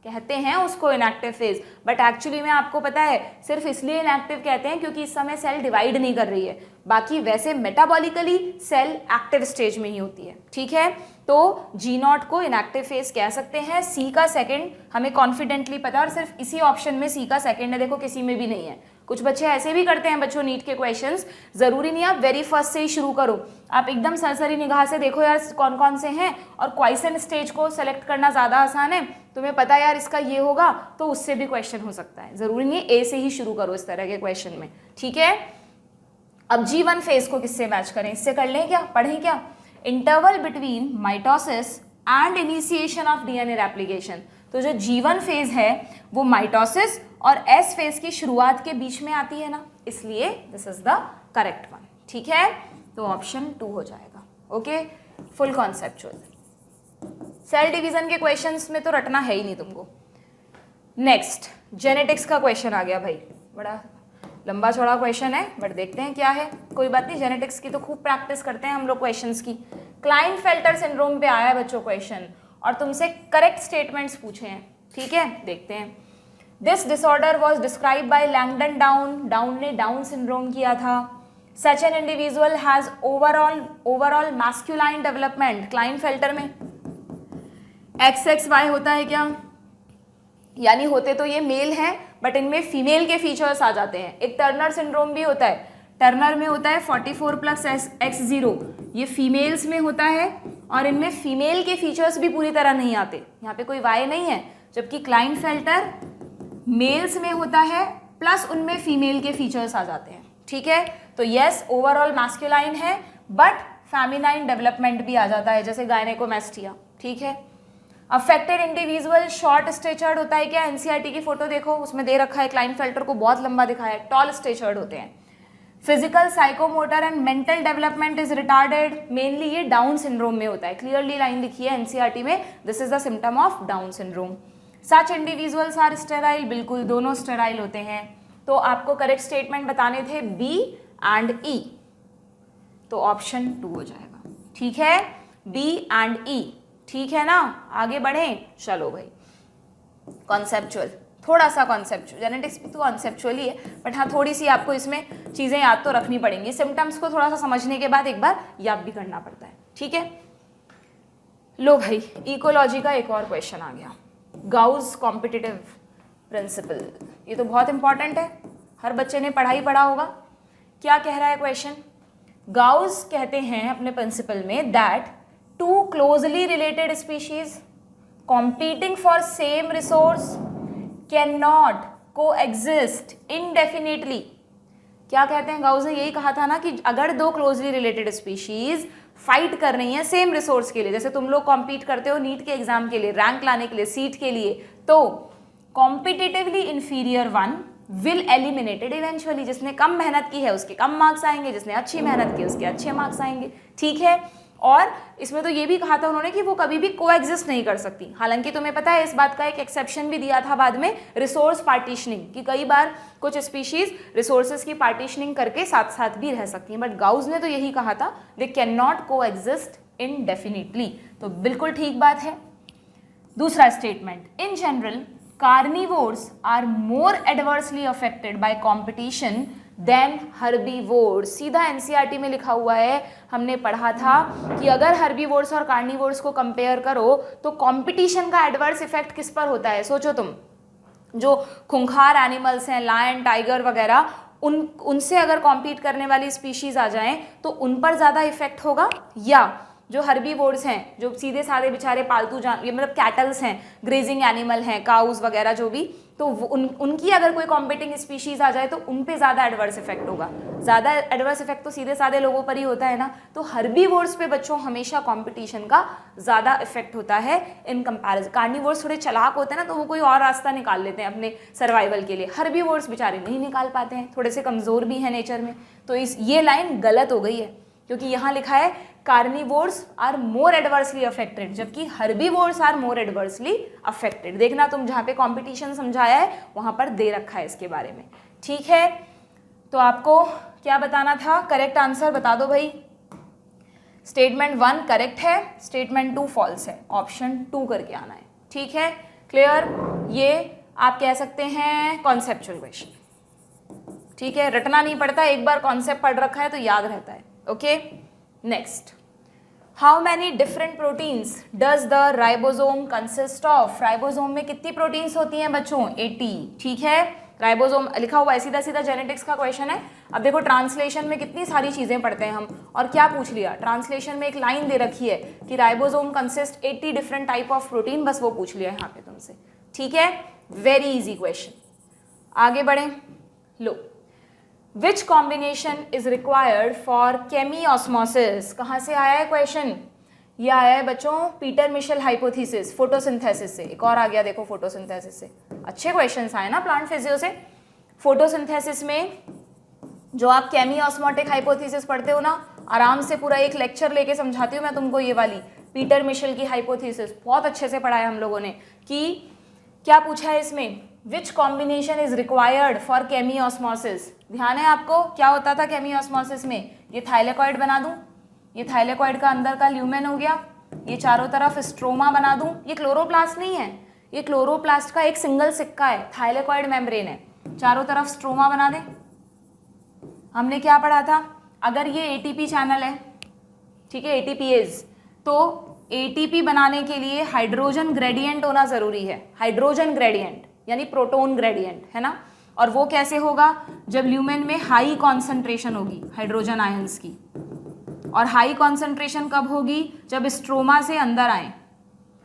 कहते हैं उसको इनएक्टिव फेज, बट एक्चुअली में आपको पता है सिर्फ इसलिए इनएक्टिव कहते हैं क्योंकि इस समय सेल डिवाइड नहीं कर रही है, बाकी वैसे मेटाबॉलिकली सेल एक्टिव स्टेज में ही होती है, ठीक है। तो G0 को इनएक्टिव फेज कह सकते हैं। C का सेकंड हमें कॉन्फिडेंटली पता है, और सिर्फ इसी ऑप्शन में C का सेकंड है, देखो किसी में भी नहीं है। कुछ बच्चे ऐसे भी करते हैं बच्चों नीट के क्वेश्चंस, जरूरी नहीं आप वेरी फर्स्ट से ही शुरू करो, आप एकदम सरसरी निगाह से देखो यार कौन कौन से हैं, और क्वाइसेंट स्टेज को सेलेक्ट करना ज़्यादा आसान है, तुम्हें पता है यार इसका ये होगा, तो उससे भी क्वेश्चन हो सकता है, जरूरी नहीं है A से ही शुरू करो इस तरह के क्वेश्चन में, ठीक है। अब G1 फेज को किससे मैच करें, इससे कर लें क्या, पढ़ें क्या, interval between mitosis and initiation of DNA replication. तो जो G1 फेज है वो माइटोसिस और S फेज की शुरुआत के बीच में आती है ना, इसलिए this is the correct one. ठीक है, तो ऑप्शन 2 हो जाएगा। Okay, full conceptual. Cell division के क्वेश्चंस में तो रटना है ही नहीं तुमको। नेक्स्ट जेनेटिक्स का क्वेश्चन आ गया भाई, बड़ा लंबा चौड़ा क्वेश्चन है बट देखते हैं क्या है। कोई बात नहीं, जेनेटिक्स की तो खूब प्रैक्टिस करते हैं हम लोग क्वेश्चंस की। क्लाइनफेल्टर सिंड्रोम पे आया है बच्चों क्वेश्चन और तुमसे करेक्ट स्टेटमेंट्स पूछे हैं। ठीक है, देखते हैं। This disorder was describe by Langdon down, down ने डाउन सिंड्रोम किया था। Such an individual has overall masculine development, Klinefelter में XXY होता है क्या, यानी होते तो ये मेल हैं बट इनमें फीमेल के फीचर्स आ जाते हैं। एक टर्नर सिंड्रोम भी होता है, टर्नर में होता है 44 + X0, ये फीमेल्स में होता है और इनमें फीमेल के फीचर्स भी पूरी तरह नहीं आते, यहाँ पे कोई वाई नहीं है। जबकि क्लाइनफेल्टर मेल्स में होता है प्लस उनमें फीमेल के फीचर्स आ जाते हैं। ठीक है, तो यस ओवरऑल मैस्कुलाइन है बट फेमिनाइन डेवलपमेंट भी आ जाता है, जैसे गायनेकोमैस्टिया। ठीक है, अफेक्टेड इंडिविजुअल शॉर्ट स्टेचर्ड होता है क्या, एनसीईआरटी की फोटो देखो उसमें दे रखा है, क्लाइनफेल्टर को बहुत लंबा दिखाया है, टॉल स्टेचर्ड होते हैं। Physical psychomotor and mental development is retarded, mainly ये डाउन सिंड्रोम में होता है, क्लियरली लाइन लिखी है एनसीईआरटी में, this is the symptom of Down syndrome. Such individuals are sterile, बिल्कुल दोनों स्टेराइल होते हैं। तो आपको करेक्ट स्टेटमेंट बताने थे बी एंड ई, तो ऑप्शन 2 हो जाएगा। ठीक है, बी एंड ई, ठीक है ना, आगे बढ़ें। चलो भाई, कॉन्सेप्चुअल, थोड़ा सा कॉन्सेप्चुअल, जेनेटिक्स भी तो कॉन्सेप्चुअल ही है बट हाँ थोड़ी सी आपको इसमें चीज़ें याद तो रखनी पड़ेंगी, सिम्टम्स को थोड़ा सा समझने के बाद एक बार याद भी करना पड़ता है। ठीक है, लो भाई, इकोलॉजी का एक और क्वेश्चन आ गया, गाउस कॉम्पिटिटिव प्रिंसिपल, ये तो बहुत इंपॉर्टेंट है, हर बच्चे ने पढ़ा ही पढ़ा होगा। क्या कह रहा है क्वेश्चन, गाउस कहते हैं अपने प्रिंसिपल में that two closely related species competing for same resource cannot coexist indefinitely। क्या कहते हैं, गाउस ने यही कहा था ना कि अगर दो क्लोजली रिलेटेड स्पीशीज फाइट कर रही हैं सेम रिसोर्स के लिए, जैसे तुम लोग कॉम्पीट करते हो नीट के एग्जाम के लिए, रैंक लाने के लिए, सीट के लिए, तो competitively inferior one will eliminated eventually, जिसने कम मेहनत की है उसके कम मार्क्स आएंगे, जिसने अच्छी मेहनत की उसके अच्छे मार्क्स आएंगे। ठीक है, और इसमें तो ये भी कहा था उन्होंने कि वो कभी भी कोएग्जिस्ट नहीं कर सकती। हालांकि तुम्हें पता है इस बात का एक एक्सेप्शन भी दिया था बाद में, रिसोर्स पार्टीशनिंग, कि कई बार कुछ स्पीशीज रिसोर्सेज की पार्टीशनिंग करके साथ साथ भी रह सकती हैं, बट गाउस ने तो यही कहा था they can not coexist indefinitely, तो बिल्कुल ठीक बात है। दूसरा statement, in general carnivores are more adversely affected by competition than herbivores, सीधा एनसीईआरटी में लिखा हुआ है, हमने पढ़ा था कि अगर हर्बीवोर्स और कार्निवोर्स को कंपेयर करो तो कंपटीशन का एडवर्स इफेक्ट किस पर होता है। सोचो तुम, जो खूंखार एनिमल्स हैं, लायन, टाइगर वगैरह, उनसे अगर कॉम्पीट करने वाली स्पीशीज आ जाएं तो उन पर ज़्यादा इफेक्ट होगा, या जो हर्बीवोर्स हैं, जो सीधे साधे बेचारे पालतू ये मतलब कैटल्स हैं, ग्रेजिंग एनिमल हैं, काउज वगैरह जो भी, तो उनकी अगर कोई कॉम्पिटिंग स्पीशीज आ जाए तो उन पे ज़्यादा एडवर्स इफेक्ट होगा। ज़्यादा एडवर्स इफेक्ट तो सीधे साधे लोगों पर ही होता है ना, तो हर्बीवोर्स पे बच्चों हमेशा कॉम्पिटिशन का ज़्यादा इफेक्ट होता है इन कंपैरिजन। कार्निवोर्स थोड़े चालाक होते हैं ना, तो वो कोई और रास्ता निकाल लेते हैं अपने सर्वाइवल के लिए, हर्बीवोर्स बेचारे नहीं निकाल पाते हैं, थोड़े से कमज़ोर भी हैं नेचर में। तो ये लाइन गलत हो गई है, क्योंकि यहाँ लिखा है carnivores are more adversely affected, जबकि herbivores are more adversely affected. देखना तुम जहाँ पे कंपटीशन समझाया है वहाँ पर दे रखा है इसके बारे में। ठीक है, तो आपको क्या बताना था, करेक्ट आंसर बता दो भाई। स्टेटमेंट 1 करेक्ट है, स्टेटमेंट 2 फॉल्स है, ऑप्शन 2 करके आना है। ठीक है, क्लियर, ये आप कह सकते हैं कॉन्सेप्चुअल क्वेश्चन। ठीक है, रटना नहीं पड़ता, एक बार कॉन्सेप्ट पढ़ रखा है तो याद रहता है। Okay, next, how many different proteins does the ribosome consist of. Ribosome में कितनी प्रोटीन्स होती हैं बच्चों, 80। ठीक है, राइबोसोम लिखा हुआ है, सीधा सीधा जेनेटिक्स का क्वेश्चन है। अब देखो ट्रांसलेशन में कितनी सारी चीजें पढ़ते हैं हम, और क्या पूछ लिया, ट्रांसलेशन में एक लाइन दे रखी है कि ribosome consist 80 different type of protein, बस वो पूछ लिया है यहाँ पे तुमसे। ठीक है, वेरी इजी क्वेश्चन, आगे बढ़े। लो, Which combination is required for chemiosmosis? कहाँ से आया है क्वेश्चन, ये आया है बच्चों पीटर मिशेल हाइपोथेसिस फोटोसिंथेसिस से। एक और आ गया देखो फोटोसिंथेसिस से। अच्छे क्वेश्चंस आए ना प्लांट फिजियो से। फोटोसिंथेसिस में जो आप केमी ऑस्मोटिक हाइपोथेसिस पढ़ते हो ना, आराम से पूरा एक लेक्चर लेके समझाती हूँ मैं तुमको। ये वाली पीटर मिशेल की हाइपोथेसिस बहुत अच्छे से पढ़ाया हम लोगों ने कि क्या पूछा है इसमें, which combination is required for chemiosmosis. ध्यान है आपको क्या होता था केमी ऑस्मोसिस में, ये थाइलेकॉइड बना दूं, ये थाइलेकॉइड का अंदर का ल्यूमेन हो गया, ये चारों तरफ स्ट्रोमा बना दूं। ये क्लोरोप्लास्ट नहीं है, ये क्लोरोप्लास्ट का एक सिंगल सिक्का है, थाइलेकॉइड मेम्ब्रेन है, चारों तरफ स्ट्रोमा बना दें। हमने क्या पढ़ा था, अगर ये एटीपी चैनल है, ठीक है, एटीपीएज, तो एटीपी बनाने के लिए हाइड्रोजन ग्रेडियंट होना जरूरी है। हाइड्रोजन ग्रेडियंट यानी प्रोटोन ग्रेडियंट, है ना। और वो कैसे होगा, जब ल्यूमेन में हाई कॉन्सेंट्रेशन होगी हाइड्रोजन आयंस की। और हाई कॉन्सेंट्रेशन कब होगी, जब स्ट्रोमा से अंदर आए,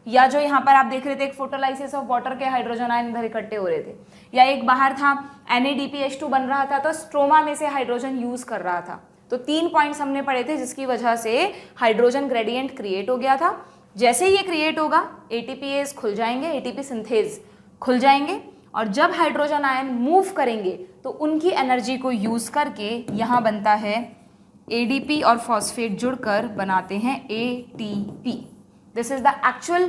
या जो यहाँ पर आप देख रहे थे एक फोटोलाइसिस ऑफ वाटर के हाइड्रोजन आयन इधर इकट्ठे हो रहे थे, या एक बाहर था NADPH2 बन रहा था तो स्ट्रोमा में से हाइड्रोजन यूज कर रहा था। तो 3 पॉइंट्स हमने पढ़े थे जिसकी वजह से हाइड्रोजन ग्रेडियंट क्रिएट हो गया था। जैसे ही ये क्रिएट होगा ATPase खुल जाएंगे, ATP सिंथेज खुल जाएंगे, और जब हाइड्रोजन आयन मूव करेंगे तो उनकी एनर्जी को यूज करके यहाँ बनता है ADP और फॉस्फेट जुड़कर बनाते हैं ATP। This is the actual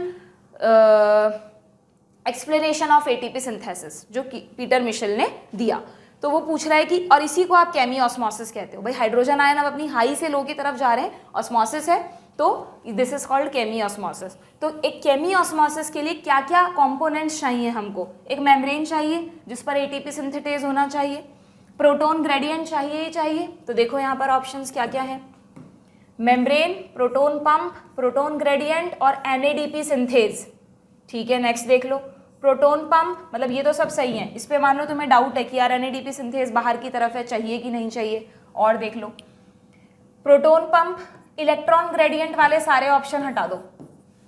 explanation of ATP synthesis जो पीटर मिशेल ने दिया। तो वो पूछ रहा है कि और इसी को आप केमी ऑस्मोसिस कहते हो। भाई हाइड्रोजन आयन अब अपनी हाई से लो की तरफ जा रहे हैं, ऑस्मोसिस है, तो दिस इज कॉल्ड केमी ऑस्मोसिस। तो एक केमी ऑस्मोसिस के लिए क्या क्या कंपोनेंट्स चाहिए हमको, एक मेम्ब्रेन चाहिए जिस पर ATP सिंथेटेज होना चाहिए, प्रोटोन ग्रेडियंट चाहिए ही चाहिए। तो देखो यहाँ पर ऑप्शंस क्या क्या है, membrane, proton pump, proton gradient और NADP सिंथेज। ठीक है, नेक्स्ट देख लो, प्रोटोन पंप, मतलब ये तो सब सही है। इस पे मान लो तुम्हें डाउट है कि यार NADP सिंथेज बाहर की तरफ है, चाहिए कि नहीं चाहिए, और देख लो प्रोटोन पंप, इलेक्ट्रॉन ग्रेडियंट वाले सारे ऑप्शन हटा दो।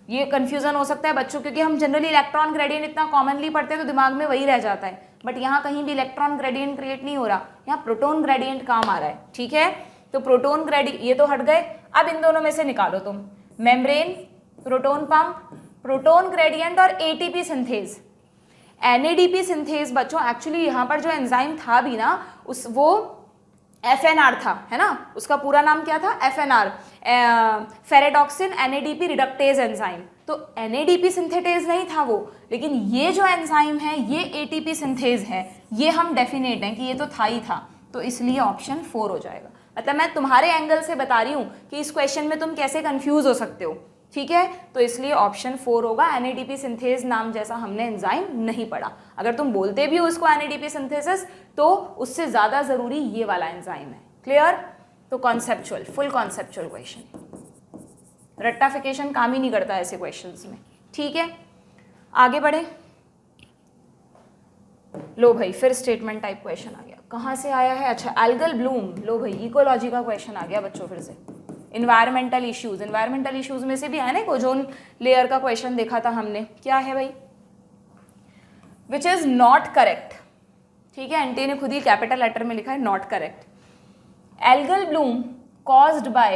ये कंफ्यूजन हो सकता है बच्चों, क्योंकि हम जनरली इलेक्ट्रॉन ग्रेडियंट इतना कॉमनली पढ़ते हैं तो दिमाग में वही रह जाता है, बट यहाँ कहीं भी इलेक्ट्रॉन ग्रेडियंट क्रिएट नहीं हो रहा, यहाँ प्रोटोन ग्रेडियंट काम आ रहा है। ठीक है, तो प्रोटोन ग्रेडियंट ये तो हट गए। अब इन दोनों में से निकालो तुम, membrane, proton pump, proton gradient और ATP सिंथेज। NADP सिंथेज बच्चों एक्चुअली यहाँ पर जो एंजाइम था भी ना, वो FNR था, है ना, उसका पूरा नाम क्या था, FNR, ferredoxin NADP reductase enzyme. तो NADP सिंथेटेज नहीं था वो, लेकिन ये जो एंजाइम है ये ATP सिंथेज है, ये हम डेफिनेट हैं कि ये तो था ही था, तो इसलिए ऑप्शन 4 हो जाएगा। मतलब मैं तुम्हारे एंगल से बता रही हूँ कि इस क्वेश्चन में तुम कैसे कंफ्यूज हो सकते हो। ठीक है, तो इसलिए ऑप्शन 4 होगा। NADP सिंथेज नाम जैसा हमने एंजाइम नहीं पढ़ा। अगर तुम बोलते भी हो इसको NADP सिंथेसिस, तो उससे ज़्यादा ज़रूरी ये वाला एंजाइम है। क्लियर? तो कॉन्सेप्चुअल, फुल कॉन्सेप्चुअल क्वेश्चन, रट्टाफिकेशन काम ही नहीं करता ऐसे क्वेश्चंस में। ठीक है, आगे बढ़े। लो भाई, फिर स्टेटमेंट टाइप क्वेश्चन आ गया। कहाँ से आया है? अच्छा, एल्गल ब्लूम। लो भाई, इकोलॉजी का क्वेश्चन आ गया बच्चों फिर से। इन्वायरमेंटल इश्यूज, इन्वायरमेंटल इश्यूज में से भी है ना, ओजोन लेयर का क्वेश्चन देखा था हमने। क्या है भाई? Which is not correct. ठीक है, एंटी ने खुद ही कैपिटल लेटर में लिखा है not correct. Algal Bloom caused by,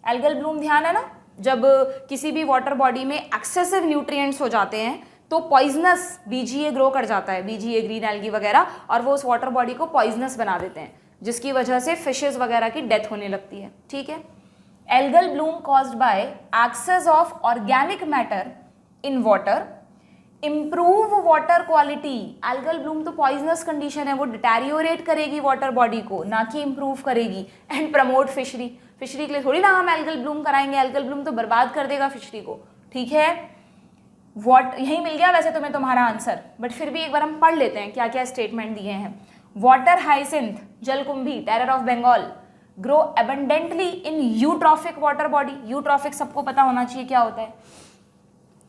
algal Bloom ध्यान है ना, जब किसी भी वाटर बॉडी में एक्सेसिव न्यूट्रिएंट्स हो जाते हैं तो पॉइजनस BGA ग्रो कर जाता है, BGA ग्रीन एल्गी वगैरह, और वो उस वाटर बॉडी को पॉइजनस बना देते हैं, जिसकी वजह से फिशेज वगैरह की डेथ होने लगती है। ठीक है, algal Bloom caused by access of organic matter in water improve water quality. Algal Bloom तो पॉइजनस कंडीशन है, वो डिटेरियोरेट करेगी वाटर बॉडी को, ना कि इम्प्रूव करेगी। एंड प्रमोट फिशरी, फिशरी के लिए थोड़ी ना हम एल्गल ब्लूम कराएंगे, एल्गल ब्लूम तो बर्बाद कर देगा फिशरी को। ठीक है, यही मिल गया वैसे तुम्हें तुम्हारा आंसर, बट फिर भी एक बार हम पढ़ लेते हैं क्या क्या स्टेटमेंट दिए हैं। वाटर हाइसिंथ, जलकुंभी, terror of Bengal, grow abundantly in eutrophic water body. Eutrophic सबको पता होना चाहिए क्या होता है।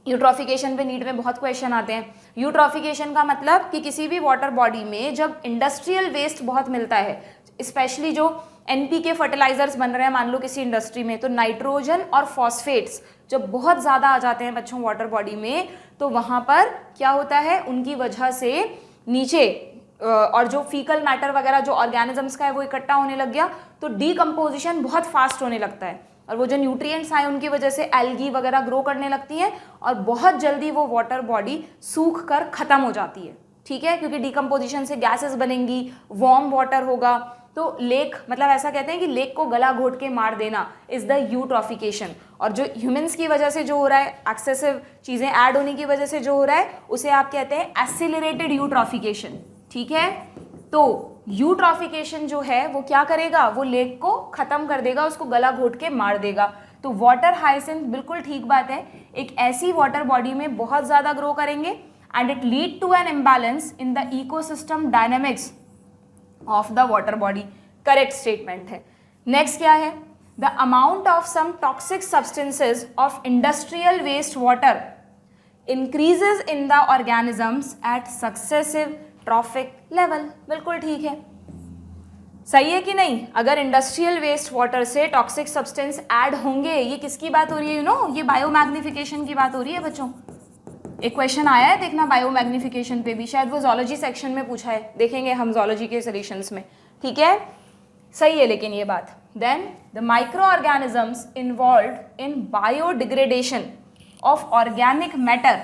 यूट्रॉफिकेशन पे नीट में बहुत क्वेश्चन आते हैं। यूट्रॉफिकेशन का मतलब कि किसी भी वाटर बॉडी में जब इंडस्ट्रियल वेस्ट बहुत मिलता है, स्पेशली जो NPK फर्टिलाइजर्स बन रहे हैं मान लो किसी इंडस्ट्री में, तो नाइट्रोजन और फॉस्फेट्स जब बहुत ज़्यादा आ जाते हैं बच्चों वाटर बॉडी में, तो वहाँ पर क्या होता है, उनकी वजह से नीचे और जो फीकल मैटर वगैरह जो ऑर्गेनिजम्स का है वो इकट्ठा होने लग गया, तो डीकम्पोजिशन बहुत फास्ट होने लगता है। और वो जो न्यूट्रिएंट्स आए उनकी वजह से एल्गी वगैरह ग्रो करने लगती हैं और बहुत जल्दी वो वाटर बॉडी सूख कर ख़त्म हो जाती है, ठीक है, क्योंकि डिकम्पोजिशन से गैसेस बनेंगी, वार्म वाटर होगा। तो लेक मतलब ऐसा कहते हैं कि लेक को गला घोट के मार देना इज़ द यूट्रॉफिकेशन। और जो ह्यूमंस की वजह से जो हो रहा है, एक्सेसिव चीज़ें ऐड होने की वजह से जो हो रहा है, उसे आप कहते हैं एसिलरेटेड यूट्रॉफिकेशन, ठीक है। तो यूट्रॉफिकेशन जो है वो क्या करेगा, वो लेक को ख़त्म कर देगा, उसको गला घोट के मार देगा। तो वाटर हाइसिंथ बिल्कुल ठीक बात है, एक ऐसी वाटर बॉडी में बहुत ज़्यादा ग्रो करेंगे and it lead to an imbalance in the ecosystem dynamics of the water body. Correct statement है। नेक्स्ट क्या है, the amount of some toxic substances of industrial waste water increases in the organisms at successive trophic level. बिल्कुल ठीक है, सही है कि नहीं। अगर इंडस्ट्रियल वेस्ट वाटर से टॉक्सिक सब्सटेंस ऐड होंगे, ये किसकी बात हो रही है, यू नो, ये बायोमैग्निफिकेशन की बात हो रही है बच्चों। एक क्वेश्चन आया है देखना बायोमैग्निफिकेशन पे भी, शायद वो जोलॉजी सेक्शन में पूछा है, देखेंगे हम जोलॉजी के सॉल्यूशंस में, ठीक है, सही है लेकिन ये बात। Then the micro organisms involved in biodegradation of organic matter,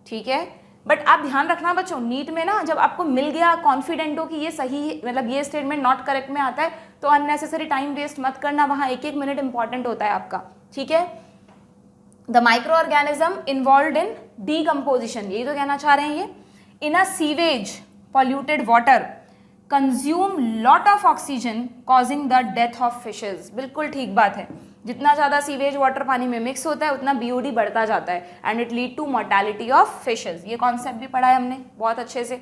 ठीक है। बट आप ध्यान रखना बच्चों, नीट में ना जब आपको मिल गया कॉन्फिडेंट हो कि ये सही, मतलब ये स्टेटमेंट नॉट करेक्ट में आता है, तो अननेसेसरी टाइम वेस्ट मत करना, वहाँ एक एक मिनट इंपॉर्टेंट होता है आपका, ठीक है। The microorganism involve in decomposition, यही तो कहना चाह रहे हैं ये, in a sewage polluted water consume lot of oxygen causing the death of fishes. बिल्कुल ठीक बात है, जितना ज़्यादा सीवेज वाटर पानी में मिक्स होता है उतना बीओडी बढ़ता जाता है and it lead to mortality of fishes. ये कॉन्सेप्ट भी पढ़ा है हमने बहुत अच्छे से,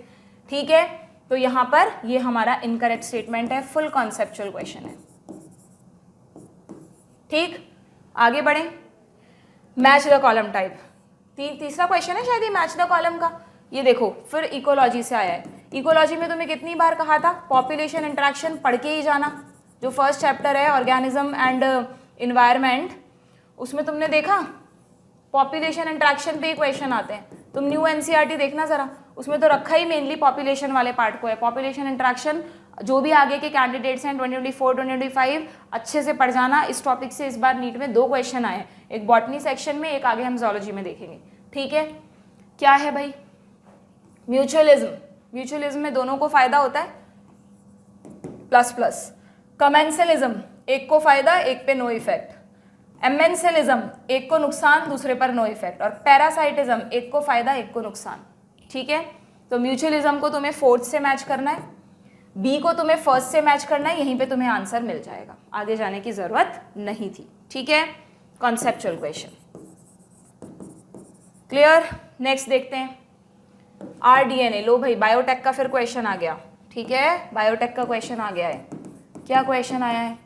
ठीक है। तो यहाँ पर ये हमारा इनकरेक्ट स्टेटमेंट है, फुल कॉन्सेप्चुअल क्वेश्चन है, ठीक। आगे बढ़ें, मैच द कॉलम टाइप, तीसरा क्वेश्चन है शायद ये मैच द कॉलम का। ये देखो फिर इकोलॉजी से आया है। इकोलॉजी में तुम्हें कितनी बार कहा था पॉपुलेशन इंटरेक्शन पढ़ के ही जाना, जो फर्स्ट चैप्टर है ऑर्गेनिज्म एंड इन्वायरमेंट, उसमें तुमने देखा पॉपुलेशन इंटरेक्शन पे ही क्वेश्चन आते हैं। तुम न्यू एनसीईआरटी देखना ज़रा, उसमें तो रखा ही मेनली पॉपुलेशन वाले पार्ट को है। पॉपुलेशन इंटरेक्शन जो भी आगे के कैंडिडेट्स हैं 2024 2025 अच्छे से पढ़ जाना। इस टॉपिक से इस बार नीट में 2 क्वेश्चन आए हैं, एक बॉटनी सेक्शन में, एक आगे हम जोलॉजी में देखेंगे, ठीक है। क्या है भाई, म्यूचुअलिज्म, म्यूचुअलिज्म में दोनों को फायदा होता है, प्लस प्लस। कमेंसलिज्म, एक को फायदा एक पे नो इफेक्ट। एमेंसलिज्म, एक को नुकसान दूसरे पर नो इफेक्ट। और पैरासाइटिज्म, एक को फायदा एक को नुकसान, ठीक है। तो म्यूचुअलिज्म को तुम्हें 4th से मैच करना है, बी को तुम्हें 1st से मैच करना है, यहीं पे तुम्हें आंसर मिल जाएगा, आगे जाने की जरूरत नहीं थी, ठीक है। Conceptual question clear. नेक्स्ट देखते हैं आरडीएनए। लो भाई बायोटेक का फिर क्वेश्चन आ गया, ठीक है, बायोटेक का क्वेश्चन आ गया है। क्या क्वेश्चन आया है,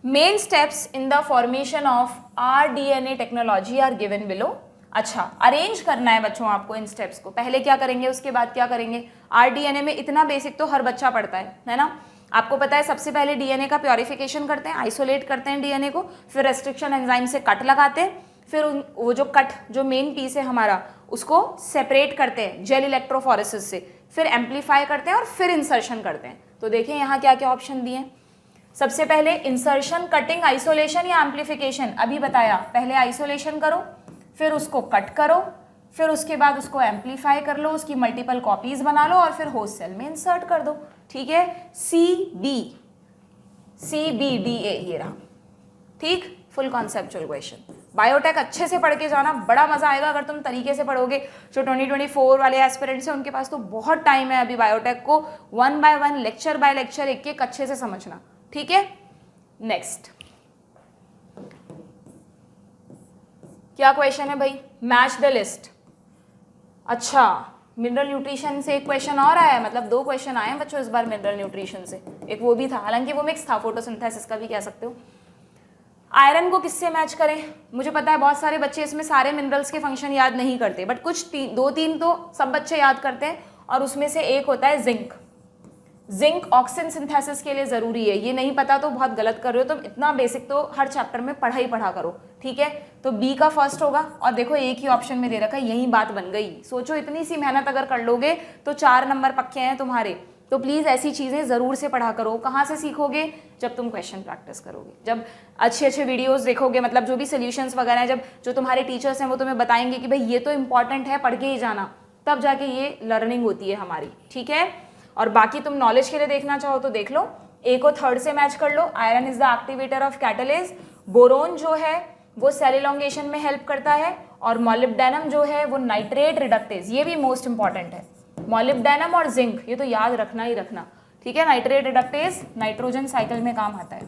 main steps in the formation of rDNA technology are given below. अच्छा, अरेंज करना है बच्चों आपको इन स्टेप्स को, पहले क्या करेंगे उसके बाद क्या करेंगे। आरडीएनए में इतना बेसिक तो हर बच्चा पढ़ता है ना। आपको पता है सबसे पहले डीएनए का प्योरिफिकेशन करते हैं, आइसोलेट करते हैं डीएनए को, फिर रेस्ट्रिक्शन एंजाइम से कट लगाते हैं, फिर वो जो कट जो मेन पीस है हमारा उसको सेपरेट करते हैं जेल इलेक्ट्रोफोरेसिस से, फिर एम्पलीफाई करते हैं और फिर इंसर्शन करते हैं। तो देखें यहाँ क्या क्या ऑप्शन दिए हैं। सबसे पहले इंसर्शन, कटिंग, आइसोलेशन या एम्पलीफिकेशन। अभी बताया, पहले आइसोलेशन करो, फिर उसको कट करो, फिर उसके बाद उसको एम्पलीफाई कर लो, उसकी मल्टीपल कॉपीज बना लो और फिर होस्ट सेल में इंसर्ट कर दो, ठीक है। CBDA ये रहा, ठीक। Full conceptual question. बायोटेक अच्छे से पढ़ के जाना, बड़ा मजा आएगा अगर तुम तरीके से पढ़ोगे। जो 2024 वाले एस्पिरेंट्स हैं उनके पास तो बहुत टाइम है अभी बायोटेक को 1 by 1 लेक्चर बाय लेक्चर एक एक अच्छे से समझना, ठीक है। नेक्स्ट क्या क्वेश्चन है भाई, मैच द लिस्ट। अच्छा, मिनरल न्यूट्रिशन से एक क्वेश्चन और आया है, मतलब 2 क्वेश्चन आए हैं बच्चों इस बार मिनरल न्यूट्रिशन से। एक वो भी था, हालांकि वो मिक्स था, फोटोसिंथेसिस का भी कह सकते हो। आयरन को किससे मैच करें। मुझे पता है बहुत सारे बच्चे इसमें सारे मिनरल्स के फंक्शन याद नहीं करते, बट कुछ 2-3 तो सब बच्चे याद करते हैं, और उसमें से एक होता है जिंक। जिंक ऑक्सीजन सिंथेसिस के लिए ज़रूरी है, ये नहीं पता तो बहुत गलत कर रहे हो। तुम इतना बेसिक तो हर चैप्टर में पढ़ा ही पढ़ा करो, ठीक है। तो बी का फर्स्ट होगा, और देखो एक ही ऑप्शन में दे रखा है, यही बात बन गई। सोचो इतनी सी मेहनत अगर कर लोगे तो 4 नंबर पक्के हैं तुम्हारे, तो प्लीज़ ऐसी चीज़ें ज़रूर से पढ़ा करो। कहाँ से सीखोगे? जब तुम क्वेश्चन प्रैक्टिस करोगे, जब अच्छे अच्छे वीडियोस देखोगे, मतलब जो भी सोल्यूशंस वगैरह हैं, जब जो तुम्हारे टीचर्स हैं वो तुम्हें बताएंगे कि भाई ये तो इंपॉर्टेंट है, पढ़ के ही जाना, तब जाके ये लर्निंग होती है हमारी, ठीक है। और बाकी तुम नॉलेज के लिए देखना चाहो तो देख लो, ए को थर्ड से मैच कर लो। Iron is the activator of catalase. Boron जो है वो सेल इलॉन्गेशन में हेल्प करता है, और मॉलिब्डेनम जो है वो नाइट्रेट रिडक्टेज, ये भी मोस्ट इंपॉर्टेंट है। मॉलिब्डेनम और जिंक ये तो याद रखना ही रखना, ठीक है। नाइट्रेट रिडक्टेज नाइट्रोजन साइकिल में काम आता है,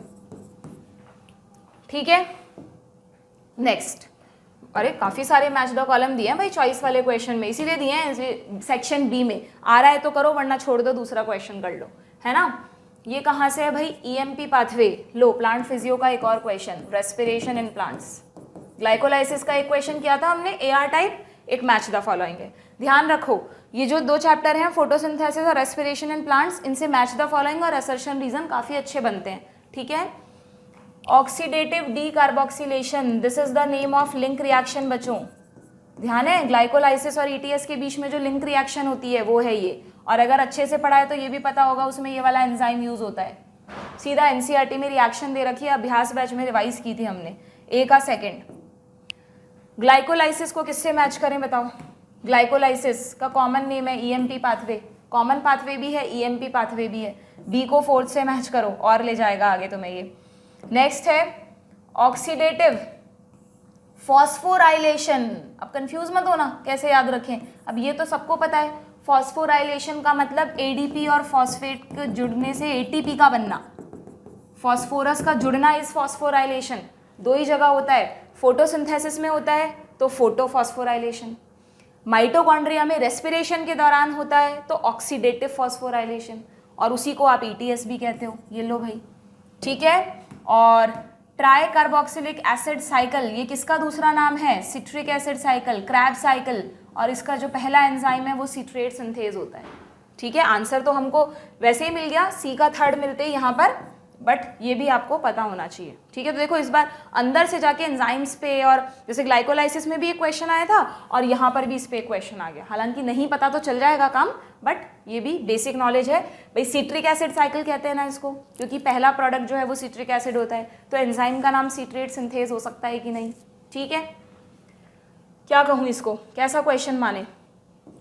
ठीक है। नेक्स्ट, अरे काफी सारे मैच द कॉलम दिए हैं भाई चॉइस वाले क्वेश्चन में, इसीलिए दिए हैं सेक्शन बी में। आ रहा है तो करो, वरना छोड़ दो, दूसरा क्वेश्चन कर लो, है ना। ये कहाँ से है भाई? EMP pathway. लो, प्लांट फिजियो का एक और question, respiration in plants. Glycolysis का एक क्वेश्चन किया था हमने, एआर टाइप, एक मैच द फॉलोइंग है। ध्यान रखो, ये जो दो चैप्टर हैं, फोटोसिंथेसिस और रेस्पिरेशन इन प्लांट्स, इनसे मैच द फॉलोइंग और असर्शन रीजन काफी अच्छे बनते हैं, ठीक है। Oxidative decarboxylation, this is the name of link reaction बच्चों, ध्यान है। ग्लाइकोलाइसिस और ईटीएस के बीच में जो लिंक रिएक्शन होती है वो है ये। और अगर अच्छे से पढ़ा है तो ये भी पता होगा उसमें ये वाला एंजाइम यूज होता है। सीधा एनसीईआरटी में रिएक्शन दे रखी है, अभ्यास बैच में रिवाइज की थी हमने। ए का सेकंड, ग्लाइकोलाइसिस को किससे मैच करें बताओ? ग्लाइकोलाइसिस का कॉमन नेम है ईएमपी पाथवे, कॉमन पाथवे भी है, ईएमपी पाथवे भी है। बी को फोर्थ से मैच करो और ले जाएगा आगे तुम्हें ये। नेक्स्ट है ऑक्सीडेटिव फॉस्फोराइलेशन। अब कंफ्यूज मत होना कैसे याद रखें, अब ये तो सबको पता है। फॉस्फोराइलेशन का मतलब एडीपी और फॉस्फेट के जुड़ने से एटीपी का बनना। फॉस्फोरस का जुड़ना इज फॉस्फोराइलेशन। दो ही जगह होता है, फोटोसिंथेसिस में होता है तो फोटोफॉस्फोराइलेशन, माइटोकॉन्ड्रिया में रेस्पिरेशन के दौरान होता है तो ऑक्सीडेटिव फॉस्फोराइलेशन, और उसी को आप ईटीएस भी कहते हो। ये लो भाई, ठीक है। और ट्राई कार्बोक्सिलिक एसिड साइकिल, ये किसका दूसरा नाम है? Citric acid cycle, Krebs cycle, और इसका जो पहला एंजाइम है वो सिट्रेट सिंथेज होता है, ठीक है। आंसर तो हमको वैसे ही मिल गया, सी का थर्ड मिलते ही यहाँ पर, बट ये भी आपको पता होना चाहिए, ठीक है। तो देखो इस बार अंदर से जाके एंजाइम्स पे, और जैसे ग्लाइकोलाइसिस में भी एक क्वेश्चन आया था और यहाँ पर भी इस पे क्वेश्चन आ गया। हालांकि नहीं पता तो चल जाएगा काम, बट ये भी बेसिक नॉलेज है भाई। सिट्रिक एसिड साइकिल कहते हैं ना इसको, क्योंकि पहला प्रोडक्ट जो है वो सिट्रिक एसिड होता है, तो एंजाइम का नाम सिट्रेट सिंथेज हो सकता है कि नहीं, ठीक है। क्या कहूँ इसको, कैसा क्वेश्चन माने?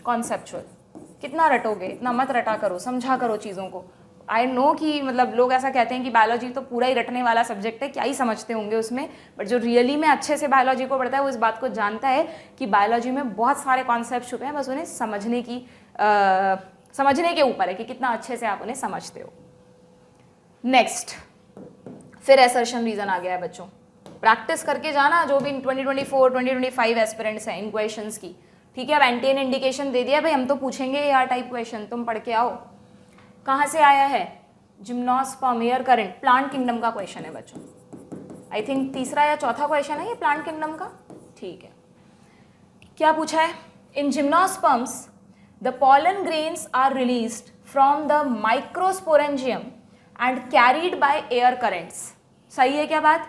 कॉन्सेप्चुअल। कितना रटोगे, इतना मत रटा करो, समझा करो चीज़ों को। आई नो कि मतलब लोग ऐसा कहते हैं कि बायोलॉजी तो पूरा ही रटने वाला सब्जेक्ट है, क्या ही समझते होंगे उसमें, बट जो रियली में अच्छे से बायोलॉजी को पढ़ता है वो इस बात को जानता है कि बायोलॉजी में बहुत सारे कॉन्सेप्ट छुपे हैं, बस उन्हें समझने के ऊपर है कि कितना अच्छे से आप उन्हें समझते हो। नेक्स्ट, फिर असर्शन रीजन आ गया है बच्चों। प्रैक्टिस करके जाना जो भी 2024 2025 एस्पिरेंट्स हैं इन क्वेश्चंस की, ठीक है। अब एंटी ने इंडिकेशन दे दिया भाई, हम तो पूछेंगे यार टाइप क्वेश्चन, तुम पढ़ के आओ। कहाँ से आया है? Gymnosperm air current, plant kingdom का क्वेश्चन है बच्चों। आई थिंक तीसरा या चौथा क्वेश्चन है ये प्लांट किंगडम का, ठीक है। क्या पूछा है? In gymnosperms the pollen grains are released from the microsporangium and carried by air currents. सही है क्या बात?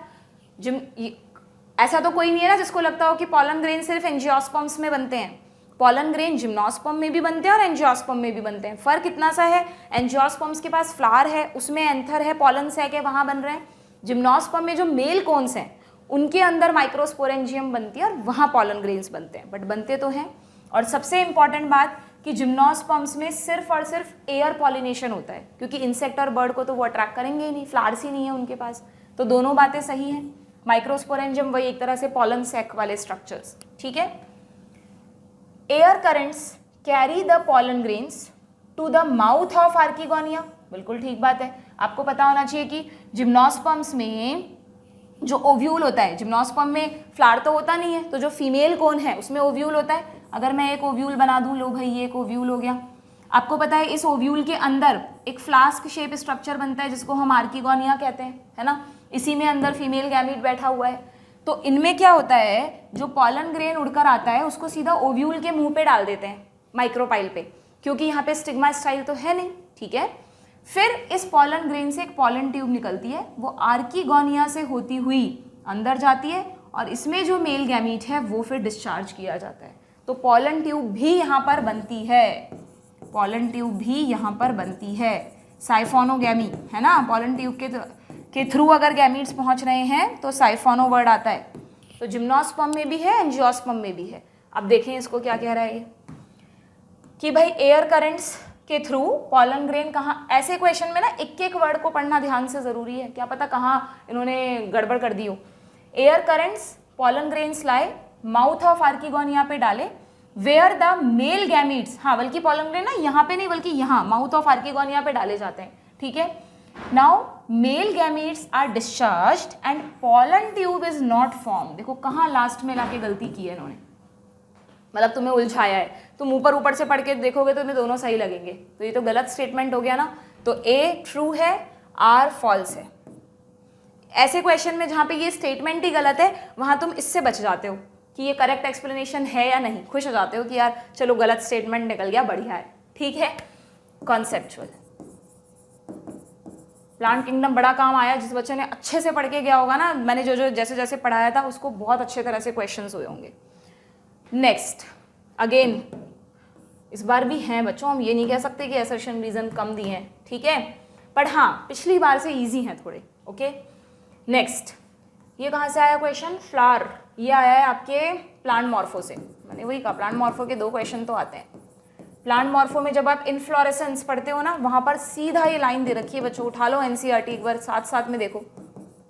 ऐसा तो कोई नहीं है ना जिसको लगता हो कि पॉलन ग्रेन सिर्फ एंजियोस्पर्म्स में बनते हैं। पॉलन ग्रेन जिम्नोस्पर्म में भी बनते हैं और एंजियोस्पर्म में भी बनते हैं। फर्क इतना सा है, एंजियोस्पर्म्स के पास फ्लावर है, उसमें एंथर है, पॉलन सैक है, वहां बन रहे हैं। जिम्नोस्पर्म में जो मेल कोन्स हैं उनके अंदर माइक्रोस्पोरेंजियम बनती है और वहां पॉलन ग्रेन्स बनते हैं, बट बनते तो हैं। और सबसे इंपॉर्टेंट बात कि जिम्नोस्पर्म्स में सिर्फ और सिर्फ एयर पॉलिनेशन होता है, क्योंकि इंसेक्ट और बर्ड को तो वो अट्रैक्ट करेंगे ही नहीं, फ्लावर्स ही नहीं है उनके पास। तो दोनों बातें सही हैं। माइक्रोस्पोरेंजियम वही एक तरह से पॉलन सैक वाले स्ट्रक्चर्स, ठीक है। Air currents carry the pollen grains to the mouth of archegonia, बिल्कुल ठीक बात है। आपको पता होना चाहिए कि जिम्नोस्पर्म्स में जो ओव्यूल होता है, जिम्नोस्पर्म में फ्लावर तो होता नहीं है, तो जो फीमेल कोन है उसमें ओव्यूल होता है। अगर मैं एक ओव्यूल बना दूं, लो भाई ये एक ओव्यूल हो गया। आपको पता है इस ओव्यूल के अंदर एक फ्लास्क शेप स्ट्रक्चर बनता है जिसको हम आर्किगोनिया कहते हैं, है ना। इसी में अंदर फीमेल गैमीट बैठा हुआ है। तो इनमें क्या होता है, जो पॉलन ग्रेन उड़कर आता है उसको सीधा ओव्यूल के मुंह पे डाल देते हैं, माइक्रोपाइल पे, क्योंकि यहाँ पे स्टिग्मा स्टाइल तो है नहीं, ठीक है। फिर इस पॉलन ग्रेन से एक पॉलन ट्यूब निकलती है, वो आर्किगोनिया से होती हुई अंदर जाती है और इसमें जो मेल गैमीट है वो फिर डिस्चार्ज किया जाता है। तो पॉलन ट्यूब भी यहाँ पर बनती है, पॉलन ट्यूब भी यहाँ पर बनती है, साइफोनोगैमी, है ना। पॉलन ट्यूब के थ्रू अगर गैमीट्स पहुँच रहे हैं तो साइफोनो वर्ड आता है। तो जिम्नोस्पर्म में भी है, एंजियोस्पर्म में भी है। अब देखें इसको क्या कह रहा है ये, कि भाई एयर करंट्स के थ्रू पॉलन ग्रेन कहाँ, ऐसे क्वेश्चन में ना एक एक वर्ड को पढ़ना ध्यान से ज़रूरी है, क्या पता कहाँ इन्होंने गड़बड़ कर दी हो। एयर करंट्स पॉलन ग्रेन्स लाए, माउथ ऑफ आर्किगोनिया पे डाले, वेयर द मेल गैमीट्स, हाँ बल्कि पॉलन ग्रेन ना यहाँ पे नहीं बल्कि यहाँ माउथ ऑफ आर्किगोनिया पे डाले जाते हैं, ठीक है। Now male gametes are discharged and pollen tube is not form. देखो कहाँ लास्ट में लाके गलती की है इन्होंने, मतलब तुम्हें उलझाया है। तुम ऊपर से पढ़ के देखोगे तो तुम्हें दोनों सही लगेंगे, तो ये तो गलत स्टेटमेंट हो गया ना। तो ए ट्रू है, आर फॉल्स है। ऐसे क्वेश्चन में जहाँ पे ये स्टेटमेंट ही गलत है वहाँ तुम इससे बच जाते हो कि ये करेक्ट एक्सप्लेनेशन है या नहीं, खुश हो जाते हो कि यार चलो गलत स्टेटमेंट निकल गया, बढ़िया है, ठीक है। कॉन्सेप्चुअल प्लांट किंगडम बड़ा काम आया, जिस बच्चे ने अच्छे से पढ़ के गया होगा ना, मैंने जो जैसे जैसे पढ़ाया था उसको बहुत अच्छे तरह से क्वेश्चंस हुए होंगे। नेक्स्ट अगेन इस बार भी हैं बच्चों, हम ये नहीं कह सकते कि असर्शन रीजन कम दिए हैं, ठीक है, पर हाँ पिछली बार से इजी हैं थोड़े, ओके। नेक्स्ट ये कहाँ से आया क्वेश्चन, फ्लावर, ये आया है आपके प्लांट मॉर्फो से। मैंने वही कहा प्लांट मॉर्फो के 2 क्वेश्चन तो आते हैं। प्लांट मॉर्फो में जब आप इनफ्लोरेसेंस पढ़ते हो ना, वहाँ पर सीधा ये लाइन दे रखी है बच्चों, उठा लो एनसीईआरटी एक बार साथ साथ में देखो,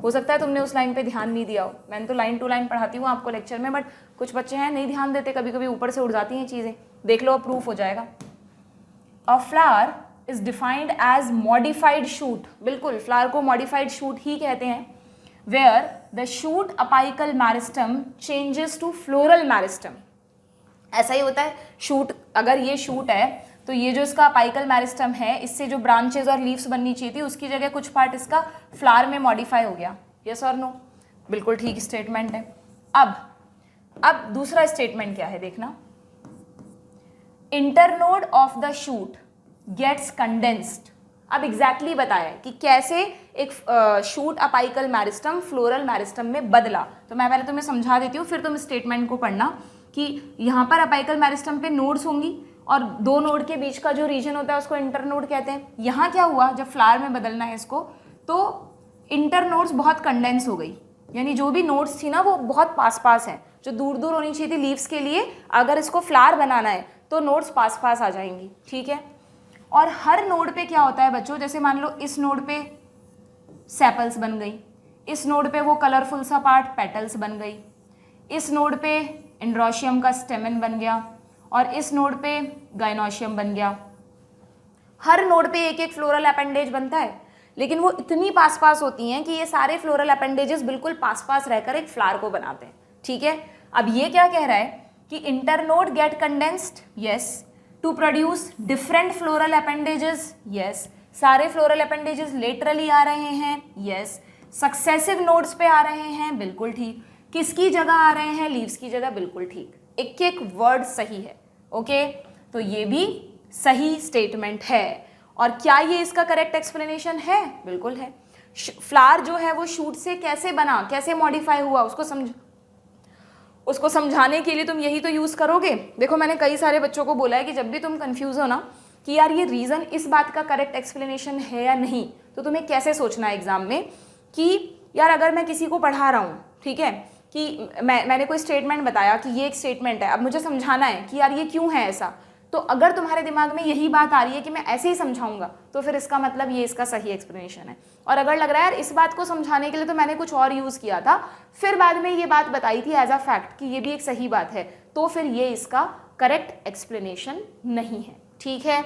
हो सकता है तुमने उस लाइन पे ध्यान नहीं दिया हो। मैंने तो लाइन टू लाइन पढ़ाती हूँ आपको लेक्चर में, बट कुछ बच्चे हैं नहीं ध्यान देते, कभी कभी ऊपर से उड़ जाती हैं चीज़ें, देख लो प्रूफ हो जाएगा। A flower is defined as modified shoot, बिल्कुल फ्लावर को मॉडिफाइड शूट ही कहते हैं, where the shoot apical meristem changes to floral meristem. ऐसा ही होता है, शूट अगर ये शूट है तो ये जो इसका अपाइकल मैरिस्टम है, इससे जो ब्रांचेज और लीव्स बननी चाहिए थी उसकी जगह कुछ पार्ट इसका फ्लावर में मॉडिफाई हो गया, यस और नो, बिल्कुल ठीक स्टेटमेंट है। अब दूसरा स्टेटमेंट क्या है देखना, internode of the shoot gets condensed. अब एग्जैक्टली बताया कि कैसे एक shoot apical meristem floral meristem में बदला। तो मैं पहले तुम्हें समझा देती हूँ, फिर तुम स्टेटमेंट को पढ़ना कि यहाँ पर अपाइकल मैरिस्टम पे नोड्स होंगी और 2 नोड के बीच का जो रीजन होता है उसको इंटरनोड कहते हैं। यहाँ क्या हुआ, जब फ्लावर में बदलना है इसको, तो इंटरनोड्स बहुत कंडेंस हो गई, यानी जो भी नोड्स थी ना वो बहुत पास पास हैं, जो दूर दूर होनी चाहिए थी लीव्स के लिए, अगर इसको फ्लावर बनाना है तो नोड्स पास पास आ जाएंगी, ठीक है। और हर नोड पे क्या होता है बच्चों, जैसे मान लो इस नोड पे सेपल्स बन गई, इस नोड पे वो कलरफुल सा पार्ट पेटल्स बन गई, इस नोड पे एंड्रोशियम का स्टेमन बन गया और इस नोड पे गाइनोशियम बन गया। हर नोड पे एक एक फ्लोरल अपेंडेज बनता है, लेकिन वो इतनी पास पास होती हैं कि ये सारे फ्लोरल अपेंडेजेस बिल्कुल पास पास रहकर एक फ्लावर को बनाते हैं, ठीक है। अब ये क्या कह रहा है कि internode get condensed, yes, to produce different floral appendages, yes, सारे फ्लोरल अपेंडेजेस लेटरली आ रहे हैं, यस, सक्सेसिव नोड्स पे आ रहे हैं, बिल्कुल ठीक, किसकी जगह आ रहे हैं, लीव्स की जगह, बिल्कुल ठीक, एक एक वर्ड सही है, ओके। तो ये भी सही स्टेटमेंट है। और क्या ये इसका करेक्ट एक्सप्लेनेशन है, बिल्कुल है। फ्लावर जो है वो शूट से कैसे बना, कैसे मॉडिफाई हुआ, उसको समझाने के लिए तुम यही तो यूज़ करोगे। देखो मैंने कई सारे बच्चों को बोला है कि जब भी तुम कंफ्यूज हो ना कि यार ये रीज़न इस बात का करेक्ट एक्सप्लेनेशन है या नहीं, तो तुम्हें कैसे सोचना है एग्जाम में कि यार अगर मैं किसी को पढ़ा रहा हूँ, ठीक है, कि मैंने कोई स्टेटमेंट बताया कि ये एक स्टेटमेंट है, अब मुझे समझाना है कि यार ये क्यों है ऐसा, तो अगर तुम्हारे दिमाग में यही बात आ रही है कि मैं ऐसे ही समझाऊंगा, तो फिर इसका मतलब ये इसका सही एक्सप्लेनेशन है। और अगर लग रहा है यार इस बात को समझाने के लिए तो मैंने कुछ और यूज़ किया था, फिर बाद में ये बात बताई थी एज अ फैक्ट कि ये भी एक सही बात है, तो फिर ये इसका करेक्ट एक्सप्लेनेशन नहीं है, ठीक है।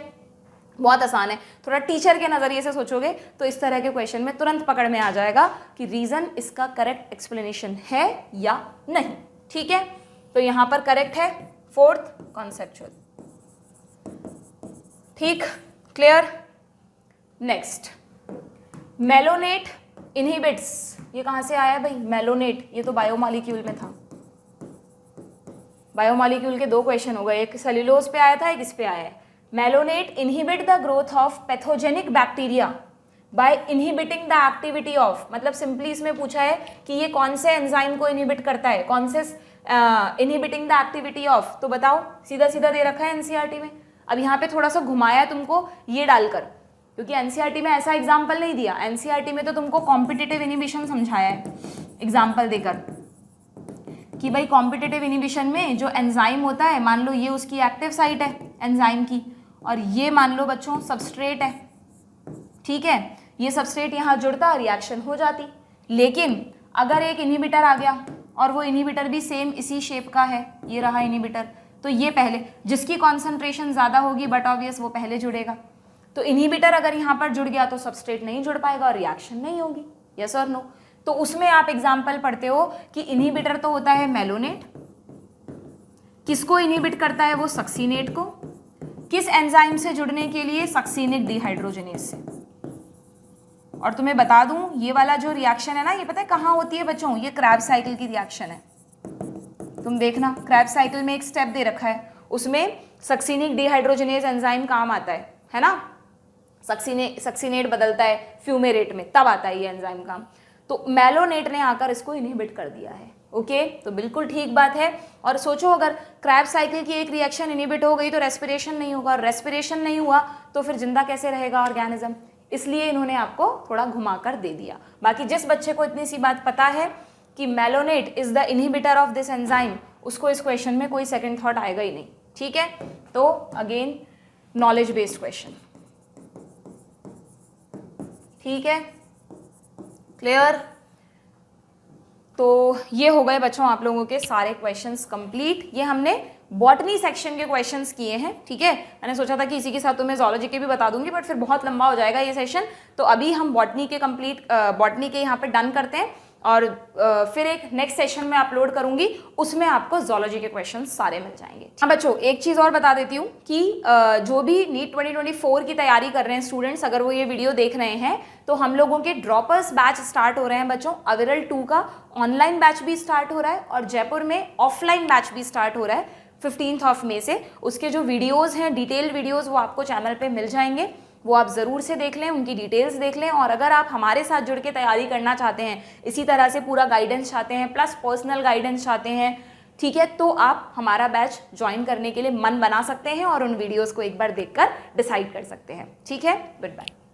बहुत आसान है, थोड़ा टीचर के नज़रिए से सोचोगे तो इस तरह के क्वेश्चन में तुरंत पकड़ में आ जाएगा कि रीज़न इसका करेक्ट एक्सप्लेनेशन है या नहीं, ठीक है। तो यहाँ पर करेक्ट है 4th कॉन्सेप्चुअल, ठीक, क्लियर। नेक्स्ट, मेलोनेट इनहिबिट्स, ये कहाँ से आया भाई मेलोनेट, ये तो बायोमॉलिक्यूल में था। बायोमॉलिक्यूल के 2 क्वेश्चन हो गए, एक सेल्यूलोज पे आया था, एक इस पे आया है। Malonate inhibit the growth of pathogenic bacteria by inhibiting the activity of, मतलब सिंपली इसमें पूछा है कि ये कौन से एंजाइम को इनहिबिट करता है, कौन से इनहिबिटिंग द एक्टिविटी ऑफ, तो बताओ, सीधा सीधा दे रखा है एनसीईआरटी में। अब यहाँ पे थोड़ा सा घुमाया तुमको ये डालकर, क्योंकि एनसीईआरटी में ऐसा एग्जाम्पल नहीं दिया, एनसीईआरटी में तो तुमको कॉम्पिटिटिव इनिबिशन समझाया है एग्जाम्पल देकर कि भाई कॉम्पिटिटिव इनिबिशन में जो एंजाइम होता है, मान लो ये उसकी एक्टिव साइट है एंजाइम की, और ये मान लो बच्चों सबस्ट्रेट है, ठीक है, ये सबस्ट्रेट यहाँ जुड़ता रिएक्शन हो जाती। लेकिन अगर एक इनहिबिटर आ गया और वो इनहिबिटर भी सेम इसी शेप का है, ये रहा इनहिबिटर, तो ये पहले, जिसकी कॉन्सेंट्रेशन ज़्यादा होगी बट ऑब्वियस वो पहले जुड़ेगा, तो इनहिबिटर अगर यहाँ पर जुड़ गया तो सबस्ट्रेट नहीं जुड़ पाएगा और रिएक्शन नहीं होगी, यस और नो। तो उसमें आप एग्जाम्पल पढ़ते हो कि इनहिबिटर तो होता है मेलोनेट, किसको इनहिबिट करता है वो सक्सीनेट को, किस एंजाइम से जुड़ने के लिए, सक्सीनिक डिहाइड्रोजनेज से। और तुम्हें बता दूं ये वाला जो रिएक्शन है ना, ये पता है कहाँ होती है बच्चों, ये क्रैब्स साइकिल की रिएक्शन है। तुम देखना क्रैब्स साइकिल में एक स्टेप दे रखा है, उसमें सक्सीनिक डिहाइड्रोजनेज एंजाइम काम आता है ना, सक्सीनेट बदलता है फ्यूमेरेट में, तब आता है ये एंजाइम काम। तो मेलोनेट ने आकर इसको इनहिबिट कर दिया है। ओके, तो बिल्कुल ठीक बात है। और सोचो अगर क्रैब्स साइकिल की एक रिएक्शन इनहिबिट हो गई तो रेस्पिरेशन नहीं होगा, और रेस्पिरेशन नहीं हुआ तो फिर जिंदा कैसे रहेगा ऑर्गेनिज्म, इसलिए इन्होंने आपको थोड़ा घुमाकर दे दिया। बाकी जिस बच्चे को इतनी सी बात पता है कि malonate is the inhibitor of this enzyme, उसको इस क्वेश्चन में कोई सेकंड थॉट आएगा ही नहीं, ठीक है। तो अगेन नॉलेज बेस्ड क्वेश्चन, ठीक है, क्लियर। तो ये हो गए बच्चों आप लोगों के सारे क्वेश्चंस कंप्लीट। ये हमने बॉटनी सेक्शन के क्वेश्चंस किए हैं, ठीक है। मैंने सोचा था कि इसी के साथ तुम्हें जोलॉजी के भी बता दूंगी, बट फिर बहुत लंबा हो जाएगा ये सेशन, तो अभी हम बॉटनी के बॉटनी के यहाँ पे डन करते हैं, और फिर एक नेक्स्ट सेशन में अपलोड करूंगी, उसमें आपको जोलॉजी के क्वेश्चंस सारे मिल जाएंगे। हाँ बच्चों, एक चीज़ और बता देती हूँ कि जो भी नीट 2024 की तैयारी कर रहे हैं स्टूडेंट्स, अगर वो ये वीडियो देख रहे हैं तो हम लोगों के ड्रॉपर्स बैच स्टार्ट हो रहे हैं बच्चों। अविरल 2 का ऑनलाइन बैच भी स्टार्ट हो रहा है और जयपुर में ऑफलाइन बैच भी स्टार्ट हो रहा है 15 मई से। उसके जो वीडियोज़ हैं, डिटेल्ड वीडियोज़, वो आपको चैनल पर मिल जाएंगे, वो आप ज़रूर से देख लें, उनकी डिटेल्स देख लें। और अगर आप हमारे साथ जुड़ के तैयारी करना चाहते हैं, इसी तरह से पूरा गाइडेंस चाहते हैं, प्लस पर्सनल गाइडेंस चाहते हैं, ठीक है, तो आप हमारा बैच ज्वाइन करने के लिए मन बना सकते हैं और उन वीडियोस को एक बार देखकर डिसाइड कर सकते हैं, ठीक है। Good bye.